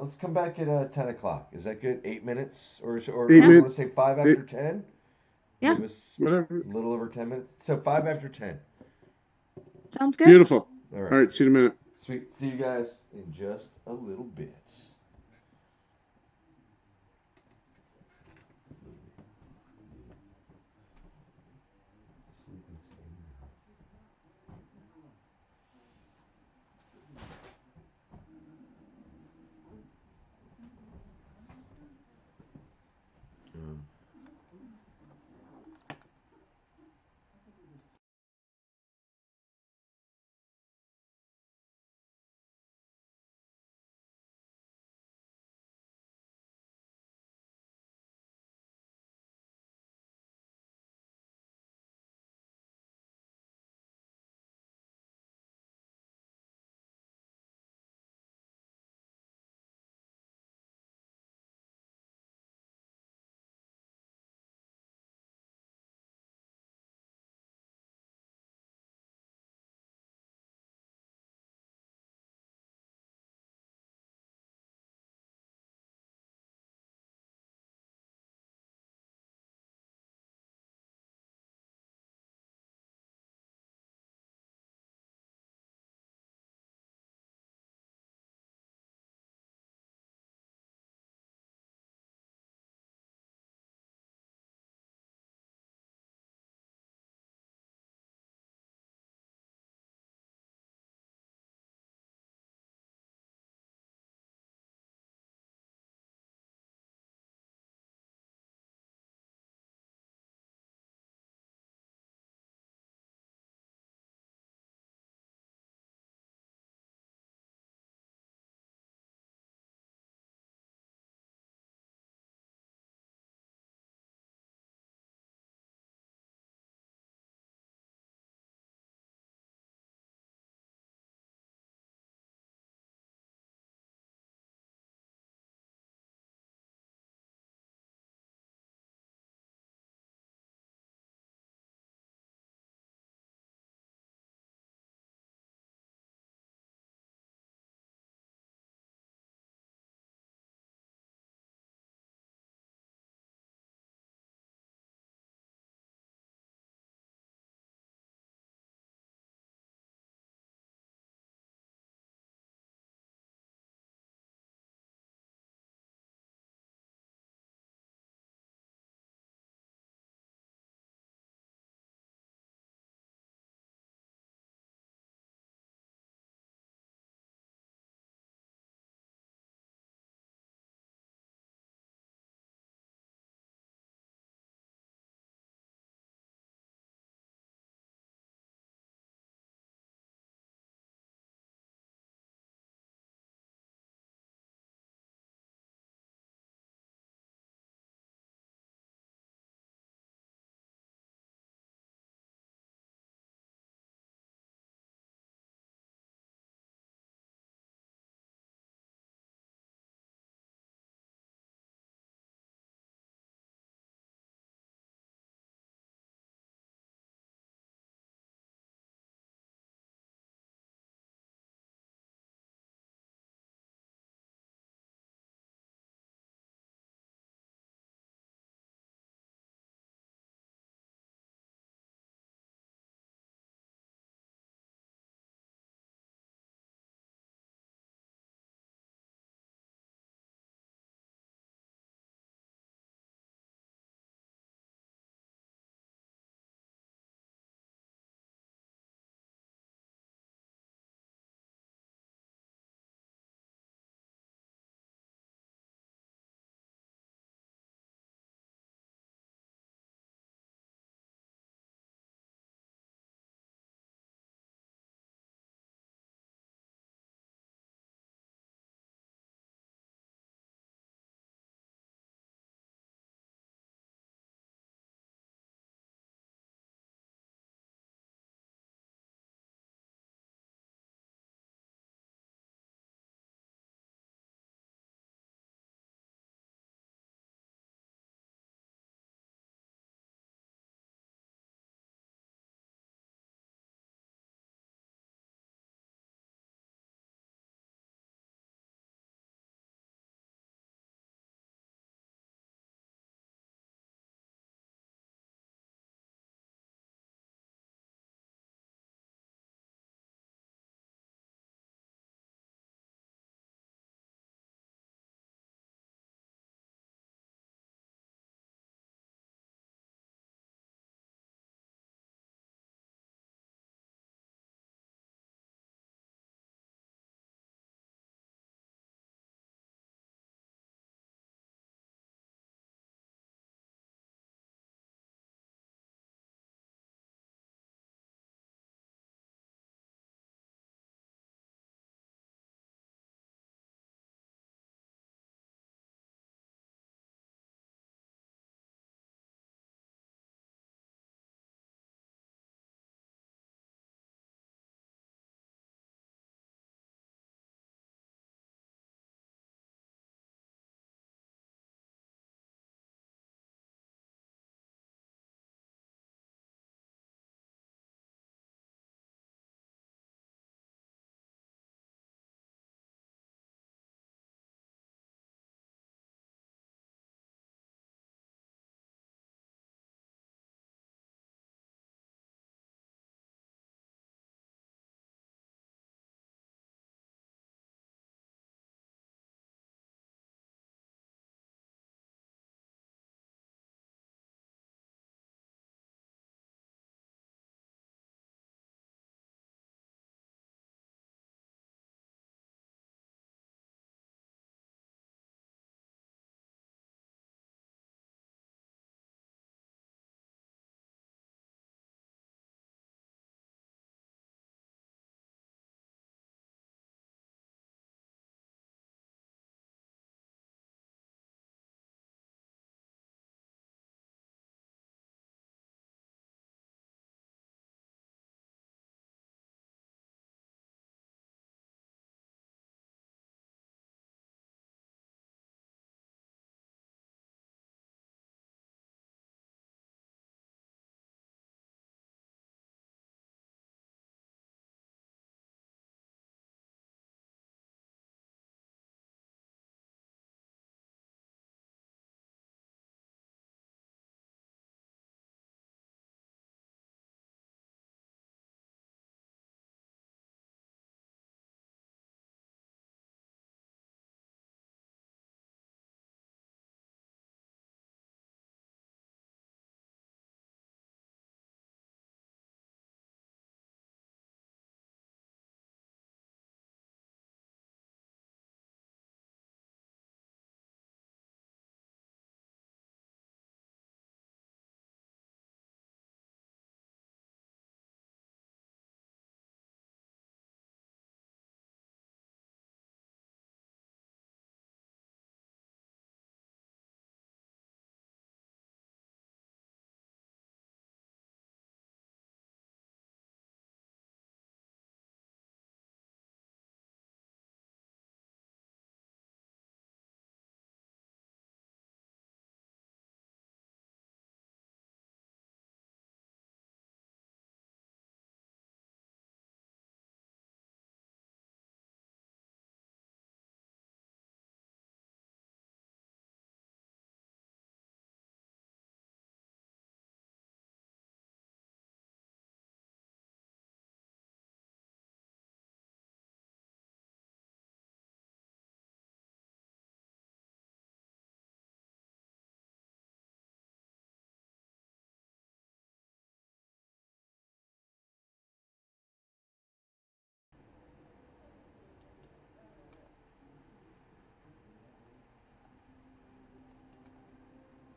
let's come back at 10 o'clock. Is that good? 8 minutes, Eight or yeah, you want to minutes. say five Eight, after 10? yeah, Give us whatever. a little over 10 minutes. So 5 after 10. sounds good. Beautiful. All All right, right. See you in a minute. sweet. See you guys in just a little bit.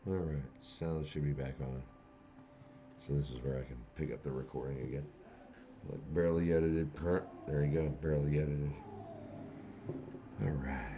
All right, sound should be back on. So this is where I can pick up the recording again. Like barely edited. There you go. Barely edited. All right.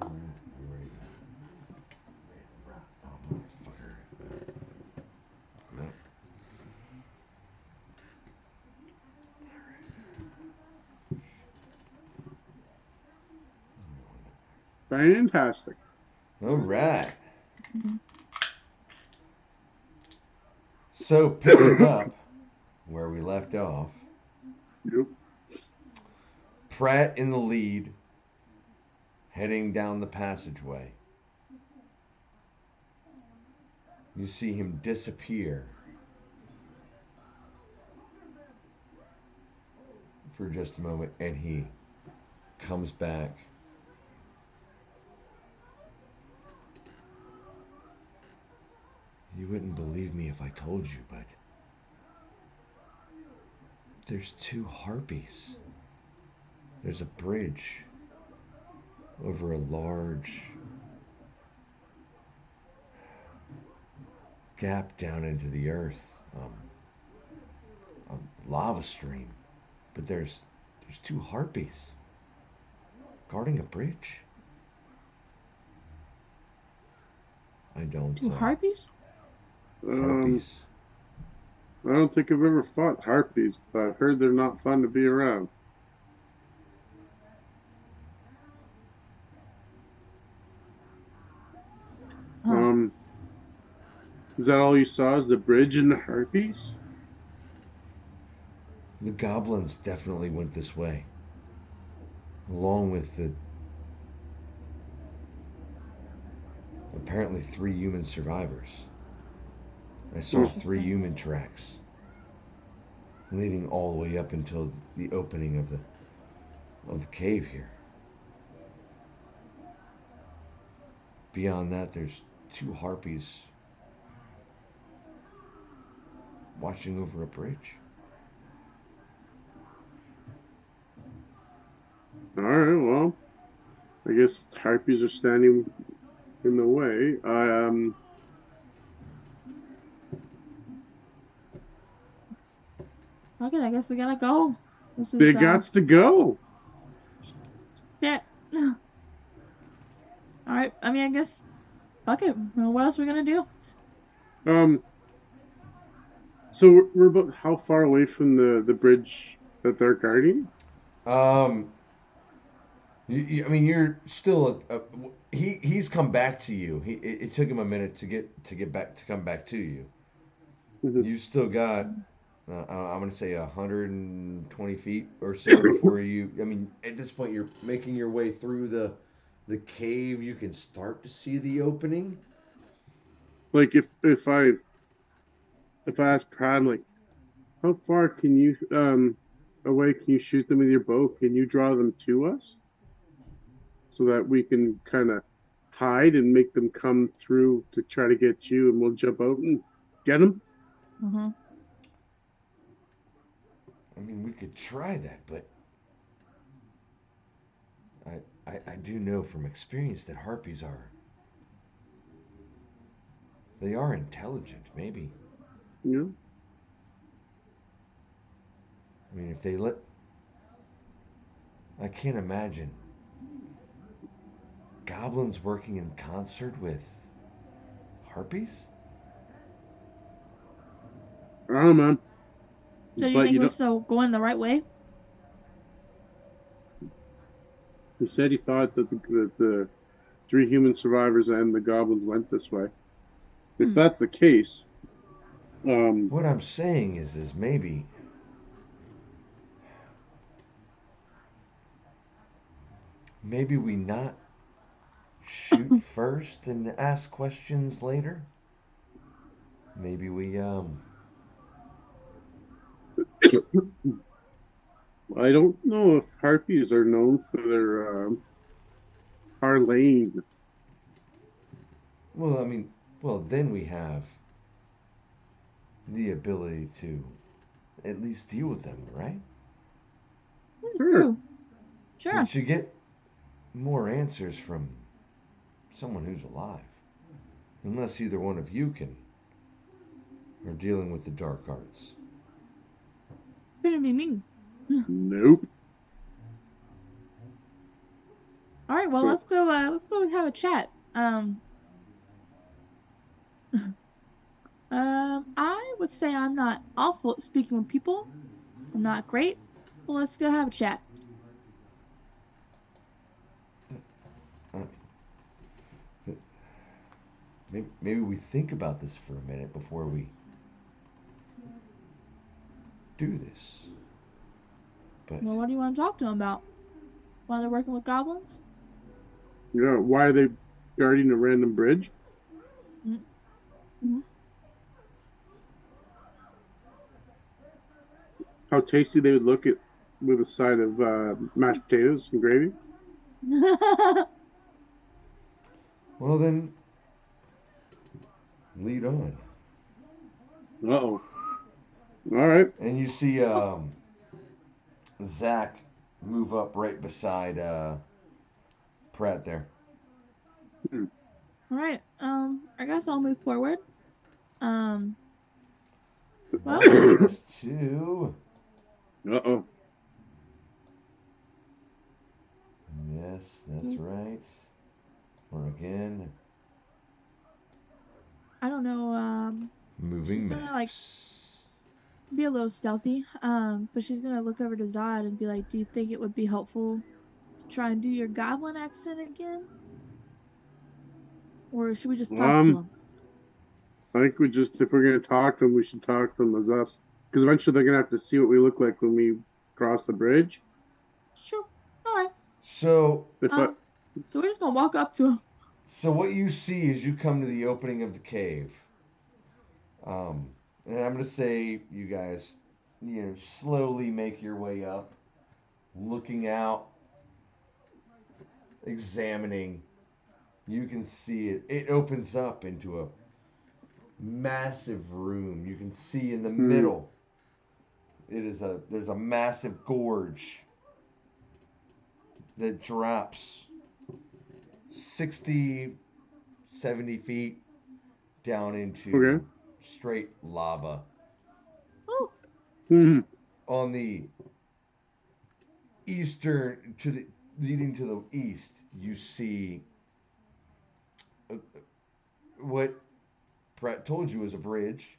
All right. You ready? Oh, motherfucker. No. Fantastic. All right. So picking up where we left off, Yep. Pratt in the lead, heading down the passageway. You see him disappear for just a moment, and he comes back. You wouldn't believe me if I told you, but there's two harpies. There's a bridge over a large gap down into the earth, a lava stream. But there's two harpies guarding a bridge. I don't. Two harpies? Um, Harpies. I don't think I've ever fought harpies, but I've heard they're not fun to be around. Huh. Um, is that all you saw? Is the bridge and the harpies? The goblins definitely went this way, along with the apparently three human survivors. I saw Oh, three Interesting. human tracks leading all the way up until the opening of the cave here. Beyond that, there's two harpies watching over a bridge. all right. Well, I guess harpies are standing in the way. Okay, I guess we gotta go. This They is got to go. shit. All right. I mean, I guess fuck it. Well, what else are we gonna do? Um, so we're about how far away from the bridge that they're guarding? Um, I mean, you're still he's come back to you. It took him a minute to get back to come back to you. Mhm. You still got I'm gonna say 120 feet or so before you. I mean, at this point, you're making your way through the cave. You can start to see the opening. Like if I ask Prime, like, how far can you away can you shoot them with your bow? Can you draw them to us so that we can kind of hide and make them come through to try to get you, and we'll jump out and get them? Mm-hmm. I mean, we could try that, but I do know from experience that harpies they are intelligent. Maybe You I mean if they let I can't imagine goblins working in concert with harpies. know, I don't know, man. So do you But think we're still going the right way? he said he thought that the three human survivors and the goblins went this way. If Hmm. that's the case, um, What I'm saying is maybe we not shoot first and ask questions later. Maybe we I don't know if harpies are known for their parlaying. well I mean well then we have the ability to at least deal with them, right? Sure. True. Sure. But you get more answers from someone who's alive. Unless either one of you can are dealing with the dark arts. Couldn't be me. Nope. All right. Well, So let's go. Let's go have a chat. I would say I'm not awful at speaking with people. I'm not great. Well, let's go have a chat. Uh, maybe we think about this for a minute before we do this. But Well, what do you want to talk to them about? While they're working with goblins? yeah, why are they guarding a random bridge? Mm-hmm. How tasty they would look at with a side of mashed potatoes and gravy. well then, lead on. Uh oh. All right. And you see Zach move up right beside Pratt there. Hmm. All right. I guess I'll move forward. Um. Well, -2. Uh-oh. Yes, that's right. Or again, I don't know. She's moving gonna like maps. be a little stealthy. But she's gonna look over to Zod and be like, "Do you think it would be helpful to try and do your goblin accent again, or should we just talk to Um, him?" I think we just, if we're going to talk to them, we should talk to them as us. Because eventually they're going to have to see what we look like when we cross the bridge. Sure. All right. So, If I, So we're just gonna walk up to him. so what you see as you come to the opening of the cave, and I'm gonna say you guys, slowly make your way up, looking out, examining. You can see it. It opens up into a massive room. You can see in the hmm, middle. There's a massive gorge that drops 60, 70 feet down into okay. straight lava. Oh. Hmm, On the eastern to the leading to the east, you see uh, what Pratt told you was a bridge.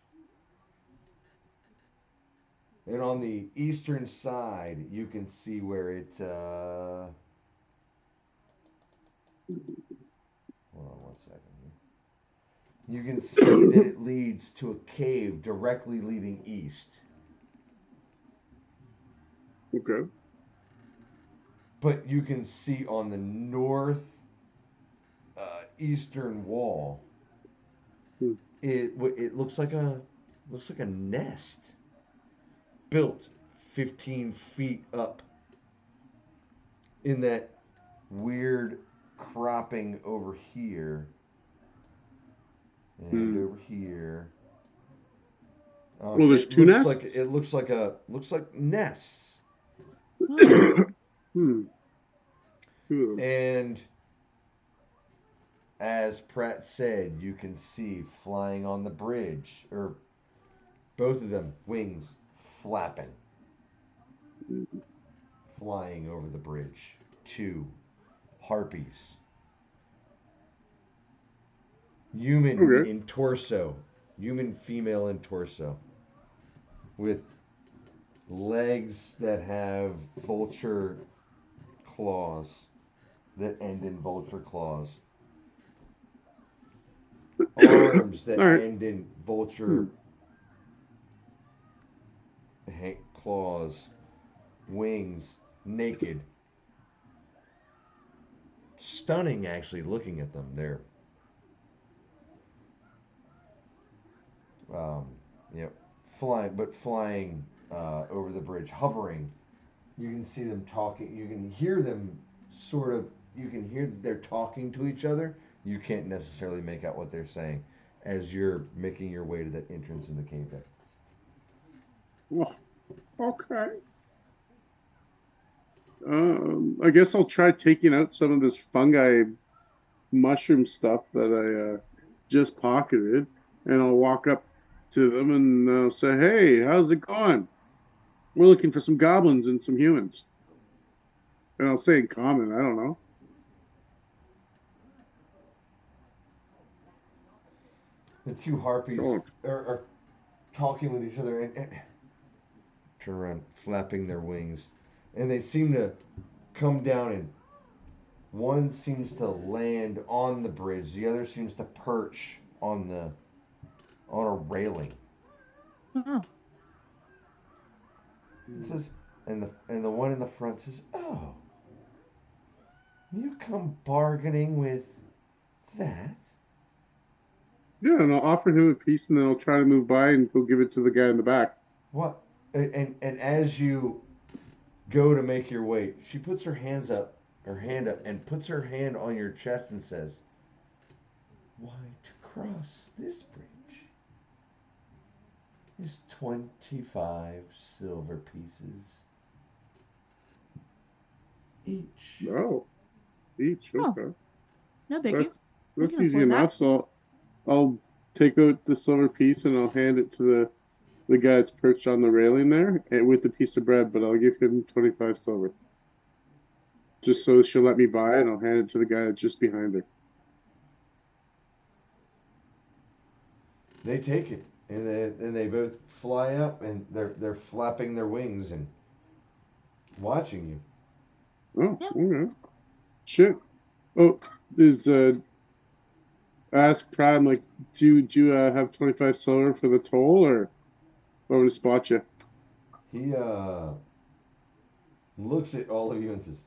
And on the eastern side, you can see where it. Hold on one second here. You can see that it leads to a cave directly leading east. okay. But you can see on the north eastern wall, Hmm, it looks like a nest built 15 feet up in that weird cropping over here and hmm. over here. Well, there's It two looks like nests? it looks like nests, Oh. Hmm, two of them. and as Pratt said, you can see flying on the bridge, or both of them, wings flapping, flying over the bridge. Two harpies, human Okay. in torso, human female in torso, with legs that have vulture claws that end in vulture claws, arms that All right. end in Hmm. vulture claws, wings, naked. Stunning, actually, looking at them. They're, um, yep, flying, but flying over the bridge, hovering. You can see them talking. You can hear them sort of. You can hear that they're talking to each other. You can't necessarily make out what they're saying as you're making your way to that entrance in the cave. There. Well, okay. I guess I'll try taking out some of this fungi mushroom stuff that I just pocketed, and I'll walk up to them and say, "Hey, how's it going? We're looking for some goblins and some humans." And I'll say in common. I don't know. The two harpies Oh, are talking with each other and turn around, flapping their wings, and they seem to come down and one seems to land on the bridge, the other seems to perch on a railing. Oh. It says, and the one in the front says, "Oh, you come bargaining with that?" yeah, and I'll offer him a piece, and then I'll try to move by and go give it to the guy in the back. What? And as you go to make your way, she puts her hand up, and puts her hand on your chest and says, "Why, to cross this bridge is 25 silver pieces each." Oh, each. Oh. Okay, No biggie. that's We that's can easy afford that. enough. So I'll take out the silver piece and I'll hand it to the guy that's perched on the railing there and with the piece of bread, but I'll give him 25 silver. Just so she'll let me buy it, and I'll hand it to the guy that's just behind her. They take it, and they both fly up, and they're flapping their wings and watching you. Oh, Yeah. okay. Shit. Oh, is ask Prime like, do you have 25 silver for the toll, or over to spot you? He looks at all of you and says,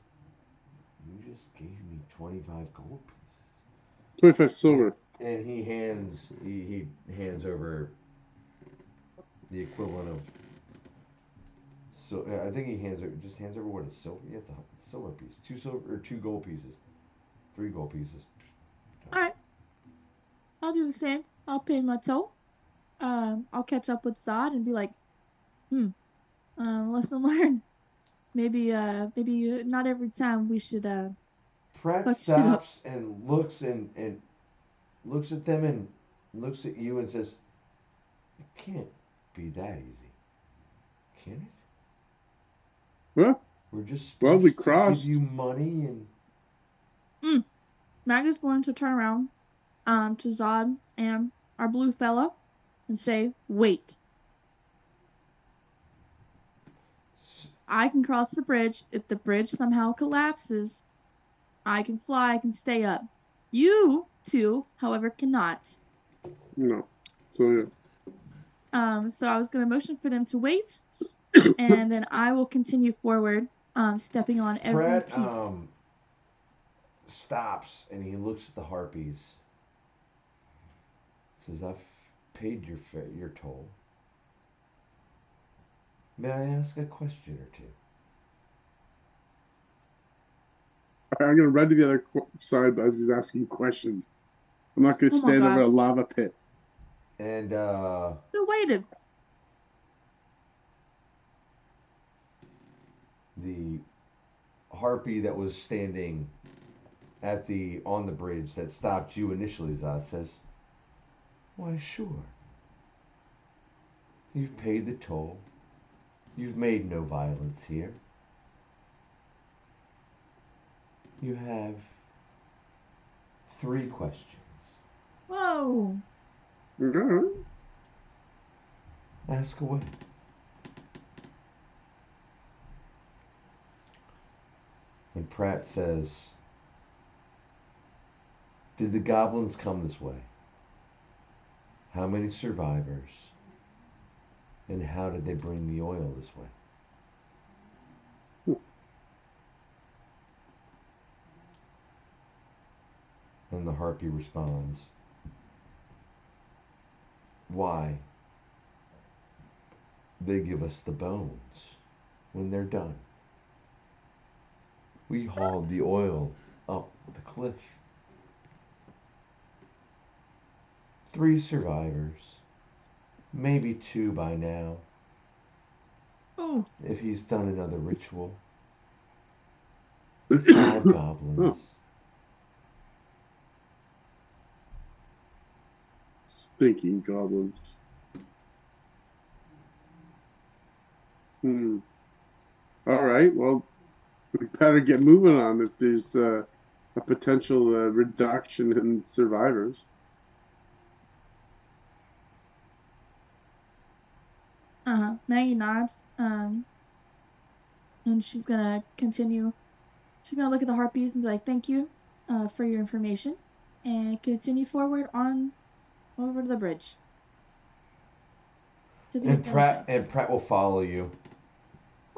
"You just gave me 25 gold pieces." 25 silver. And he hands over the equivalent of. So I think he hands over what is silver. Yeah, it's a silver piece. Two gold pieces, 3 gold pieces. All right, I'll do the same. I'll pay my toll. I'll catch up with Zod and be like, lesson learned. Maybe not every time we should Pratt fuck shit up. stops and looks at them and looks at you and says, "It can't be that easy, can it? Well, We're just well, we supposed to crossed. give you money and." Maggie's going to turn around to Zod and our blue fella and say, wait. I can cross the bridge. If the bridge somehow collapses, I can fly, I can stay up. You two, however, cannot. No. So yeah. So I was gonna motion for them to wait, and then I will continue forward, stepping on every Pratt piece. stops and he looks at the harpies. Says, "I've paid your toll. May I ask a question or two?" I'm gonna run to the other side as he's asking questions. I'm not gonna Oh my stand over god. a lava pit. And Still waited. the harpy that was standing on the bridge that stopped you initially, Zod, says, "Why, sure. You've paid the toll. You've made no violence here. You have 3 questions." Whoa. Ask away. And Pratt says, "Did the goblins come this way? How many survivors? And how did they bring the oil this way?" And the harpy responds, "Why? They give us the bones when they're done. We hauled the oil up the cliff. 3 survivors, maybe 2 by now, Oh. if he's done another ritual. 5 goblins. Oh. Stinking goblins. All right. Well, we better get moving on if there's a potential reduction in survivors. Maggie nods. And she's gonna continue. She's gonna look at the harpies and be like, "Thank you, for your information," and continue forward on over to the bridge to the other side. And Pratt will follow you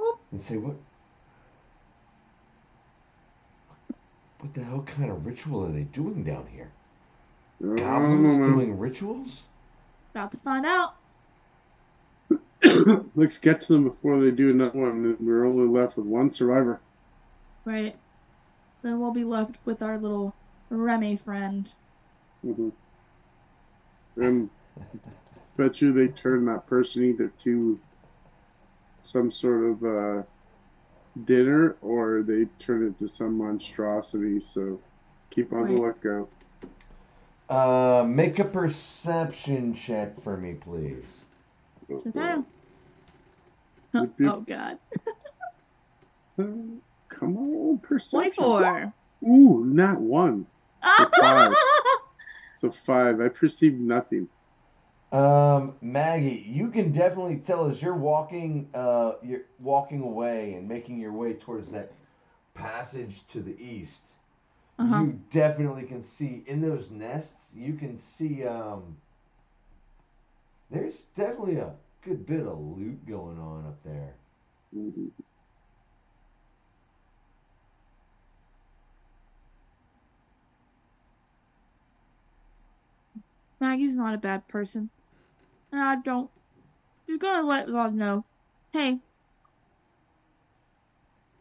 Oop. and say, What the hell kind of ritual are they doing down here? Goblins doing rituals?" About to find out. Let's get to them before they do another one. We're only left with 1 survivor. Right. Then we'll be left with our little Remy friend. Mm-hmm. And bet you they turn that person either to some sort of dinner or they turn it to some monstrosity. So keep on the lookout. Make a perception check for me, please. Oh, So God. that, Yep, yep. oh god. Come on, perception. 24. Ooh, not one. So five. So five. I perceive nothing. Maggie, you can definitely tell as you're walking away and making your way towards that passage to the east. Uh-huh. You definitely can see in those nests. You can see there's definitely a good bit of loot going on up there. Mhm. Maggie's not a bad person. And I don't. She's gonna let God know. Hey,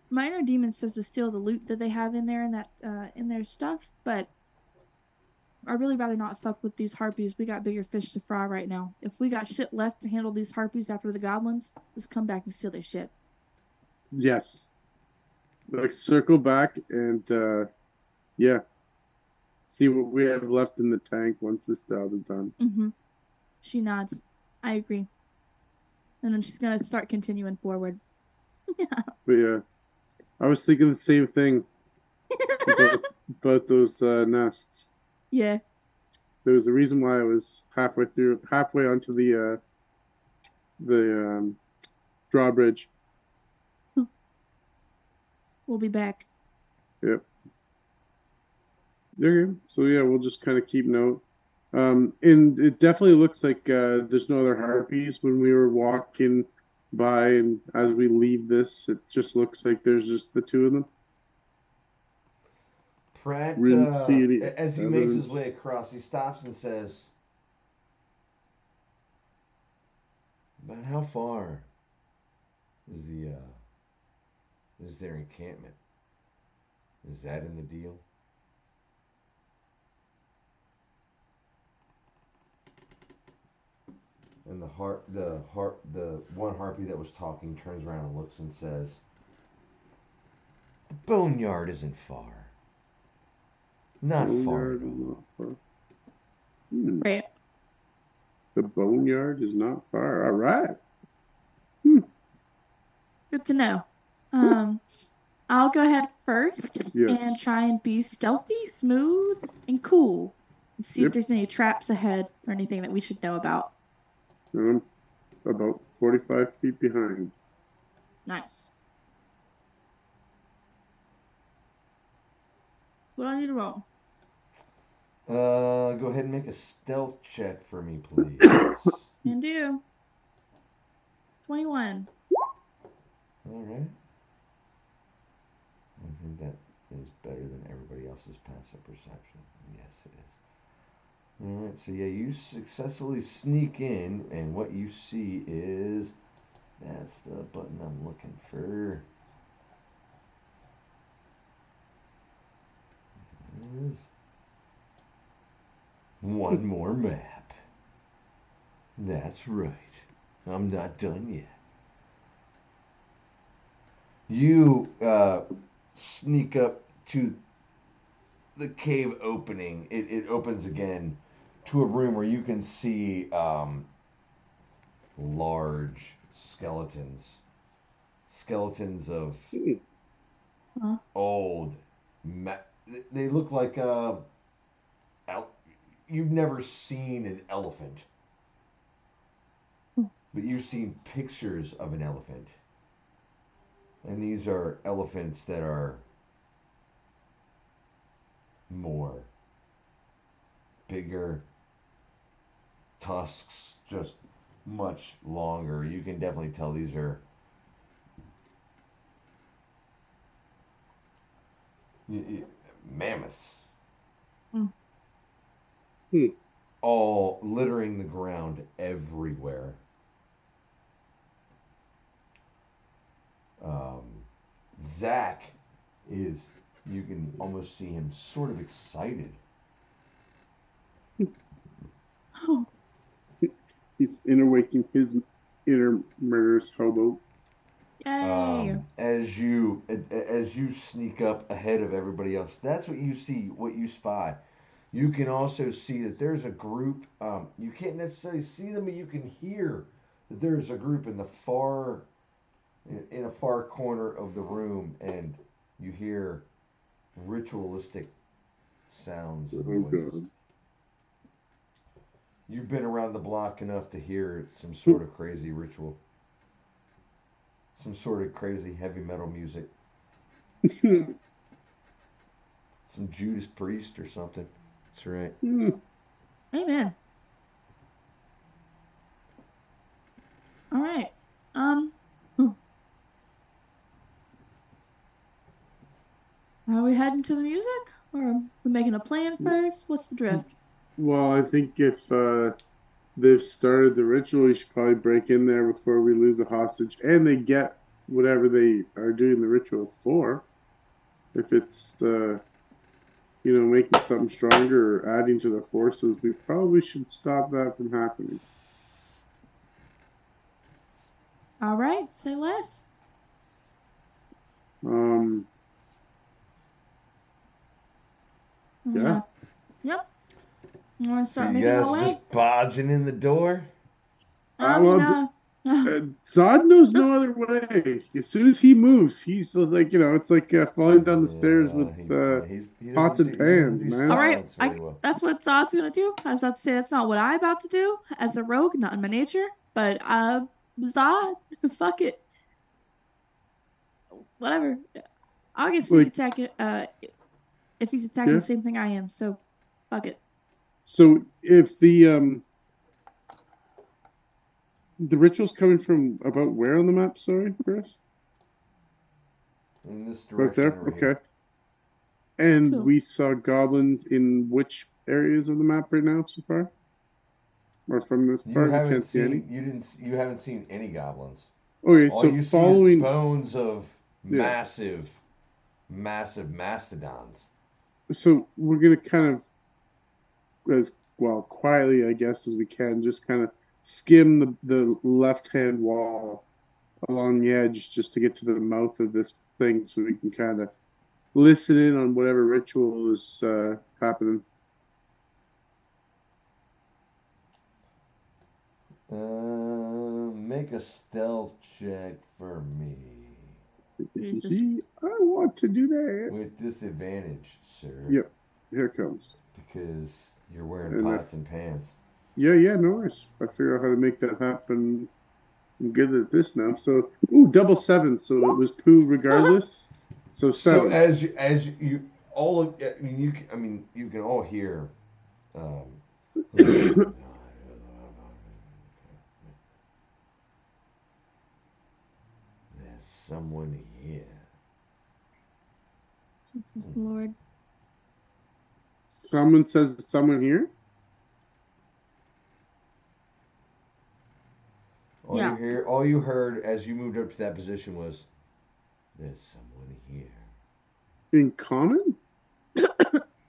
my inner demon says to steal the loot that they have in there and that in their stuff, but I'd really rather not fuck with these harpies. We got bigger fish to fry right now. If we got shit left to handle these harpies after the goblins, let's come back and steal their shit. Yes. Like circle back and yeah, see what we have left in the tank once this job is done. Mm-hmm. She nods. I agree. And then she's gonna start continuing forward. But yeah, I was thinking the same thing about those nests. Yeah. There was a reason why I was halfway onto the drawbridge. We'll be back. Yep. Okay. So yeah, we'll just kind of keep note. And it definitely looks like there's no other harpies when we were walking by, and as we leave this, it just looks like there's just the two of them. Pratt, We didn't see any as he makes his evidence. way across, he stops and says, "About how far is is their encampment? Is that in the deal?" And the one harpy that was talking turns around and looks and says, "The boneyard isn't far. Not far Boneyard at is all." not far. Hmm. Right. The boneyard is not far. All right. Hmm. Good to know. Um, I'll go ahead first and Yes. try and be stealthy, smooth, and cool. And see if Yep. there's any traps ahead or anything that we should know about. I'm about 45 feet behind. Nice. What do I need to roll? Go ahead and make a stealth check for me, please. Can do. 21. All right. I think that is better than everybody else's passive perception. Yes, it is. All right. So yeah, you successfully sneak in, and what you see is that's the button I'm looking for. Is one more map. That's right. I'm not done yet. You sneak up to the cave opening. It opens again to a room where you can see large skeletons. Skeletons of Hmm. Huh? old. They look like you've never seen an elephant, but you've seen pictures of an elephant. And these are elephants that are more bigger, tusks just much longer. You can definitely tell these are mammoths, Mm. Hmm. all littering the ground everywhere. Um, Zach is, you can almost see him sort of excited. Oh, He's inner his inner murderous hobo. yay. As you sneak up ahead of everybody else, that's what you see, what you spy. You can also see that there's a group. You can't necessarily see them, but you can hear that there's a group in a far corner of the room, and you hear ritualistic sounds and Oh noises. god. You've been around the block enough to hear some sort of crazy ritual, some sort of crazy heavy metal music, some Judas Priest or something. That's right. Amen. All right. Hmm. Are we heading to the music, or are we making a plan first? What's the drift? Well, I think if they've started the ritual, you should probably break in there before we lose a hostage, and they get whatever they are doing the ritual for. If it's making something stronger or adding to the forces, we probably should stop that from happening. All right. Say less. Um, yeah. Yeah. Yep. You want to So start you making guys our are way? just barging in the door. I mean, Well, Zod knows no just other way. As soon as he moves, he's like, it's like falling down the stairs with Yeah, he pots doesn't and pans, do all man. right. silence very well. That's what Zod's gonna do. I was about to say that's not what I'm about to do as a rogue, not in my nature. But Zod, fuck it, whatever. I'll get sneak Like, attack. If he's attacking yeah. the same thing I am, so fuck it. So if the ritual's coming from about where on the map? Sorry, Chris. In this Right direction there. over Okay. here. And Cool. we saw goblins in which areas of the map right now so far? Or from this part, we can't see any. You haven't seen any goblins. Okay, All so you see is following, bones of yeah. massive mastodons. So we're gonna kind of, as well quietly, I guess, as we can, just kind of skim the left hand wall along the edge just to get to the mouth of this thing, so we can kind of listen in on whatever ritual is happening. Make a stealth check for me. Jesus. I want to do that. With disadvantage, sir. Yep, here it comes. Because you're wearing And pots and pans. yeah, no worries. I figure out how to make that happen. I'm good at this now. So, double seven. So it was two regardless. So So seven. as you all of I mean you can all hear there's someone here. Jesus Lord. Someone says someone here. Yeah. All you heard as you moved up to that position was there's someone here. In common?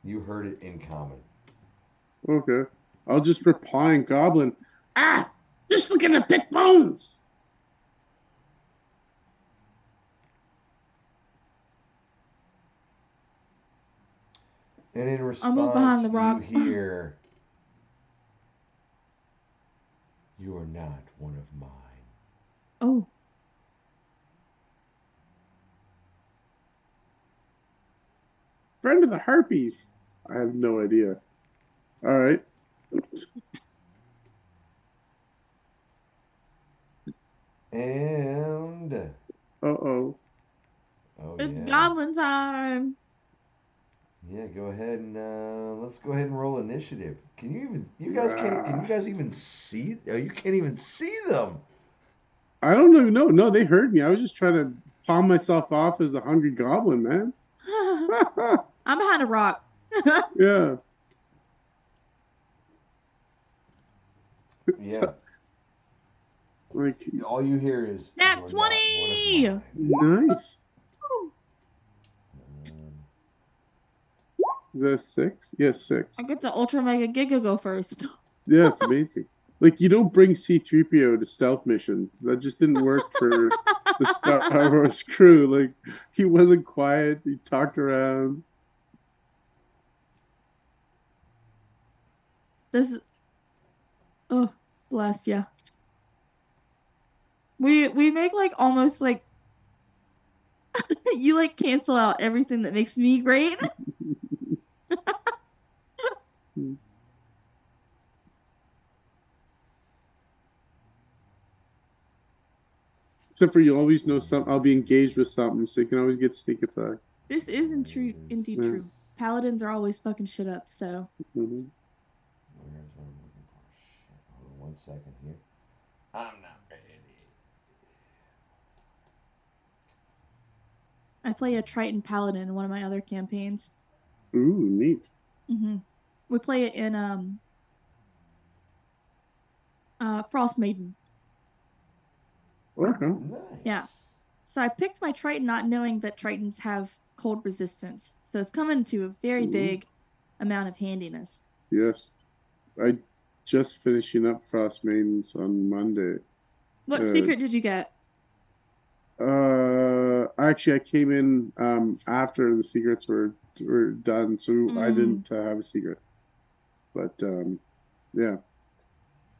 You heard it in common. Okay. I'll just reply in goblin. Ah! Just looking to pick bones! And in I'll move behind response, the you rock. hear, "You are not one of mine." Oh. Friend of the harpies. I have no idea. All right. And Uh-oh. oh It's yeah, goblin time. yeah. Go ahead and let's go ahead and roll initiative. You guys can't? Can you guys even see? Oh, you can't even see them. I don't know. No, they heard me. I was just trying to palm myself off as a hungry goblin, man. I'm behind a rock. Yeah. Yeah. So, like, All you hear is Nat "You're 20! not one of mine." nice. Is that a 6? Yes, 6. I get to Ultra Mega Giga go first. Yeah, it's amazing. Like, you don't bring C-3PO to stealth missions. That just didn't work for the Star Wars crew. Like, he wasn't quiet. He talked around. This is oh bless ya. We make like almost like you like cancel out everything that makes me great. Except for you always know something. I'll be engaged with something, so you can always get sneak attack. This isn't true. Indeed Yeah. true. Paladins are always fucking shit up. So Mhm. Where's what I'm looking for? Shit. Hold on 1 second here. I'm not ready. I play a Triton Paladin in one of my other campaigns. Ooh, neat. We play it in Frost Maiden. Okay. Nice. Yeah. So I picked my Triton not knowing that Tritons have cold resistance. So it's coming to a very Ooh. big amount of handiness. Yes. I just finishing up Frost Maidens on Monday. What secret did you get? Actually, I came in after the secrets were done, so I didn't have a secret. But yeah,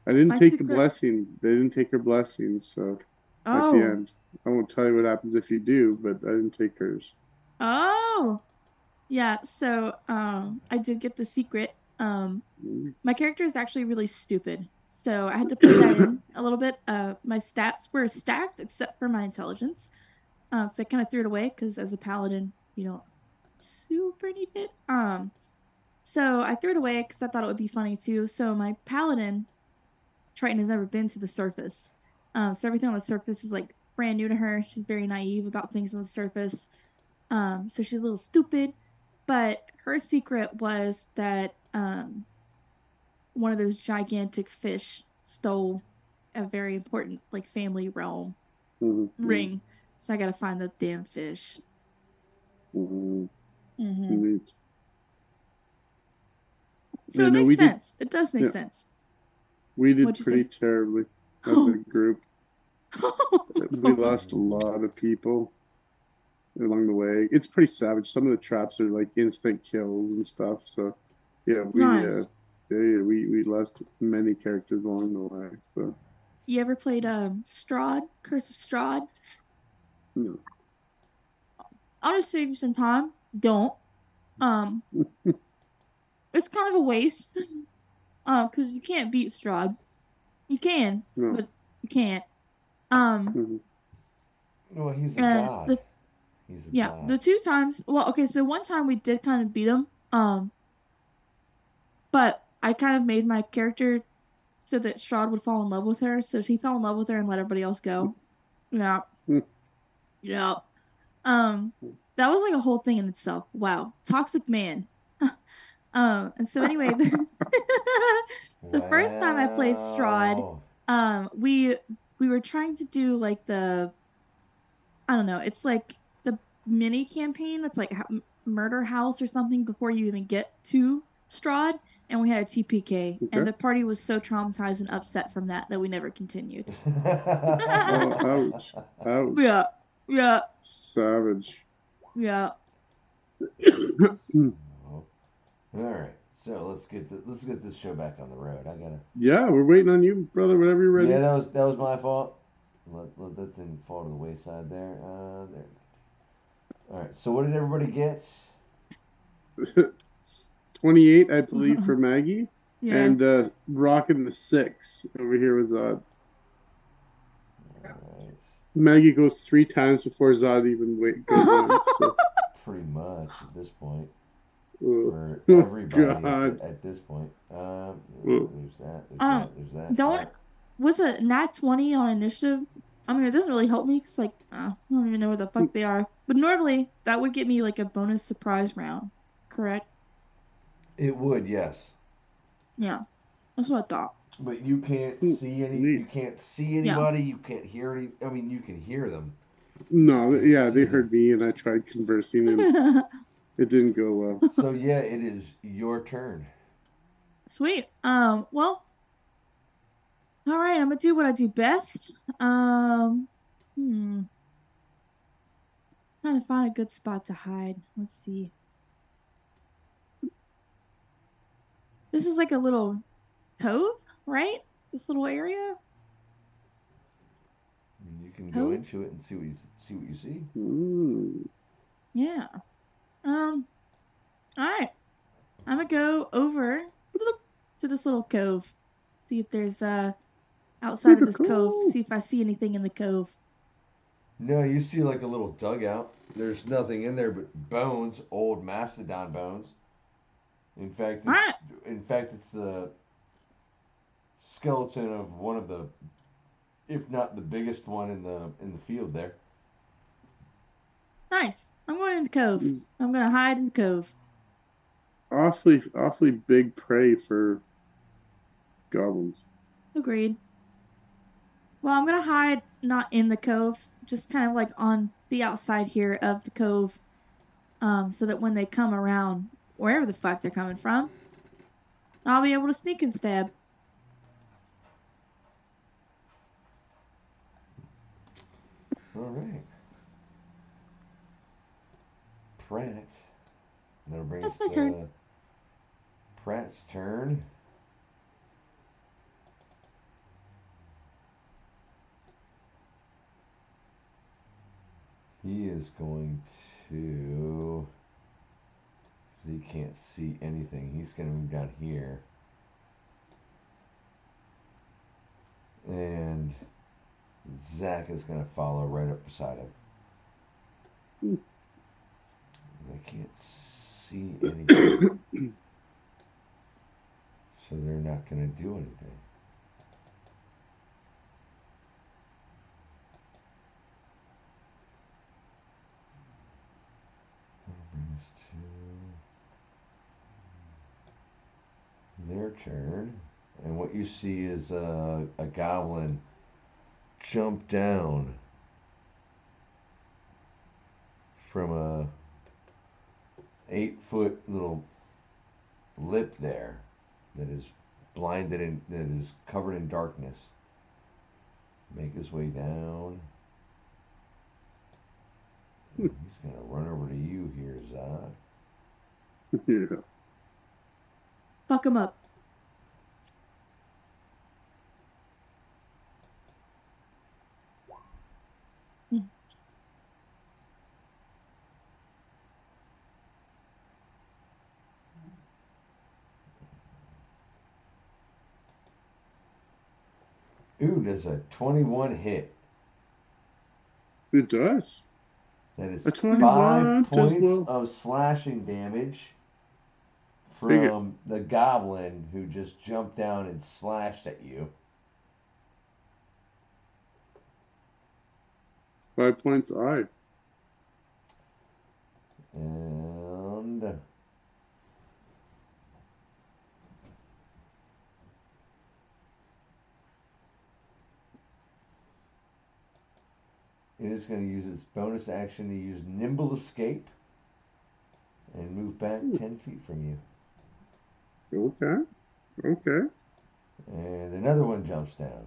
I didn't My take the secret- blessing. They didn't take her blessing, so at the end, I won't tell you what happens if you do, but I didn't take hers. Oh. Yeah, so I did get the secret. My character is actually really stupid. So I had to play that in a little bit. My stats were stacked except for my intelligence. So I kind of threw it away because as a paladin, you don't super need it. So I threw it away because I thought it would be funny too. So my paladin Triton has never been to the surface. So everything on the surface is like brand new to her. She's very naive about things on the surface. So she's a little stupid. But her secret was that one of those gigantic fish stole a very important like family realm ring. So I gotta find the damn fish. Neat. So Yeah, it no, makes sense. It does make yeah. sense. We did What'd you pretty say? terribly as a group. We lost a lot of people along the way. It's pretty savage. Some of the traps are like instant kills and stuff. So yeah, Nice. we lost many characters along the way. So You ever played Strahd? Curse of Strahd? no. I'll just save you some time. Don't. Um, it's kind of a waste. Because you can't beat Strahd. You can, No. but you can't. Um, Mm-hmm. Well, he's a and god. He's a yeah, god. the two times. Well, okay, so one time we did kind of beat him. But I kind of made my character so that Strahd would fall in love with her. So he fell in love with her and let everybody else go. Yeah. Yeah. That was like a whole thing in itself. Wow. Toxic man. And so anyway, the first time I played Strahd, we were trying to do like I don't know, it's like the mini campaign. It's like Murder House or something before you even get to Strahd. And we had a TPK, and the party was so traumatized and upset from that we never continued. Oh, ouch. Ouch. Yeah. Yeah. Savage. Yeah. All right, so let's get this show back on the road. I gotta. Yeah, we're waiting on you, brother. Whenever you're ready. Yeah, that was my fault. That didn't fall to the wayside there. There. All right. So what did everybody get? 28, I believe, for Maggie. Yeah. And rocking the 6 over here with Zod. All right. Maggie goes 3 times before Zod even goes once. So. Pretty much at this point. Oh, For everybody God. at this point. There's that. There's that. Don't. Was a nat 20 on initiative? I mean, it doesn't really help me because, like, I don't even know where the fuck they are. But normally, that would get me, like, a bonus surprise round. Correct? It would, yes. Yeah. That's what I thought. But you can't see any. You can't see anybody. Yeah. You can't hear any. I mean, you can hear them. No, yeah, they heard me, and I tried conversing, and it didn't go well. So yeah, it is your turn. Sweet. Well. All right, I'm gonna do what I do best. Trying to find a good spot to hide. Let's see. This is like a little cove, right? This little area. You can go Cove. into it and see what you see. Mm. Yeah. Um. All right. I'm gonna go over to this little cove. See if there's outside of Pretty this cove. cool. See if I see anything in the cove. No, you see like a little dugout. There's nothing in there but bones, old mastodon bones. In fact, All it's right. the skeleton of one of the, if not the biggest one in the field there. Nice. I'm going in the cove. He's I'm gonna hide in the cove. awfully big prey for goblins. Agreed. Well, I'm gonna hide not in the cove, just kind of like on the outside here of the cove, so that when they come around, wherever the fuck they're coming from, I'll be able to sneak and stab. All right, Pratt. That'll bring us That's my turn. to Pratt's turn. He is going to. He can't see anything. He's going to move down here. And Zach is going to follow right up beside him. Hmm. They can't see anything. So they're not going to do anything. That'll bring us to their turn. And what you see is a goblin jump down from a 8-foot little lip there that is blinded and that is covered in darkness. Make his way down. And he's gonna run over to you here, Zod. Yeah. Fuck him up. Ooh, does a 21 hit. It does. That is A 5 21 does points well. of slashing damage Take it. from the goblin who just jumped down and slashed at you. 5 points. Aye. And it is going to use its bonus action to use Nimble Escape and move back 10 feet from you. Okay. Okay. And another one jumps down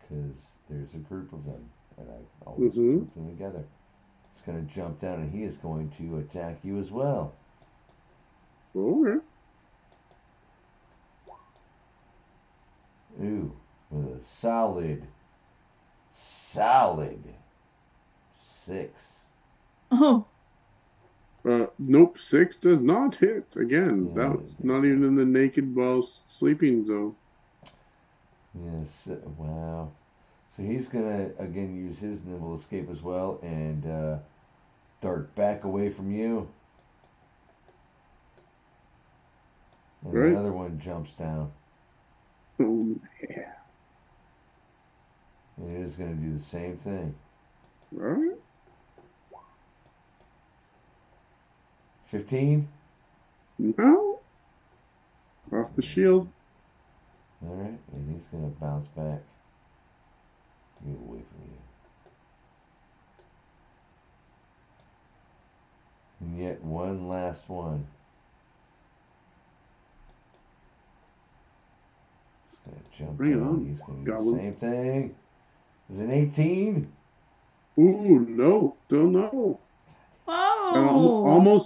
because there's a group of them, and I always Mm-hmm. group them together. It's going to jump down, and he is going to attack you as well. Okay. Ooh, with a solid 6. Oh, Nope. 6 does not hit. Again, Yeah, I didn't that's think not so. even in the naked while sleeping zone. Yes, wow. So he's gonna again use his nimble escape as well and dart back away from you. And Right? another one jumps down. Oh, yeah. And it is gonna do the same thing. All right. 15. No. Off the shield. All right, and he's gonna bounce back. Move away from you. And yet one last one. He's gonna jump Bring it down. on, He's gonna do the goblins. same thing. Is an 18? Ooh, no. Don't know. oh.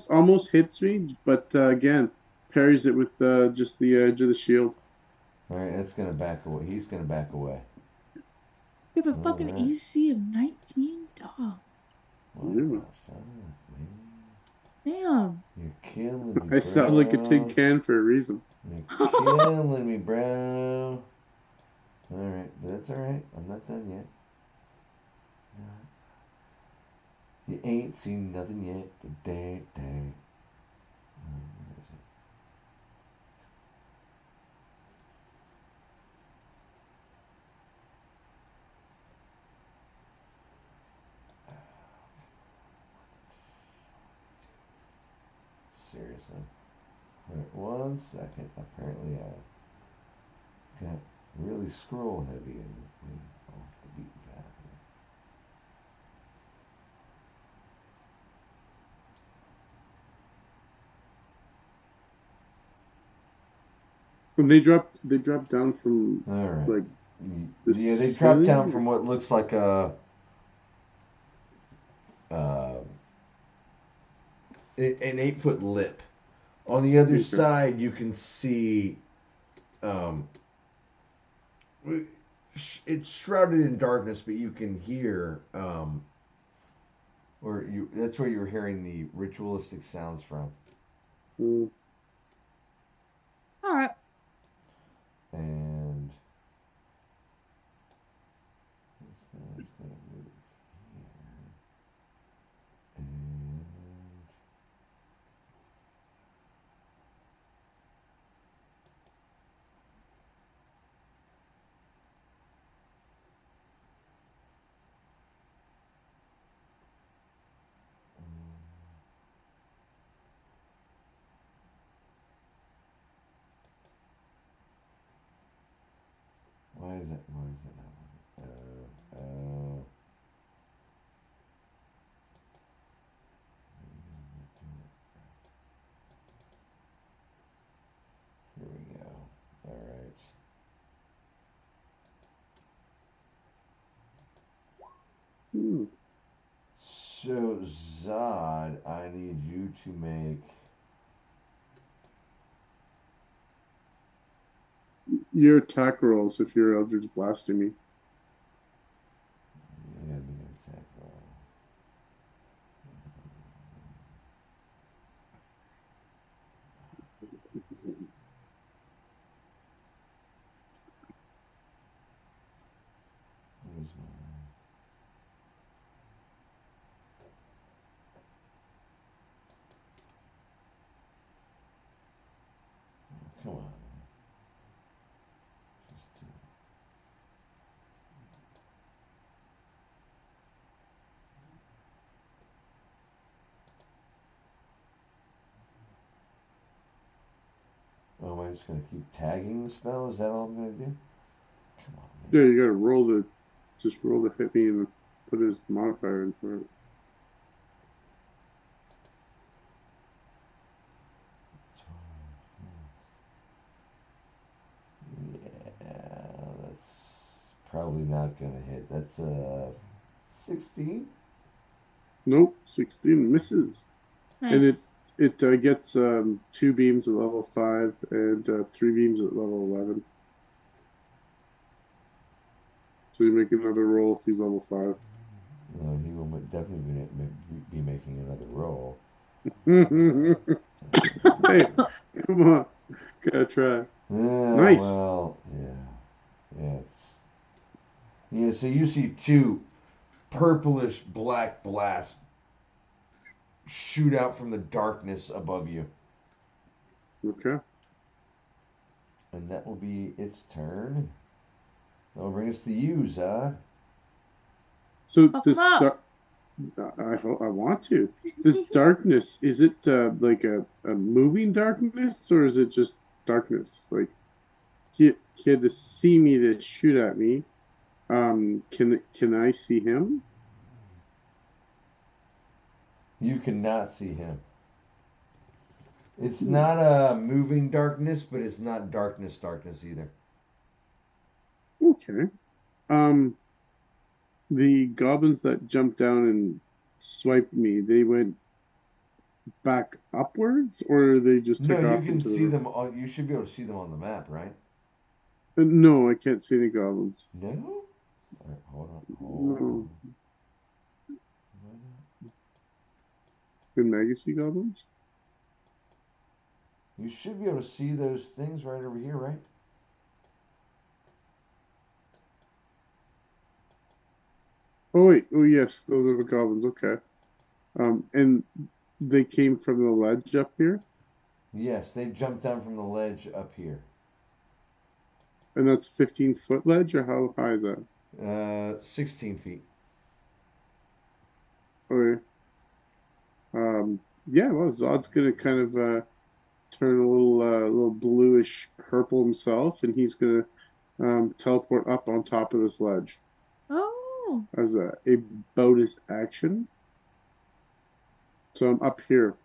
Almost hits me, but again, parries it with just the edge of the shield. All right, that's gonna back away. He's gonna back away. You have a All fucking right. AC of 19? Dog. What Yeah. the fuck, man? Damn. You're killing me, I sound like a tin bro. can for a reason. You're killing me, bro. All right, but that's all right. I'm not done yet. You ain't seen nothing yet. Where is it? Seriously. All right, 1 second. Apparently, I got really scroll heavy and off the beaten path here. When they drop down from All right. like the Yeah, they dropped down from ceiling. what looks like uh, an 8 foot lip. On the other Okay. side, you can see um, it's shrouded in darkness, but you can hear or you that's where you're hearing the ritualistic sounds from. Mm. All right. And this guy's gonna move here. And why is it? Why is it not working? Here we go. All right. Hmm. So Zod, I need you to make. Your attack rolls if your Eldritch blasting me. Yeah, the attack roll. Where's my? Come on. Just do. Oh, am I just gonna keep tagging the spell? Is that all I'm gonna do? Come on, Yeah, man. you gotta roll to hit me and put his modifier in for it. Yeah, that's probably not gonna hit. That's 16. Nope, 16 misses. And it Nice. it gets 2 beams at level 5 and 3 beams at level 11. So you make another roll if he's level 5. He will definitely be making another roll. Hey, come on, gotta try. Yeah, Nice. well, yeah, it's yeah. So you see two purplish black blasts shoot out from the darkness above you, Okay. and that will be its turn. That'll bring us to you, Zod. So Fuck him this up. dark, I want to. This darkness, is it like a moving darkness or is it just darkness? Like he had to see me to shoot at me. Can I see him? You cannot see him. It's Hmm, not a moving darkness, but it's not darkness either. okay. Um, the goblins that jumped down and swiped me, they went back upwards, or they just No, took you off can into the see room? them. You should be able to see them on the map, right? No, I can't see any goblins. No. All right, hold on. Hold No. on. Why Can Maggie see goblins? You should be able to see those things right over here, right? Oh wait. Oh yes, those are the goblins. Okay. And they came from the ledge up here, Yes, they jumped down from the ledge up here. and that's 15-foot ledge, or how high is that? 16 feet. Okay. Yeah. Well, Zod's gonna kind of turn a little bluish purple himself, and he's gonna teleport up on top of this ledge Oh, as a bonus action. So I'm up here.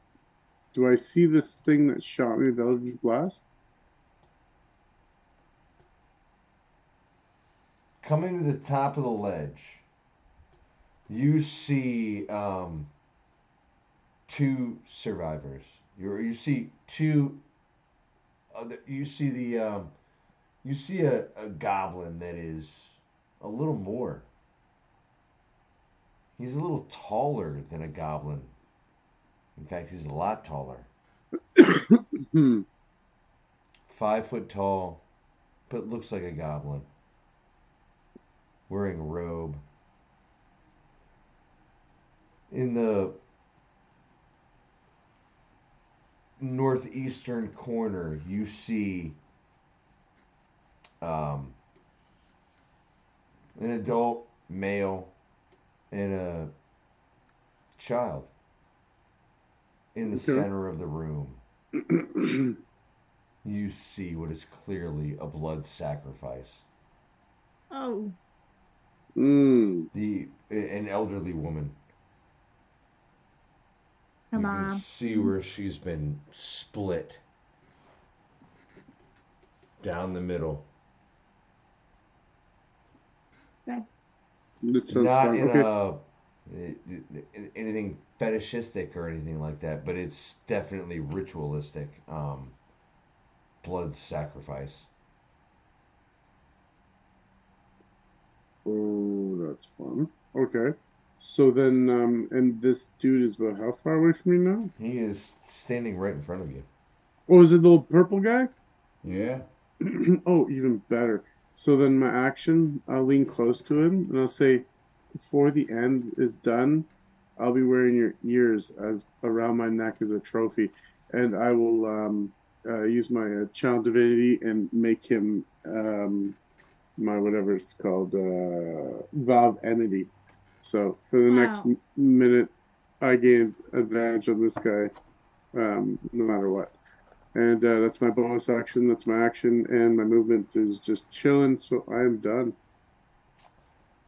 Do I see this thing that shot me with Eldritch Blast? Coming to the top of the ledge, you see two survivors. You see two. You see you see a goblin that is a little more. He's a little taller than a goblin. In fact, he's a lot taller. Hmm. 5 foot tall, but looks like a goblin. Wearing a robe. In the northeastern corner, you see um, an adult male and a child in the Okay. center of the room. You see what is clearly a blood sacrifice. oh, Mm. The an elderly woman. her You can mom. see where she's been split down the middle. Okay. That sounds Not fun. in Okay. a anything fetishistic or anything like that, but it's definitely ritualistic. Blood sacrifice. Oh, that's fun. Okay. So then, and this dude is about how far away from me now? He is standing right in front of you. Oh, is it the little purple guy? Yeah. Oh, even better. So then my action, I'll lean close to him and I'll say, before the end is done, I'll be wearing your ears as around my neck as a trophy, and I will use my child divinity and make him my whatever it's called valve entity. So for the next Wow. minute, I gain advantage on this guy, no matter what. And that's my bonus action. That's my action, and my movement is just chilling. So I am done.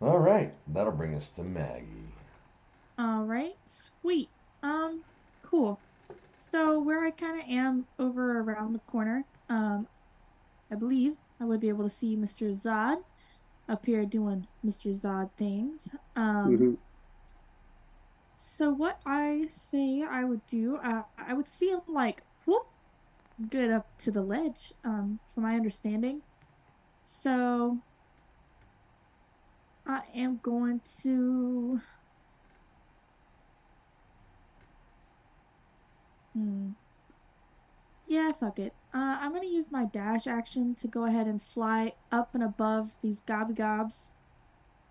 All right. That'll bring us to Maggie. All right. Sweet. Um, cool. So where I kind of am over around the corner, I believe I would be able to see Mr. Zod up here doing Mr. Zod things. Hmm. So what I say I would do, I would see him like whoop, good up to the ledge, from my understanding. So I am going to, hmm, yeah, fuck it. I'm gonna use my dash action to go ahead and fly up and above these gobby gobs,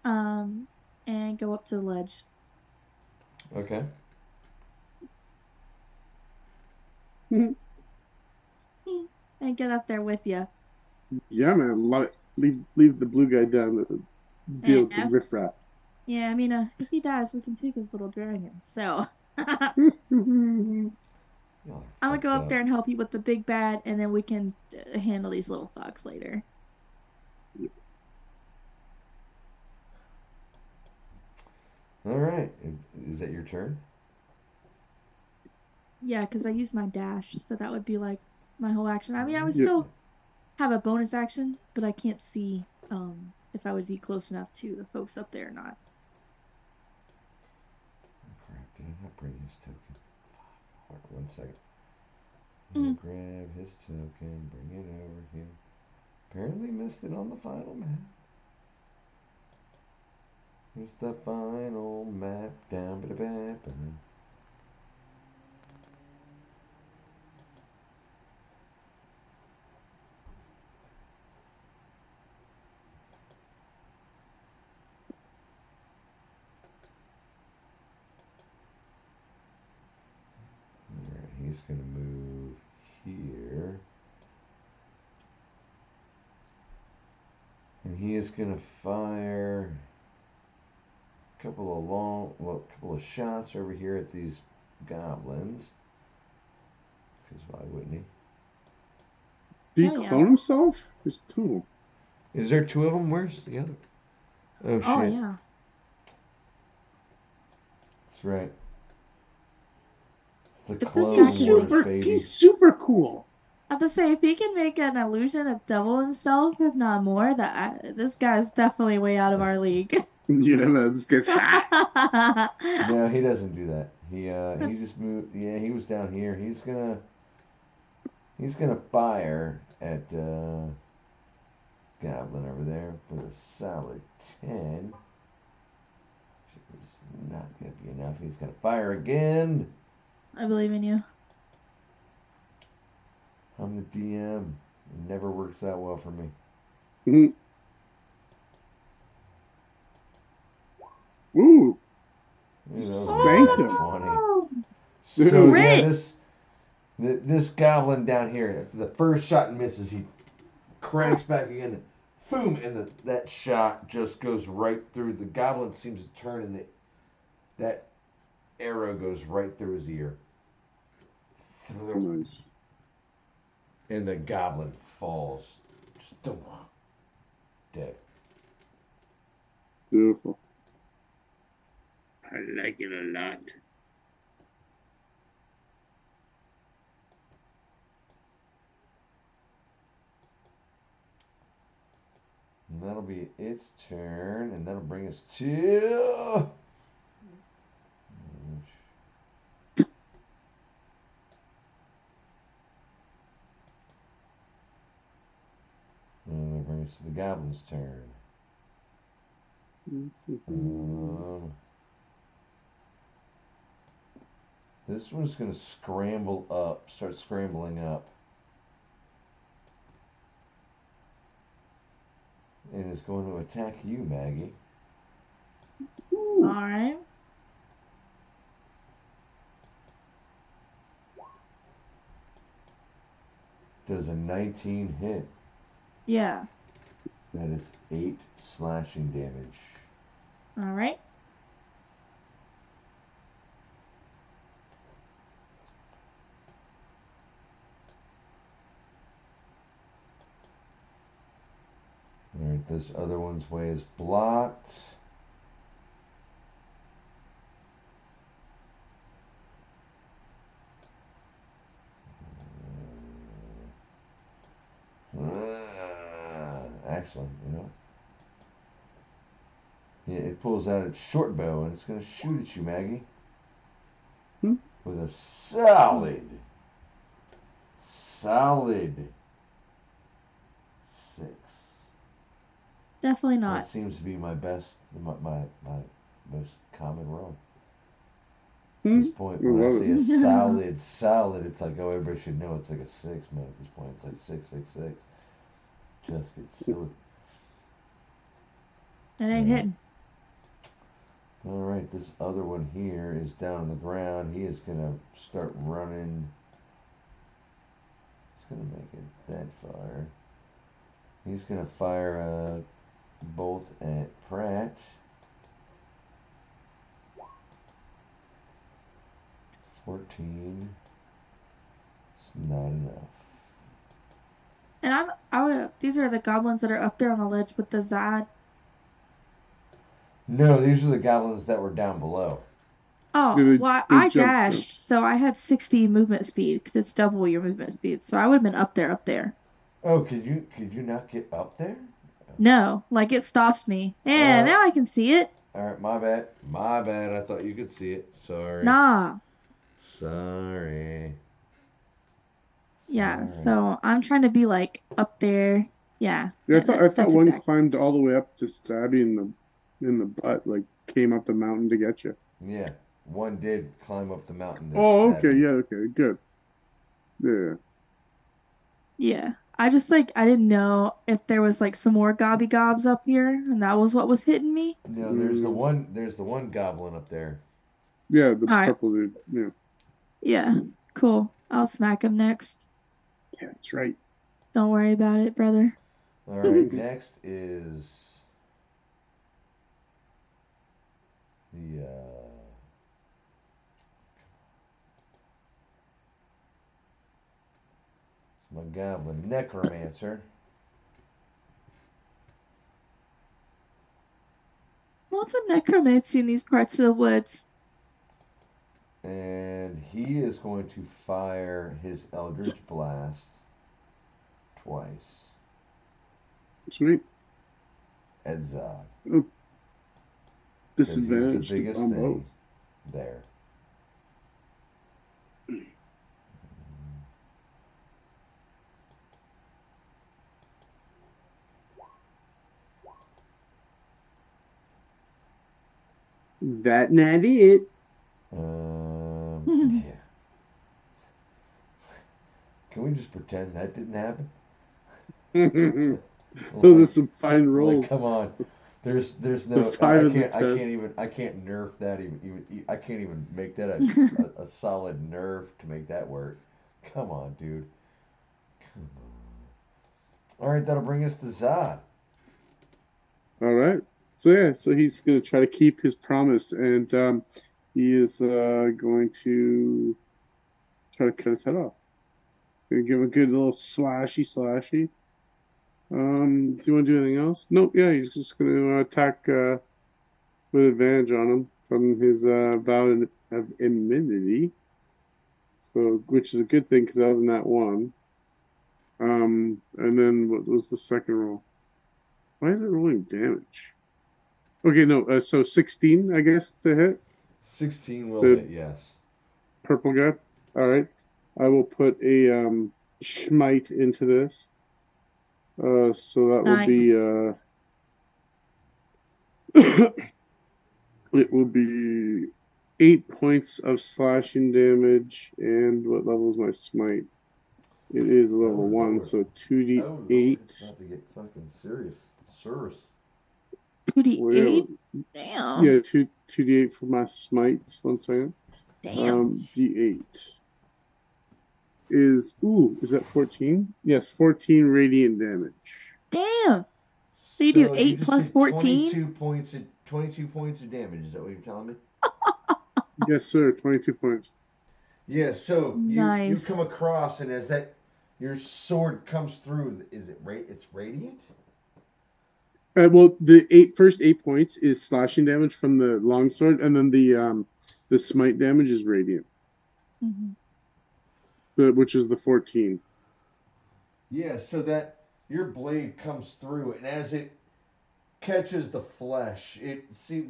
um, and go up to the ledge. Okay. And get up there with you. Yeah, man, love it. Leave the blue guy down to deal And with the riffraff. yeah, I mean, if he dies, we can take his little dragon. So I'm Y'all are gonna go fucked up up. there and help you with the big bad, and then we can handle these little thugs later. All right. Is that your turn? Yeah, because I used my dash, so that would be like my whole action. I mean, I would Yeah, still have a bonus action, but I can't see if I would be close enough to the folks up there or not. Crap, did I not bring his token? 1 second. Mm. Grab his token, bring it over here. Apparently missed it on the final map. Here's the final map down. Alright, he's gonna move here. And he is gonna fire a couple of shots over here at these goblins. Because why wouldn't he? Did he Oh, yeah. clone himself? His tool. Is there 2 of them? Where's the other? Oh shit! Oh, yeah. That's right. The If this Clone guy He's can Wars, make, baby. He's super cool. I have to say, if he can make an illusion of double himself, if not more, this guy's definitely way out of our league. Yeah, man, this guy's hot. No, he doesn't do that. He That's just moved. Yeah, he was down here. He's gonna fire at Goblin over there with a solid 10. Which is not gonna be enough. He's gonna fire again. I believe in you. I'm the DM. It never works out well for me. Mhm. Ooh, You know, spanked nat him. 20. Dude. So yeah, Great. this goblin down here, after the first shot misses, he cranks back again, and boom, and that shot just goes right through. The goblin seems to turn, and that arrow goes right through his ear. Nice. And the goblin falls. Just dead. Beautiful. I like it a lot. And that'll be its turn, and that'll bring us to. And that brings us to the goblin's turn. This one's going to start scrambling up. And is going to attack you, Maggie. Ooh. All right. Does a 19 hit? Yeah. That is 8 slashing damage. All right. Alright, this other one's way is blocked. Excellent, you know. Yeah, it pulls out its short bow and it's going to shoot at you, Maggie. Hmm? With a solid 6. Definitely That not. seems to be my most common roll. At Hmm? this point, I when I love say a solid, it's like, oh, everybody should know it's like a 6, man. At this point, it's like 666. Just get silly. It ain't hitting. All right, this other one here is down on the ground. He is gonna start running. He's gonna make it that far. He's gonna fire a bolt at Pratt. 14. It's not enough. And these are the goblins that are up there on the ledge with the Zod. No, these are the goblins that were down below. Oh, it. well, They I jumped up. dashed, so I had 60 movement speed because it's double your movement speed. So I would have been up there. Oh, could you not get up there? No, like it stops me. Yeah, Uh, now I can see it. all right, my bad. My bad. I thought you could see it. Sorry. Nah. Sorry. Yeah, Sorry. so I'm trying to be like up there. Yeah, Yeah, yeah, I thought that's one exact. climbed all the way up to stab you in the butt, like came up the mountain to get you. Yeah, one did climb up the mountain to Oh, stab okay, you. yeah, okay, good. Yeah. Yeah. I just like I didn't know if there was like some more gobby gobs up here, and that was what was hitting me. No, there's the Mm, one. There's the one goblin up there. yeah, the All right. purple dude. Yeah. Yeah. Cool. I'll smack him next. Yeah, that's right. Don't worry about it, brother. All right. Next is the it's my goblin necromancer, Lots of necromancy in these parts of the woods. and he is going to fire his eldritch blast twice Sweet. at Zod Oh, because he's the disadvantaged biggest on thing both. there. That not it. Yeah. Can we just pretend that didn't happen? Those are like, some fine like, rolls. come on. There's The no. five of the I 10. can't even. I can't nerf that even. I can't even make that a solid nerf to make that work. Come on, dude. Come on. All right, that'll bring us to Zod. All right. So yeah, so he's gonna try to keep his promise, and he is going to try to cut his head off. Gonna give him a good little slashy. Do you want to do anything else? Nope. Yeah, he's just gonna attack with advantage on him from his vow of immunity. So, which is a good thing because that was not one. And then what was the second roll? Why is it rolling damage? Okay, no. So 16, I guess, to hit 16 will the hit. Yes. purple guy. All right. I will put a smite into this. So that will be Nice. it will be 8 points of slashing damage. And what level is my smite? It is Oh level one, Lord. so Oh Lord. It's 2d8. about to get fucking serious. Serious. 2d8? Well, Damn. yeah, two d8 for my smites. One second. Damn. D8 is that 14? Yes, 14 radiant damage. Damn. So you do So you 8 just plus did 14? 22 points of damage. Is that what you're telling me? Yes, sir. 22 points. Yeah. So you come Nice. across, and as that your sword comes through, is it It's radiant. Well, the first 8 points is slashing damage from the longsword, and then the smite damage is radiant, Mhm. which is the 14. Yeah. So that your blade comes through, and as it catches the flesh, it seems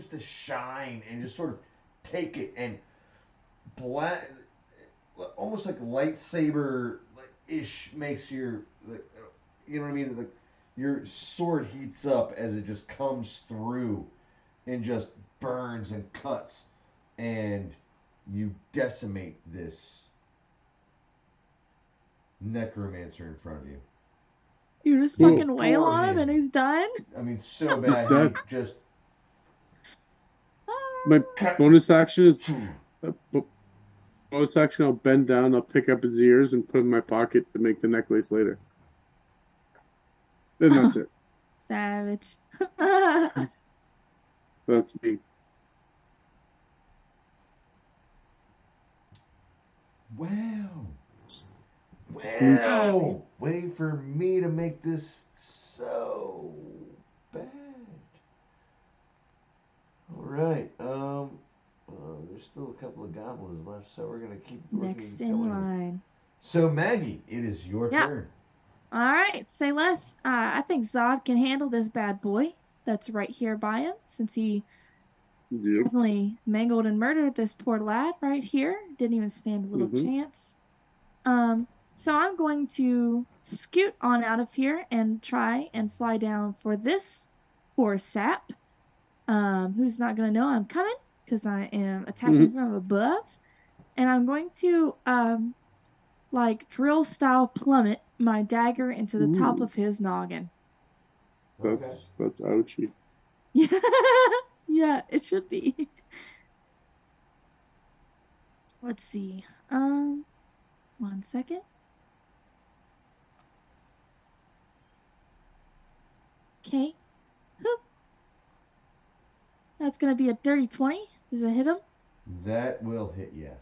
to shine and just sort of take it and black, almost like lightsaber ish makes your like, you know what I mean, like your sword heats up as it just comes through and just burns and cuts, and you decimate this necromancer in front of you. You just Cool. fucking wail Gore on him and him. he's done? I mean, so He's bad he dead. just My cut. bonus action is bonus action. I'll bend down, I'll pick up his ears, and put him in my pocket to make the necklace later. And that's it. Savage. That's me. Wow. Smoosh. Wow. Way for me to make this so bad. All right. There's still a couple of goblins left, so we're gonna keep Next looking in going here. line. So Maggie, it is your Yeah. turn. All right. Say less. I think Zod can handle this bad boy that's right here by him since he Yep. Definitely mangled and murdered this poor lad right here. Didn't even stand a little Mm-hmm. chance. Um, so I'm going to scoot on out of here and try and fly down for this poor sap, who's not going to know I'm coming because I am attacking Mm-hmm. from above. And I'm going to, like, drill style plummet my dagger into the top Ooh, of his noggin. Okay. that's ouchy. Yeah, yeah, it should be. Let's see. 1 second. Okay. That's gonna be a dirty 20. Does it hit him? That will hit, yes.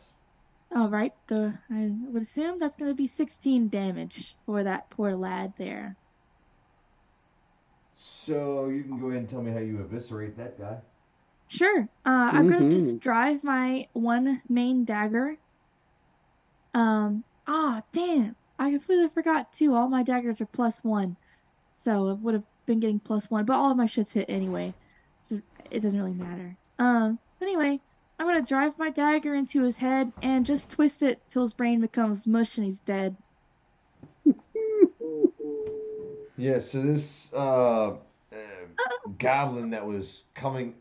All right. I would assume that's gonna be 16 damage for that poor lad there. So you can go ahead and tell me how you eviscerate that guy. Sure. I'm gonna Mm-hmm. just drive my one main dagger. Damn. I completely forgot too. All my daggers are +1. So it would have been getting +1, but all of my shits hit anyway. So it doesn't really matter. Anyway, I'm gonna drive my dagger into his head and just twist it till his brain becomes mush and he's dead. Yeah, so this goblin that was coming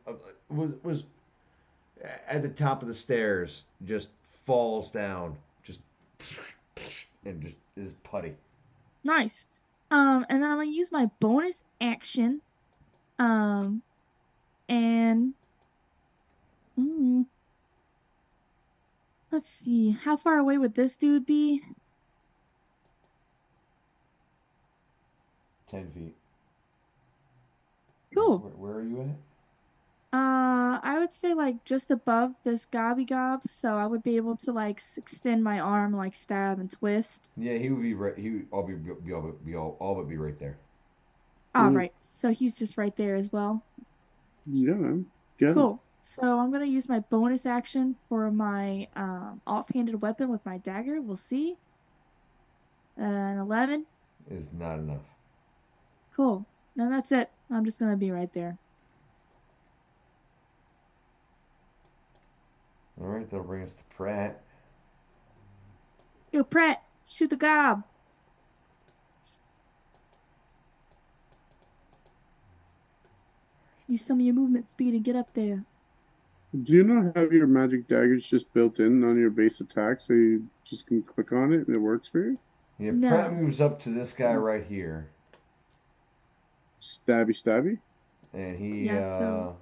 was at the top of the stairs just falls down, just and just is putty. Nice. And then I'm gonna use my bonus action. Um, and mm, let's see, how far away would this dude be? 10 feet. Cool. Where are you at? I would say like just above this gobby gob, so I would be able to like extend my arm, like stab and twist. Yeah, he would be right. He would all but be right there. All right, so he's just right there as well. Yeah, man. Get him. Cool. So I'm gonna use my bonus action for my offhanded weapon with my dagger. We'll see. An 11. Is not enough. Cool. No, that's it. I'm just gonna be right there. All right, that'll bring us to Pratt. Yo, Pratt, shoot the gob. Use some of your movement speed and get up there. Do you not have your magic daggers just built in on your base attack so you just can click on it and it works for you? Yeah, Pratt No. moves up to this guy right here, Stabby, stabby. and he Yeah, so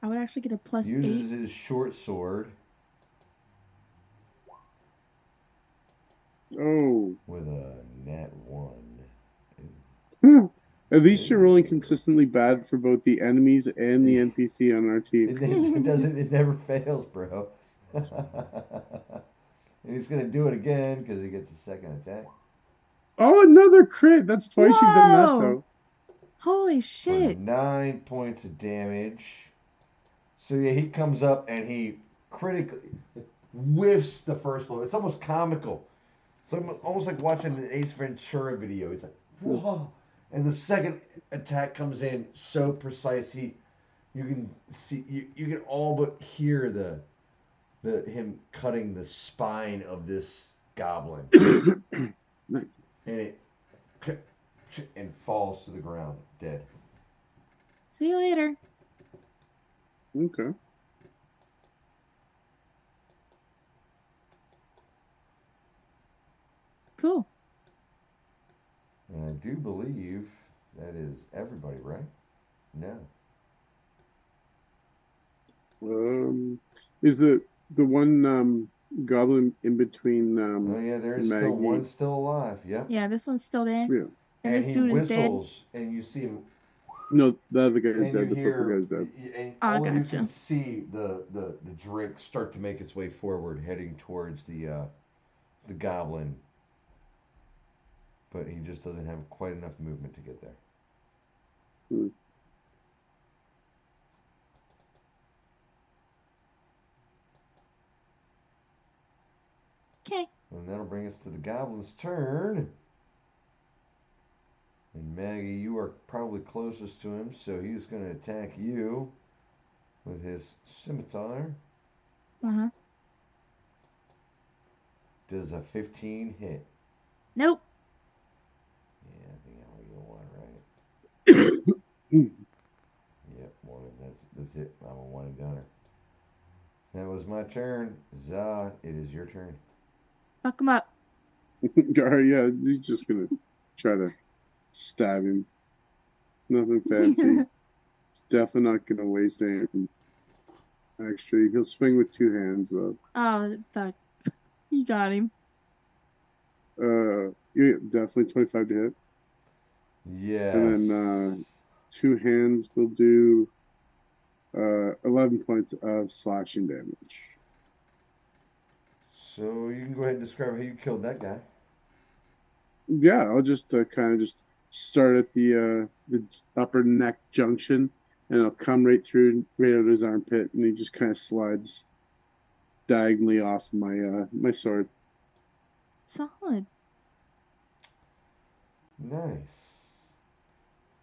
I would actually get a +8. uses his short sword Oh. with a nat 1. Huh. At least you're rolling Ooh. consistently bad for both the enemies and the NPC on our team. It doesn't. It never fails, bro. And he's gonna do it again because he gets a second attack Oh, another crit. That's twice you've done that, Whoa! though. Holy for shit. 9 points of damage. So yeah, he comes up and he critically whiffs the first blow. It's almost comical. It's almost like watching an Ace Ventura video. He's like, whoa, and the second attack comes in so precise. You can see, you can all but hear the him cutting the spine of this goblin, Nice. and it and falls to the ground dead. See you later. Okay. Cool. And I do believe that is everybody, right? No. Is the one goblin in between Oh yeah, there is still Maggie? one still alive. Yep. Yeah, this one's still there. Yeah. And And this he dude is dead. whistles, and you see him, No, the other guy's and you dead. The purple hear, guy's dead. and Ah, all of you can gotcha. see the drake start to make its way forward, heading towards the goblin, but he just doesn't have quite enough movement to get there. Hmm. Okay. And that'll bring us to the goblin's turn. And Maggie, you are probably closest to him, so he's going to attack you. with his scimitar. Uh-huh. Does a 15 hit? Nope. Yeah, I think I'll get one right. Yep, one. That's it. I'm a one and doneer. That was my turn. Za, it is your turn. Fuck him up. Yeah, he's just gonna try to stab him. Nothing fancy. He's definitely not gonna waste any. Actually, he'll swing with two hands though. Oh, fuck. You got him. Yeah, definitely 25 to hit. Yes. And then two hands will do 11 points of slashing damage. So you can go ahead and describe how you killed that guy. Yeah, I'll just kind of just start at the upper neck junction, and I'll come right through, right out of his armpit, and he just kind of slides diagonally off my sword. Solid. Nice.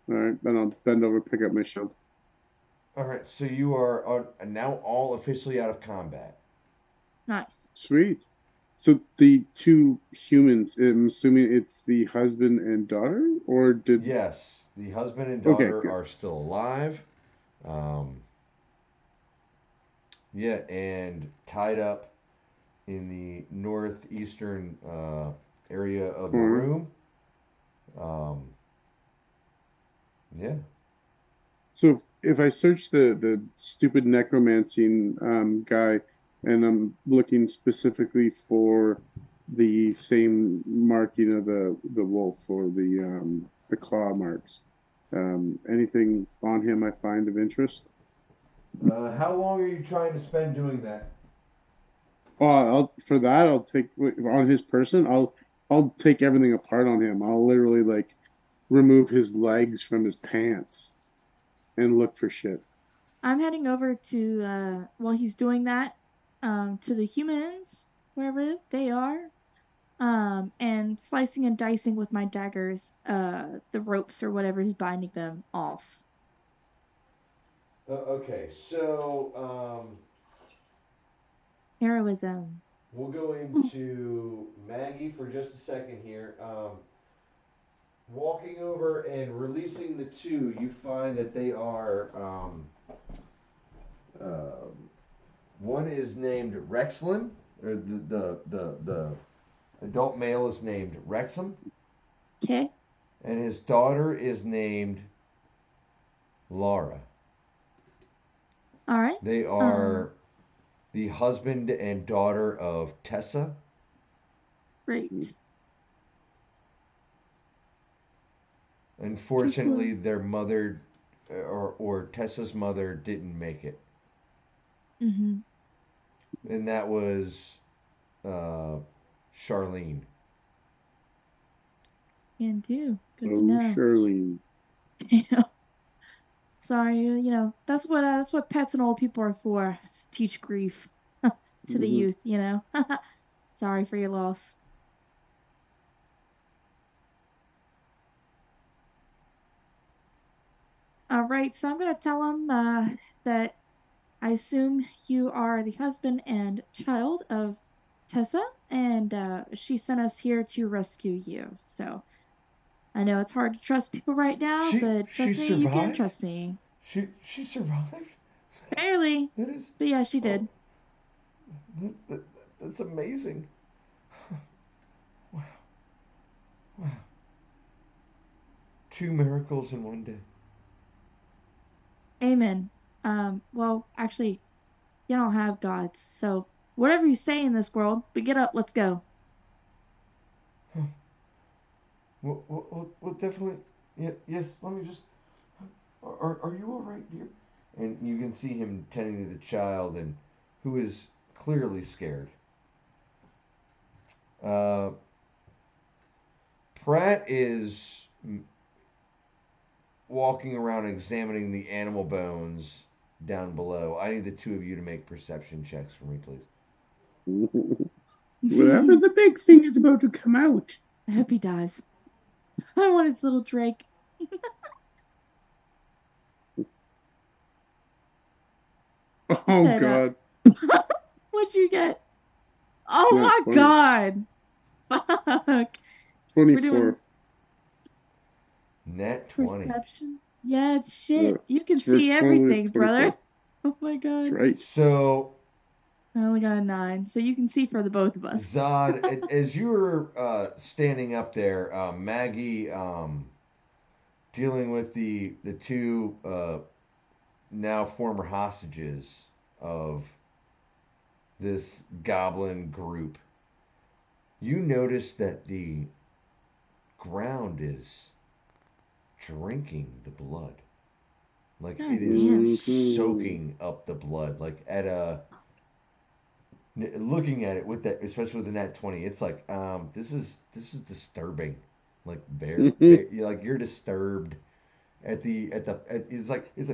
All right, then I'll bend over, pick up my shield. All right, so you are now all officially out of combat. Nice. Sweet. So the two humans, I'm assuming it's the husband and daughter, or did? Yes, the husband and Okay, daughter good. are still alive. Um, yeah, and tied up in the northeastern area of the Corner. room. Um, yeah. So if I search the stupid necromancing guy, and I'm looking specifically for the same marking of the wolf or the claw marks, anything on him I find of interest? How long are you trying to spend doing that? Oh, for that I'll take on his person. I'll take everything apart on him. I'll literally like remove his legs from his pants and look for shit. I'm heading over to while he's doing that, to the humans, wherever they are, and slicing and dicing with my daggers, the ropes or whatever's binding them off. Okay, so Heroism. we'll go into Maggie for just a second here. Walking over and releasing the two, you find that they are one is named Rexlin, or the adult male is named Wrexham, Okay. and his daughter is named Laura. All right. They are the husband and daughter of Tessa. Great. Unfortunately, their mother, or Tessa's mother, didn't make it, Mm-hmm. and that was uh, Charlene. Can do. Good to Oh, know. Shirley. Damn. Sorry, that's what pets and old people are for. It's to teach grief to the Mhm. youth, Sorry for your loss. All right, so I'm gonna tell him that I assume you are the husband and child of Tessa, and she sent us here to rescue you. So I know it's hard to trust people right now, but She trust me, you can survived. trust me. She survived. Barely, That is but yeah, she oh did. that, that, that's amazing. Wow, wow. Two miracles in one day. Amen. Well, actually, you don't have gods, so whatever you say in this world, but get up, let's go. Huh. Well, definitely. Yeah, yes. Let me just. Are you all right, dear? And you can see him tending to the child, and who is clearly scared. Uh, Pratt is walking around examining the animal bones down below. I need the two of you to make perception checks for me, please. Whatever the big thing is about to come out. I hope he dies. I want his little Drake. Oh Said, God, what'd you get? Oh not my 20, God. Fuck. We're doing 24. Net 20. perception. Yeah, it's Yeah, shit. You can it's for see total is everything, 24. brother. Oh my That's God. right. So, I only got a 9, so you can see for the both of us. Zod, as you were standing up there, Maggie, dealing with the two now former hostages of this goblin group, you notice that the ground is drinking the blood. Like God it is damn. Hmm. soaking up the blood. Like at a looking at it with that, especially with the nat 20, it's like this is disturbing. Like like you're disturbed it's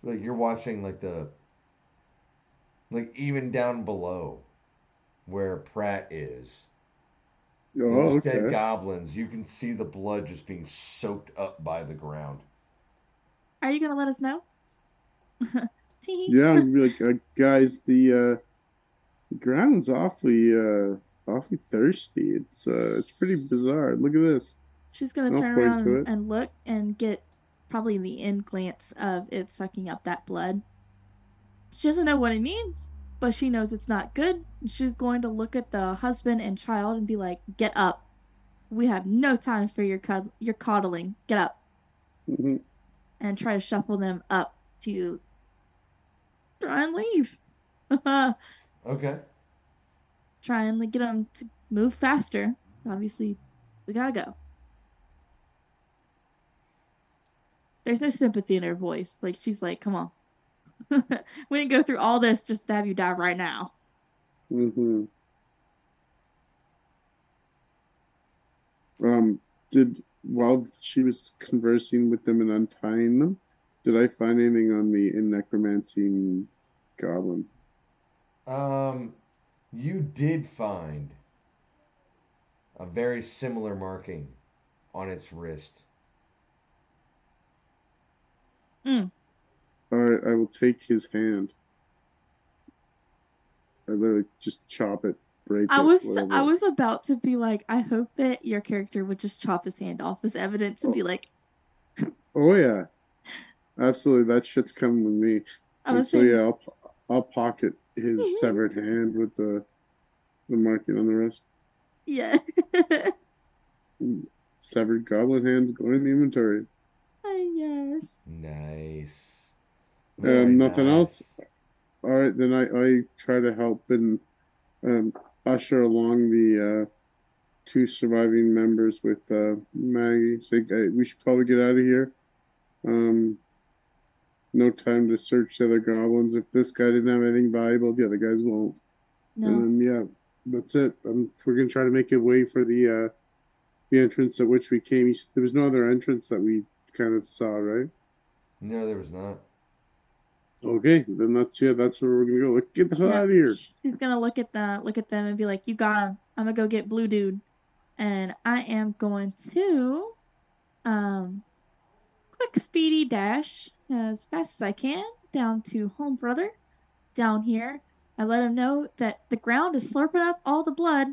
like you're watching like even down below where Pratt is. Oh, There's dead okay. goblins. You can see the blood just being soaked up by the ground. Are you gonna let us know? Tee. Yeah, I'm gonna be like, guys, the ground's awfully thirsty. It's pretty bizarre. Look at this. She's gonna I'll turn point around to and, it. and look and get probably the end glance of it sucking up that blood. She doesn't know what it means, but she knows it's not good. She's going to look at the husband and child and be like, "Get up. We have no time for your coddling. Get up." Hmm. And try to shuffle them up to try and leave. Try Okay. and get them to move faster. So obviously, we gotta go. There's no sympathy in her voice. Like she's like, "Come on, we didn't go through all this just to have you die right now." Hmm. Um, did while she was conversing with them and untying them, did I find anything on the in necromancy goblin? Um, you did find a very similar marking on its wrist. Mm. All right, I will take his hand. I literally just chop it, break I it, was I whatever. was about to be like, I hope that your character would just chop his hand off as evidence and Oh, be like, oh yeah, absolutely. That shit's coming with me. I And was so yeah, saying, I'll pocket his severed hand with the marking on the wrist. yeah. Severed goblin hands going in the inventory. Yes. Nice. Very Nothing else. nice. All right, then I try to help and um, usher along the two surviving members with Maggie. Say, "Hey, we should probably get out of here. Um, no time to search the other goblins. If this guy didn't have anything valuable, the other guys won't." And No. then yeah, that's it. We're gonna try to make a way for the entrance at which we came. There was no other entrance that we kind of saw, right? No, there was not. Okay, then that's where we're gonna go. Let's get the hell Yeah. out of here. She's gonna look at them and be like, "You got him. I'm gonna go get Blue Dude, and I am going to um quick speedy dash as fast as I can down to Home Brother down here. I let him know that the ground is slurping up all the blood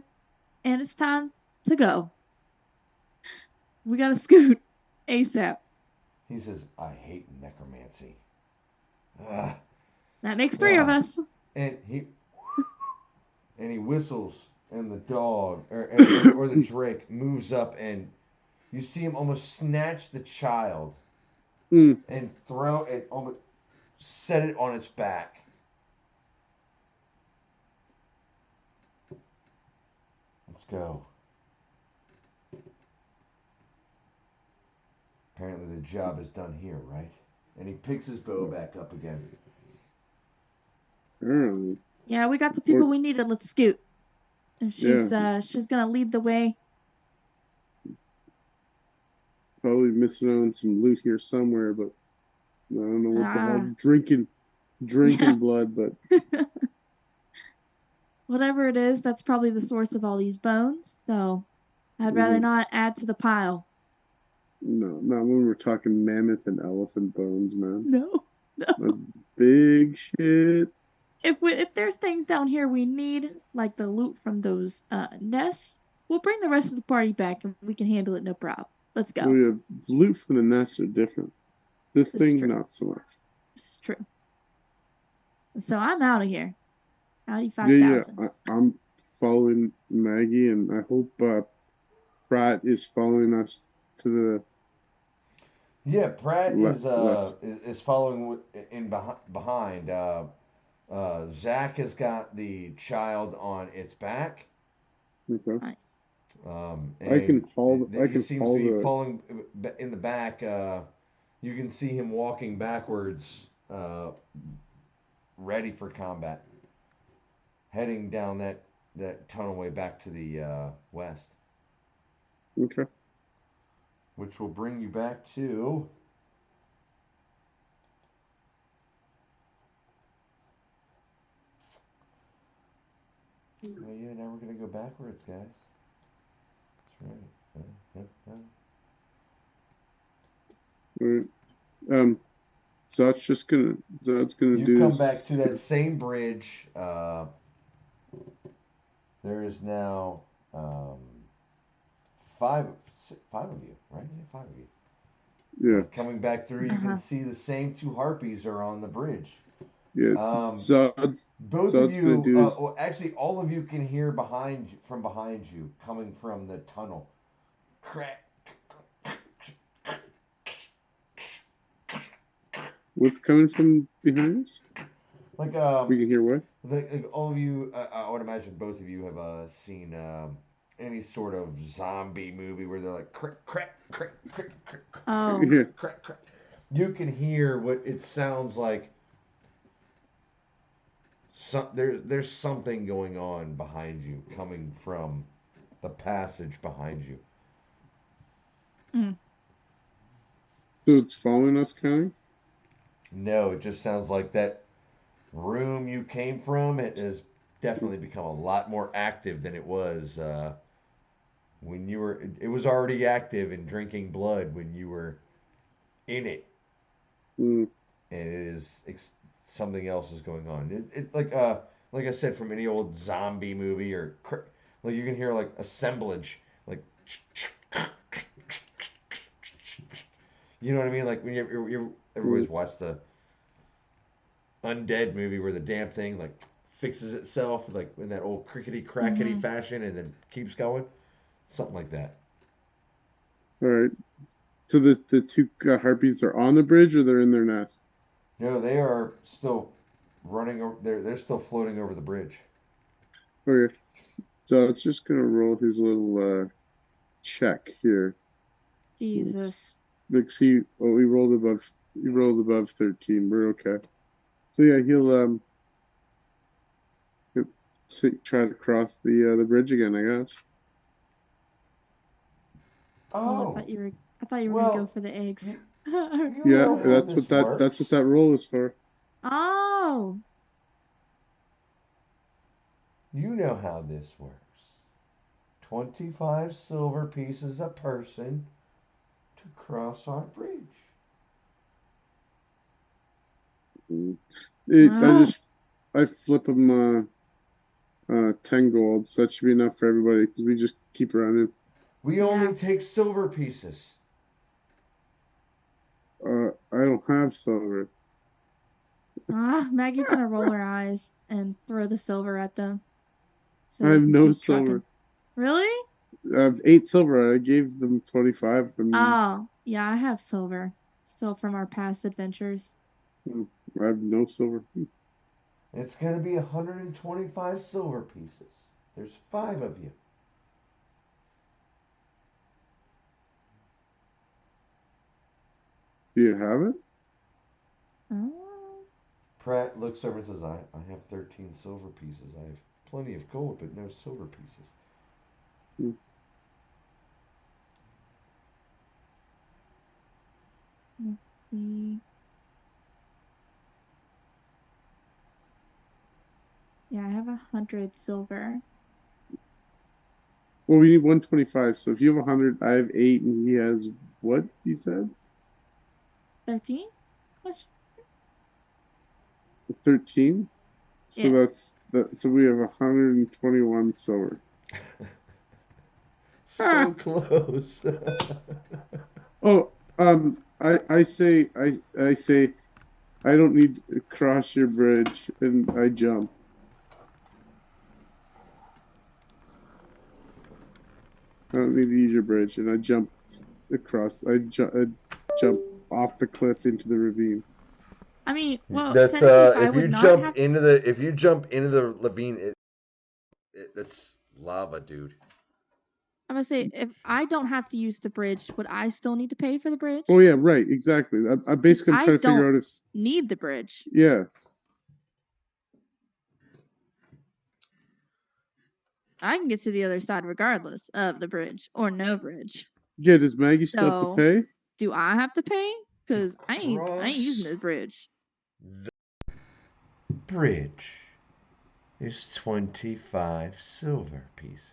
and it's time to go. We gotta scoot ASAP. He says, I hate necromancy. Ah, That makes 3 of ah. us. And he whistles, and the dog or the drake moves up, and you see him almost snatch the child Mm. and throw it, almost set it on its back. Let's go. Apparently the job is done here, right? And he picks his bow back up again. Yeah, we got the For, people we needed. Let's scoot. And yeah, she's gonna lead the way. probably missing out on some loot here somewhere, but I don't know what the hell's Ah, yeah. drinking blood, but Whatever it is, that's probably the source of all these bones. So I'd rather mm, not add to the pile. no, not when we're talking mammoth and elephant bones, man. No. That's big shit. If there's things down here we need, like the loot from those nests, we'll bring the rest of the party back and we can handle it no problem. Let's Oh go. yeah, the loot from the nests are different. This This is thing, true. not so much. This is true. So I'm out of here. Howdy Yeah, yeah. 5,000. I'm following Maggie, and I hope Pratt is following us to the Yeah, Pratt left. is following in behind. Zach has got the child on its back, Okay. Nice. and I he can seems to haul be the falling in the back. You can see him walking backwards, ready for combat, heading down that tunnelway back to the west, okay. which will bring you back to. Oh yeah, now we're gonna go backwards, guys. That's right. All right. Um, Zod's gonna You do come back to his, that his same bridge. There is now um, five, five of you, right? Yeah, five of you. yeah, Coming back through, you can Uh-huh. see the same two harpies are on the bridge. yeah. Um, Zod's both of Zod's gonna you, do his. well, actually, all of you can hear from behind you, coming from the tunnel. Crack. What's coming from behind us? Like We can hear what? like all of you, I would imagine both of you have seen any sort of zombie movie where they're like crack, crack, crack, crack, crack, crack, Oh. Yeah. crack, crack. You can hear what it sounds like. There's something going on behind you, coming from the passage behind you. Mm. So it's following us, kind No, it just sounds like that room you came from. It has of. definitely become a lot more active than it was when you were. It was already active and drinking blood when you were in it, Mm, and it is something else is going on. It's like I said, from any old zombie movie or like you can hear like assemblage, like you know what I mean. Like when everybody's mm, watched the undead movie where the damn thing like fixes itself like in that old crickety crackety Mm-hmm. fashion and then keeps going, something like that. all right. So the two harpies are on the bridge, or they're in their nest. No, they are still they're still floating over the bridge. Okay. So it's just gonna roll his little check here. Oops. Jesus. Like, see, oh, he rolled above 13. We're okay. So yeah, he'll try to cross the bridge again, I guess. Oh, Oh, I thought you were gonna go well, for the eggs. you you Yeah, know how this that's what works. that roll is for. Oh. You know how this works. 25 silver pieces a person to cross our bridge. Mm. Oh. I flip him 10 gold, so that should be enough for everybody because we just keep running. We Yeah. only take silver pieces. I don't have silver. Ah, Maggie's gonna roll her eyes and throw the silver at them so I they have can no keep silver. trucking. Really? I have 8 silver. I gave them 25. Oh, yeah, I have silver. Still from our past adventures. I have no silver. It's going to be 125 silver pieces. There's five of you. Do you have it? Oh. Pratt looks over and says, I have 13 silver pieces. I have plenty of gold, but no silver pieces. Mm. Let's see. Yeah, I have 100 silver. Well, we need 125. So if you have 100, I have 8, and he has what you said? 13? Question? 13. So Yeah. that's that. So we have 121 silver. So Ah. close. Oh, I say I don't need to cross your bridge, and I jump. I don't need to use your bridge, and I jump across. I jump off the cliff into the ravine. I mean, well, That's technically, if I would not have, if you jump into the ravine, that's lava, dude. I'm gonna say if I don't have to use the bridge, would I still need to pay for the Oh bridge? yeah, right, exactly. I 'Cause basically I'm I trying to figure don't out if need the bridge. yeah, I can get to the other side regardless of the bridge or no bridge. yeah. Does Maggie still have to So, pay? do I have to pay? To Cause I ain't using cross this bridge. the bridge is 25 silver pieces.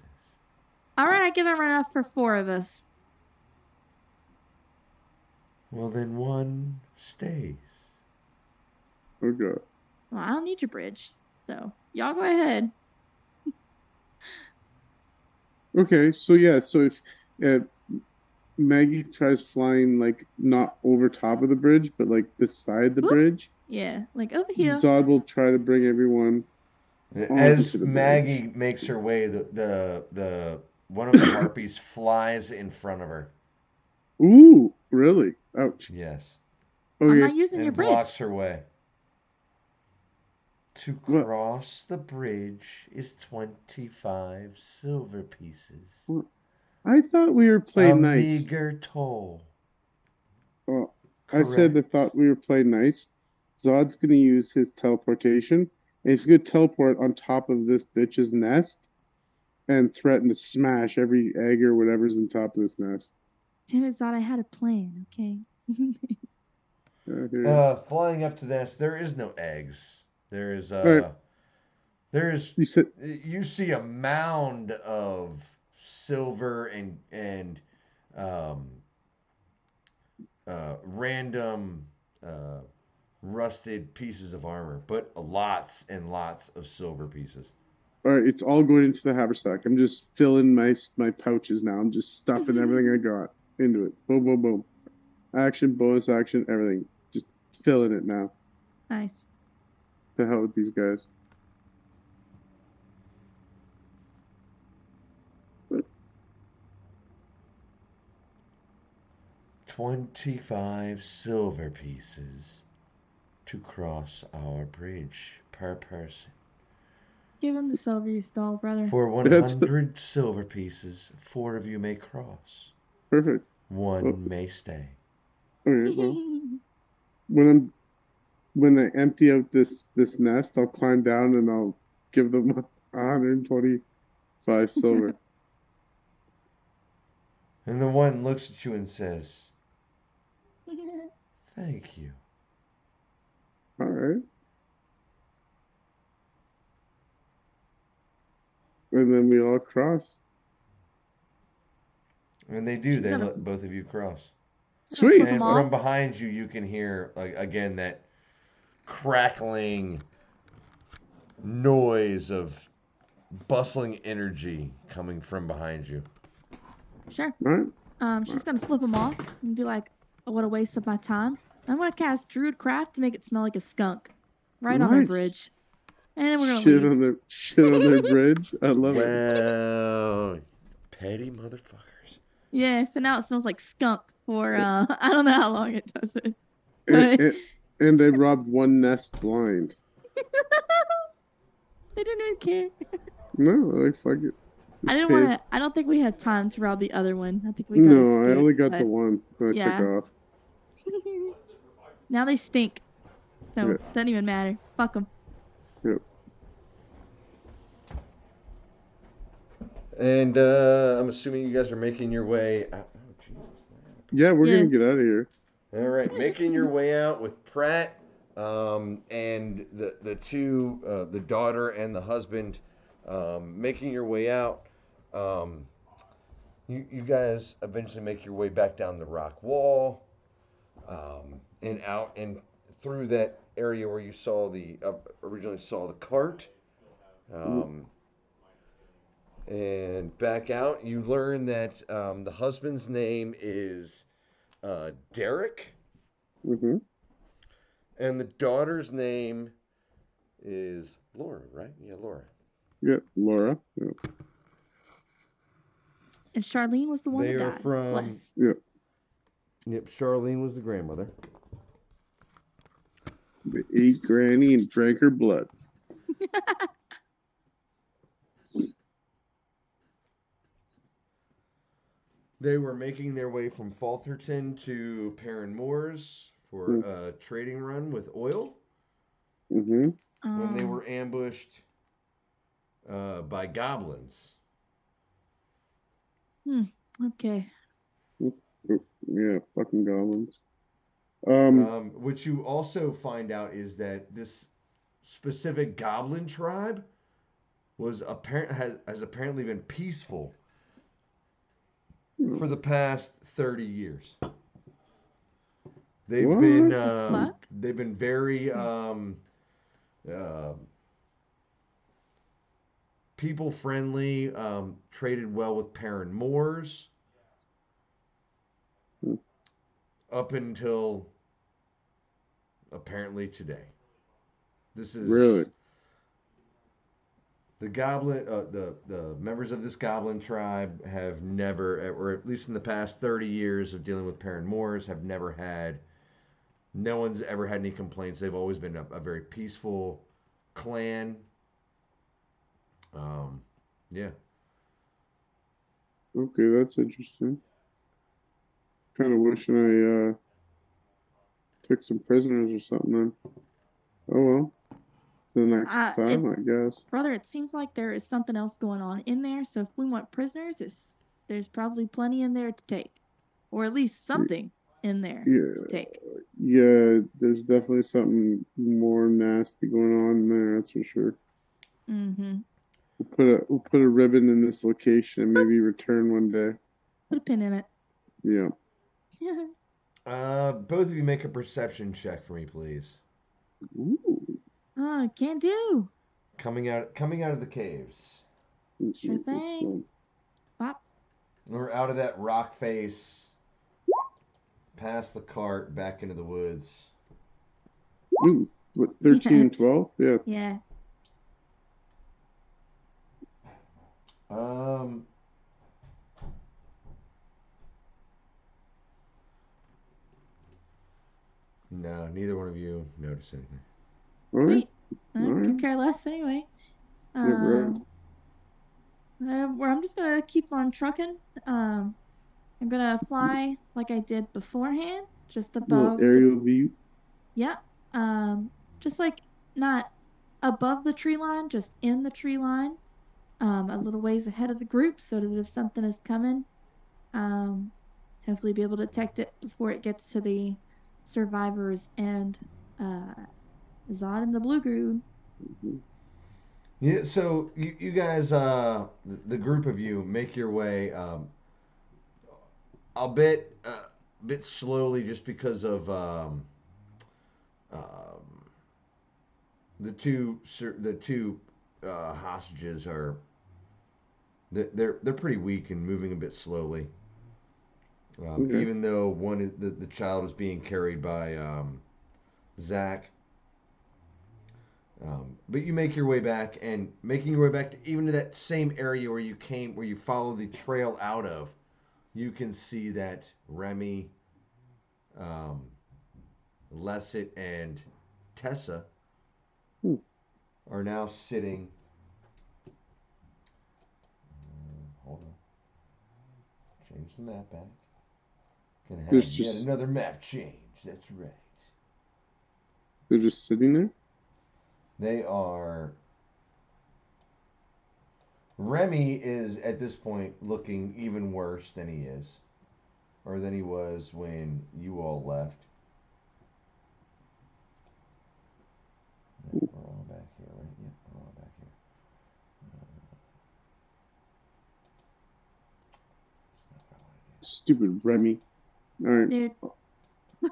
All right, I give him enough for 4 of us. Well, then one stays. Oh god. Well, I don't need your bridge, so y'all go ahead. Okay, so yeah, so if uh, Maggie tries flying like not over top of the bridge, but like beside the Whoop. bridge, Yeah, like over here. Zod will try to bring everyone onto As the bridge. Maggie makes her way, the one of the harpies flies in front of her. Ooh, really? Ouch. Yes, I'm Okay, not using your and blocks bridge. her way. To what? cross the bridge is 25 silver pieces. What? I thought we were A playing nice. meager toll. Well, I said I Correct. thought we were playing nice. Zod's gonna use his teleportation, and he's gonna teleport on top of this bitch's nest and threaten to smash every egg or whatever's in top of this nest. Damn it, Zod, I had a plan, okay? Here. Flying up to this, there is no eggs. There is All right, there is you said you see a mound of silver and um, random uh, rusted pieces of armor, but lots and lots of silver pieces. all right. It's all going into the haversack. I'm just filling my pouches now. I'm just stuffing everything I got into it. Boom, boom, boom. Action, bonus action, everything. Just filling it now. Nice. The hell with these guys. 25 silver pieces to cross our bridge per person. Give him the silver you stole, brother. For That's 100 silver pieces, 4 of you may cross. perfect. Well, 1 may stay. okay, well, when I'm when I empty out this nest, I'll climb down and I'll give them 125 silver. And the one looks at you and says, Thank you. All right. And then we all cross. And they do, She's they gonna, let both of you cross. flip Sweet. them And from off. behind you, you can hear, like, again, that crackling noise of bustling energy coming from behind you. Sure. All right. She's gonna flip them off and be like, oh, what a waste of my time. I'm gonna cast Druid Craft to make it smell like a skunk. Right on their Nice. bridge. And then we're gonna leave. Shit on their bridge. I love it. Well, petty motherfuckers. Yeah, so now it smells like skunk for I don't know how long it does it. And, But and, and they robbed one nest blind. they didn't even care. No, like fuck it. I didn't want to. I don't think we had time to rob the other one. I think we got to No, I skip. only got the But one that I took yeah, off. now they stink. So Yeah, doesn't even matter. Fuck them. yeah. And I'm assuming you guys are making your way out. Oh, Jesus. Yeah, we're Yeah. gonna get out of here. All right, making your way out with Pratt and the two, the daughter and the husband, making your way out. Um, you guys eventually make your way back down the rock wall and out and through that area where you saw originally saw the cart. Mm-hmm. Um, and back out, you learn that the husband's name is Derek, Mm-hmm. and the daughter's name is Laura, right? Yeah, Laura. Yeah, Laura. Yeah. And Charlene was the one They that are died. from. Bless. Yeah. Yep, Charlene was the grandmother. They ate Granny and drank her blood. They were making their way from Faltherton to Paran Moors for a trading run with oil Mm-hmm. when they Um, were ambushed by goblins. okay. Yeah, fucking goblins. What you also find out is that this specific goblin tribe has apparently been peaceful for the past 30 years. What? The fuck? They've been very uh, people friendly. Traded well with Paran Moors up until apparently today. This Really? is the goblin. The members of this goblin tribe have never, or at least in the past 30 years of dealing with Paran Moors, have never had. No one's ever had any complaints. They've always been a very peaceful clan. Um, yeah. Okay, that's interesting. Kind of wishing I took some prisoners or something then. Oh well. The next It time, I guess. brother, it seems like there is something else going on in there. So if we want prisoners, there's probably plenty in there to take, or at least something in there to Yeah, take. yeah. There's definitely something more nasty going on there. That's for sure. Mm-hmm. We'll put a ribbon in this location and maybe return one day. Put a pin in it. Yeah. Both of you make a perception check for me, please. Ooh. Oh, can do. Coming out of the caves, Sure Let's thing. go. Pop. or out of that rock face, past the cart, back into the woods. Ooh, what, 13 and 12? Yeah. Yeah. Um, no, neither one of you notice anything. All right. Sweet. All I could right. care less anyway. Yeah, right. Um, where I'm just gonna keep on trucking. Um, I'm gonna fly like I did beforehand, just Little above the. aerial view. Yeah. Um, just like not above the tree line, just in the tree line. A little ways ahead of the group, so that if something is coming, um, hopefully be able to detect it before it gets to the survivors and uh Zod and the Blue Groove. Yeah, so you guys, the group of you, make your way a bit slowly, just because of um, the two hostages are they're pretty weak and moving a bit slowly. Okay. Even though the child is being carried by Zach. But you make your way back, and making your way back to even to that same area where you came, where you follow the trail out of, you can see that Remy, um, Lesset, and Tessa Hmm. are now sitting. Hold on, change the map back. Gonna have There's yet just another map change. That's right. they're just sitting there. They are. Remy is at this point looking even worse than he is, or than he was when you all left. We're all back here, right? Yep, we're all back here. That's not what I want to do. Stupid Remy. All right. Dude,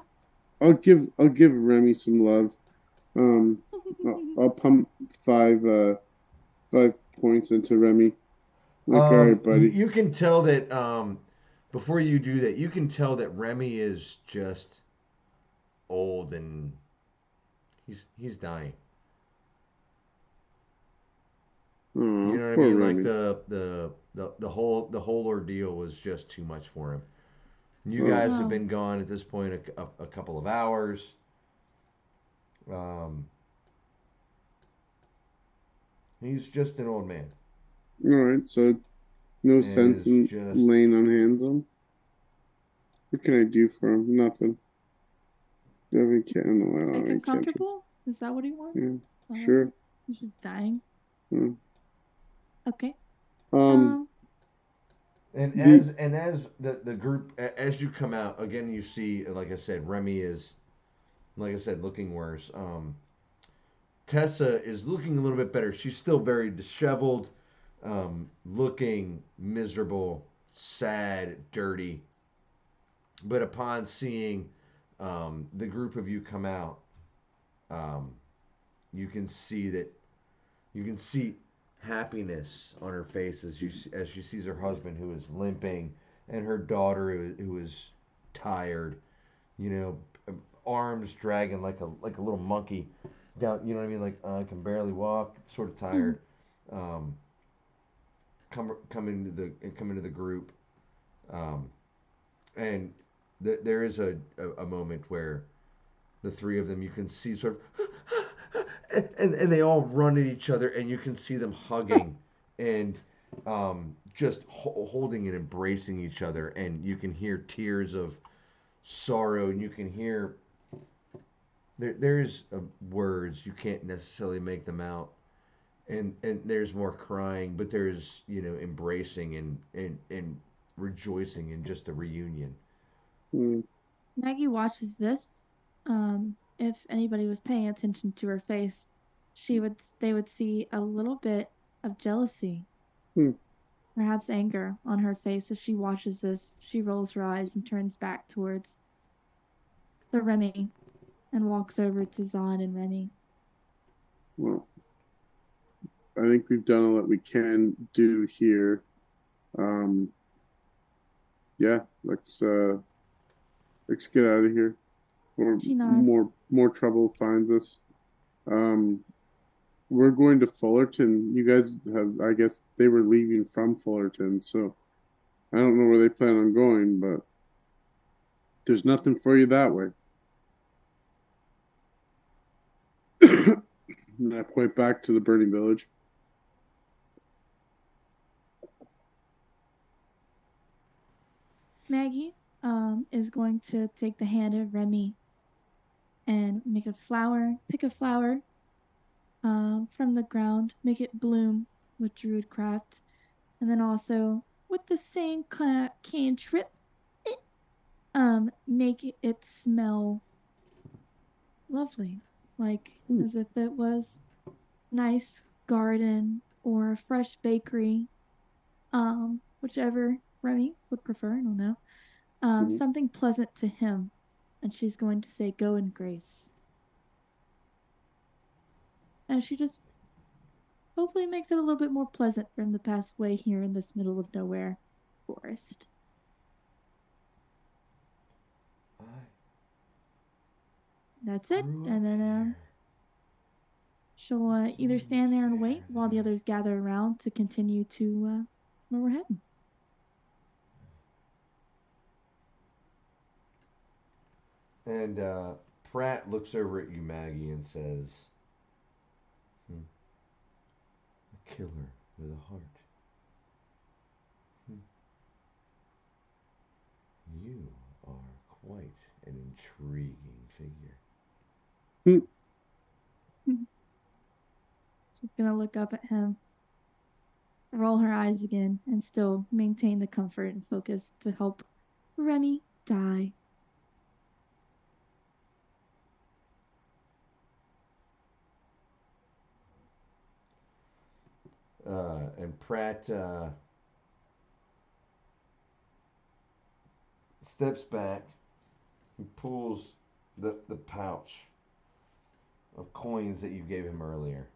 I'll give Remy some love. I'll pump five 5 points into Remy. Like, all right, buddy. You can tell that before you do that, you can tell that Remy is just old and he's dying. You Oh, know what I poor mean? Like Remy. the whole ordeal was just too much for him. You Oh, guys have Oh, been gone at this point a couple of hours. Um, he's just an old man, all right. So no and sense is in just laying on hands on. What can I do for him? Nothing. Definitely can't. No, I don't have make him any cantrip. comfortable? Is that what he Yeah, wants? Oh, sure. he's just dying. Uh, Okay. Um, Um, the as the group as you come out again, you see, like I said, Remy is, like I said, looking worse. Tessa is looking a little bit better. She's still very disheveled, looking miserable, sad, dirty. But upon seeing the group of you come out, um, you can see that you can see happiness on her face as she sees her husband who is limping and her daughter who is tired. You know, arms dragging like a little monkey down. You know what I mean? Like I can barely walk, sort of tired. Um, come into the group, um, and there is a moment where the three of them you can see sort of and they all run at each other and you can see them hugging and just holding and embracing each other and you can hear tears of sorrow and you can hear there's words you can't necessarily make them out and there's more crying but there's embracing and rejoicing in just a reunion. mm, Maggie watches this. If anybody was paying attention to her face, they would see a little bit of jealousy, mm, perhaps anger on her face as she watches this. She rolls her eyes and turns back towards the Remy and walks over to Zahn and Remy. well, I think we've done all that we can do here. Um, yeah, let's get out of here. Or She nods. more trouble finds us. Um, we're going to Fullerton. You guys have, I guess they were leaving from Fullerton, so I don't know where they plan on going, but there's nothing for you that way. And I point back to the burning village. Maggie is going to take the hand of Remy and pick a flower from the ground, make it bloom with druid craft, and then also with the same cantrip, make it smell lovely, like Hmm, as if it was nice garden or a fresh bakery, whichever Remy would prefer. I don't know. mhm. Something pleasant to him, and she's going to say, "Go in grace," and she just hopefully makes it a little bit more pleasant from the past way here in this middle of nowhere forest. I That's it, grew up and then here. she'll So either stand there and wait while the sad. others gather around to continue to where we're heading. And Pratt looks over at you, Maggie, and says, "Hmm, a killer with a heart. Hmm, you are quite an intriguing figure." She's gonna look up at him, roll her eyes again, and still maintain the comfort and focus to help Remy die. And Pratt steps back, he pulls. the pouch of coins that you gave him earlier.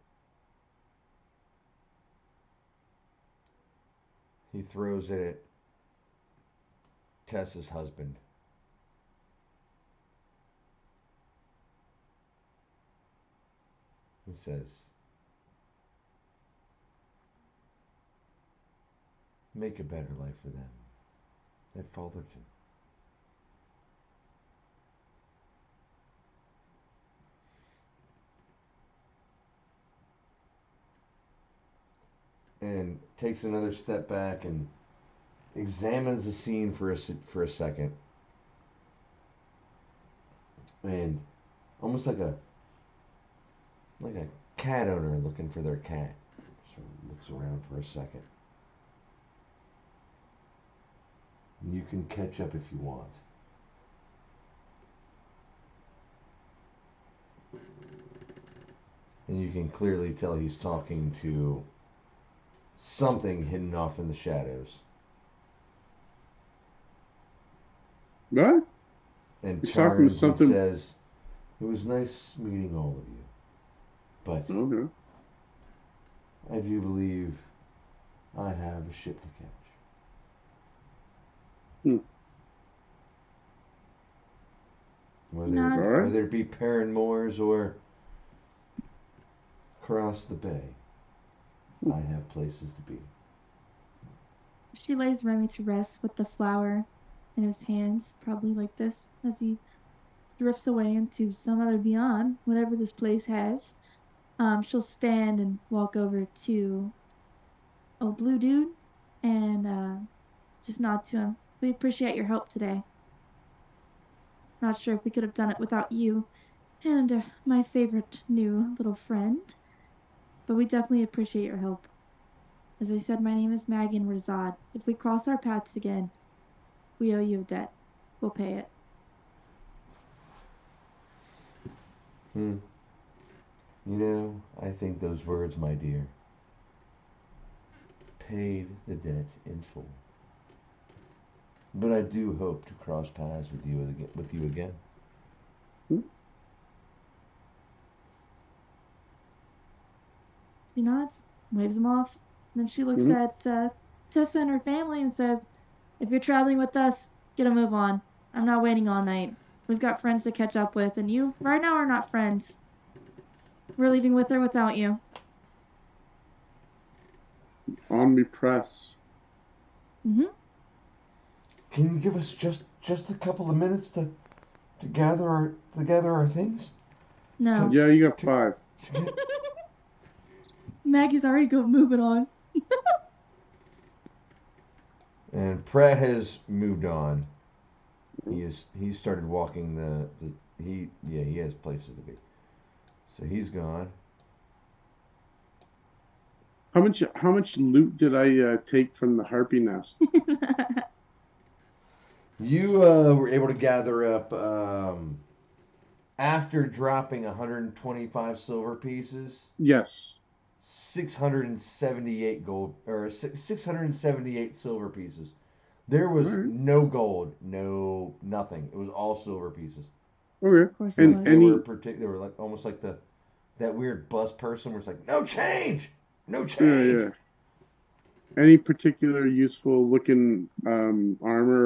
He throws it at Tessa's husband. He says, make a better life for them at Falderton. And takes another step back and examines the scene for a second, and almost like a cat owner looking for their cat. So looks around for a second. You can catch up if you want. And you can clearly tell he's talking to something hidden off in the shadows. What? And He's talking to turns and something. says, it was nice meeting all of you. But Okay. I do believe I have a ship to catch. Hmm. Nods. All right. Whether it be Paran Moors or across the bay, I have places to be. She lays Remy to rest with the flower in his hands, probably like this, as he drifts away into some other beyond, whatever this place has. She'll stand and walk over to old blue dude and just nod to him. We appreciate your help today. Not sure if we could have done it without you and my favorite new little friend, but we definitely appreciate your help. As I said, my name is Maggie and we're Zod. If we cross our paths again, we owe you a debt. We'll pay it. You know, I think those words, my dear, paid the debt in full. But I do hope to cross paths with you again. Hmm. She nods, waves him off. Then she looks Mhm. at Tessa and her family and says, if you're traveling with us, get a move on. I'm not waiting all night. We've got friends to catch up with, and you, right now, are not friends. We're leaving with or without you. Omni press. Mm-hmm. Can you give us just a couple of minutes to gather our things? No. Yeah, you got To, 5. to get, Maggie's already moving on. and Pratt has moved on. He's started walking he has places to be. So he's gone. How much loot did I take from the harpy nest? You were able to gather up after dropping 125 silver pieces, Yes. 678 gold or 678 silver pieces. There All was right. no gold, no nothing. It was all silver pieces. Okay. Of course it And Like was. any they were like almost like that weird bus person where it's like no change, no yeah, change. yeah. Any particular useful looking armor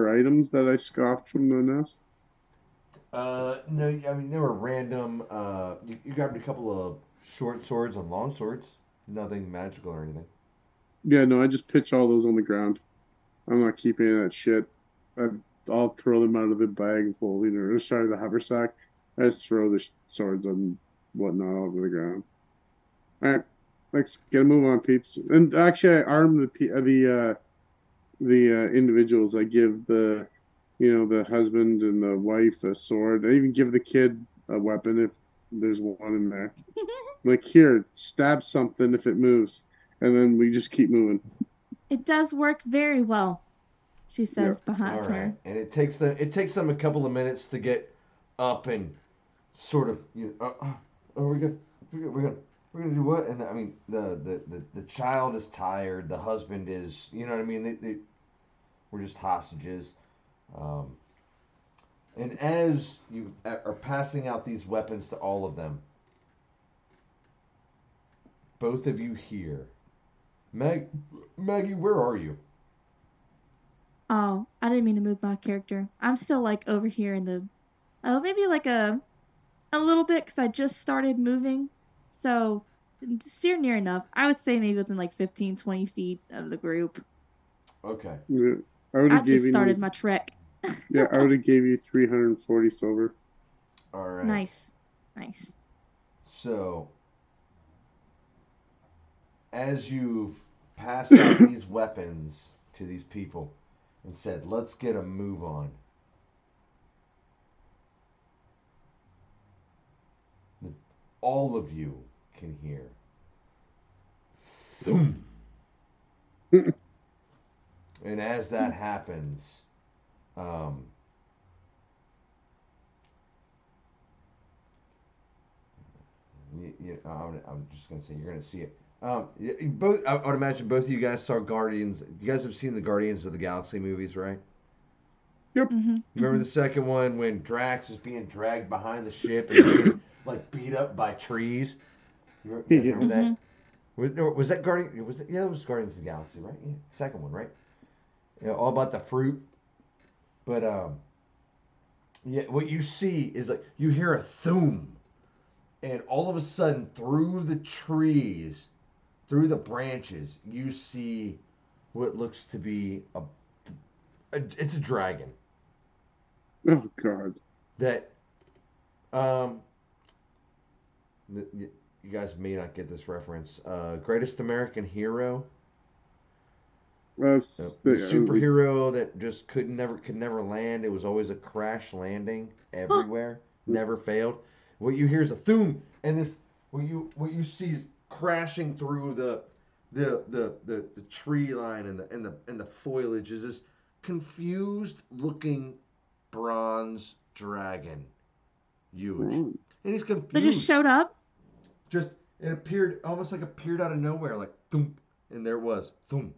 or items that I scoffed from the nest? No, I mean they were random. You grabbed a couple of short swords and long swords. Nothing magical or anything. Yeah, no, I just pitch all those on the ground. I'm not keeping any of that shit. I, I'll throw them out of the bag of holding or sorry, the haversack. I just throw the swords and whatnot over the ground. All right, let's get a move on, peeps. And actually, I arm the individuals. I give the husband and the wife a sword. I even give the kid a weapon if there's one in there. I'm like, here, stab something if it moves, and then we just keep moving. It does work very well, she Yeah. says All behind right, her. and it takes them a couple of minutes to get up and sort of oh we're gonna do what? And I mean the child is tired. The husband is, you know what I mean. We're just hostages. Um, And as you are passing out these weapons to all of them, both of you hear, Maggie, where are you? Oh, I didn't mean to move my character. I'm still like over here in the maybe like a little bit because I just started moving. So you're near enough. I would say maybe within like 15, 20 feet of the group. Okay. Yeah, I would have I've just given you. started my trek. Yeah, I would have gave you 340 silver. All right. Nice. Nice. So, as you've passed out these weapons to these people and said, let's get a move on, all of you can hear. Thum. And as that happens, um, I'm just gonna say you're gonna see it. Both, I would imagine both of you guys saw Guardians. You guys have seen the Guardians of the Galaxy movies, right? Yep. Mm-hmm. Remember Mm-hmm. the second one when Drax is being dragged behind the ship and being like beat up by trees? You guys Yeah. remember that? Mm-hmm. Was that Guardian? Was it? Yeah, it was Guardians of the Galaxy, right? Yeah, second one, right? Yeah, all about the fruit. But yeah, what you see is like you hear a thoom, and all of a sudden, through the trees, through the branches, you see what looks to be it's a dragon Oh God. that um you guys may not get this reference. Greatest American Hero, the Like, superhero that just could never land. It was always a crash landing everywhere, never failed. What you hear is a thoom, and this what you see is crashing through the tree line and the foliage is this confused looking bronze dragon, huge, oh, and he's They just confused. showed up. Just it appeared almost like appeared out of nowhere, like thump, and there it was, thump,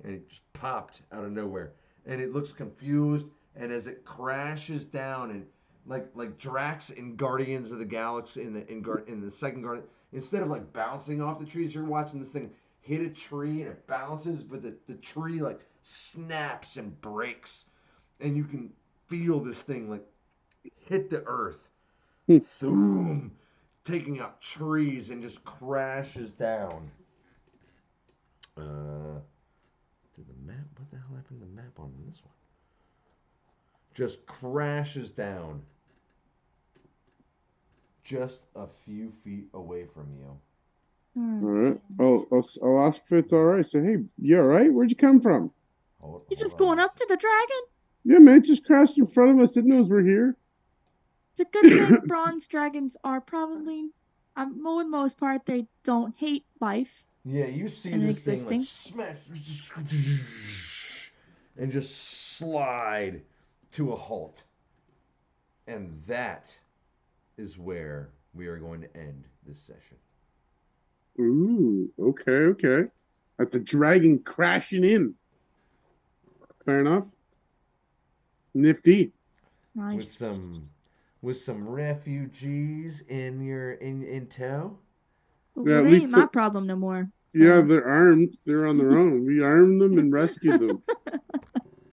and it just popped out of nowhere, and it looks confused, and as it crashes down, and like Drax in Guardians of the Galaxy in the second Guardian, instead of like bouncing off the trees, you're watching this thing hit a tree and it bounces, but the tree like snaps and breaks, and you can feel this thing like hit the earth, boom, taking out trees and just crashes down. Uh, did the map? What the hell happened to the map on this one? Just crashes down, just a few feet away from you. all Oh, right. damn Oh, it. I'll ask if it's all right. Say, hey, you all right? Where'd you come from? You Hold just on going one. up to the dragon? Yeah, man, it just crashed in front of us. It knows we're here. It's a good thing bronze dragons are probably, for the most part, they don't hate life Yeah, you see and this thing like existing. smash and just slide to a halt, and that is where we are going to end this session. Ooh, okay. At the dragon crashing in. Fair enough. Nifty. with Nice. some refugees in tow. Yeah, Well, at they ain't least my problem no more. yeah, So they're armed. They're on their own. We armed them and rescued them.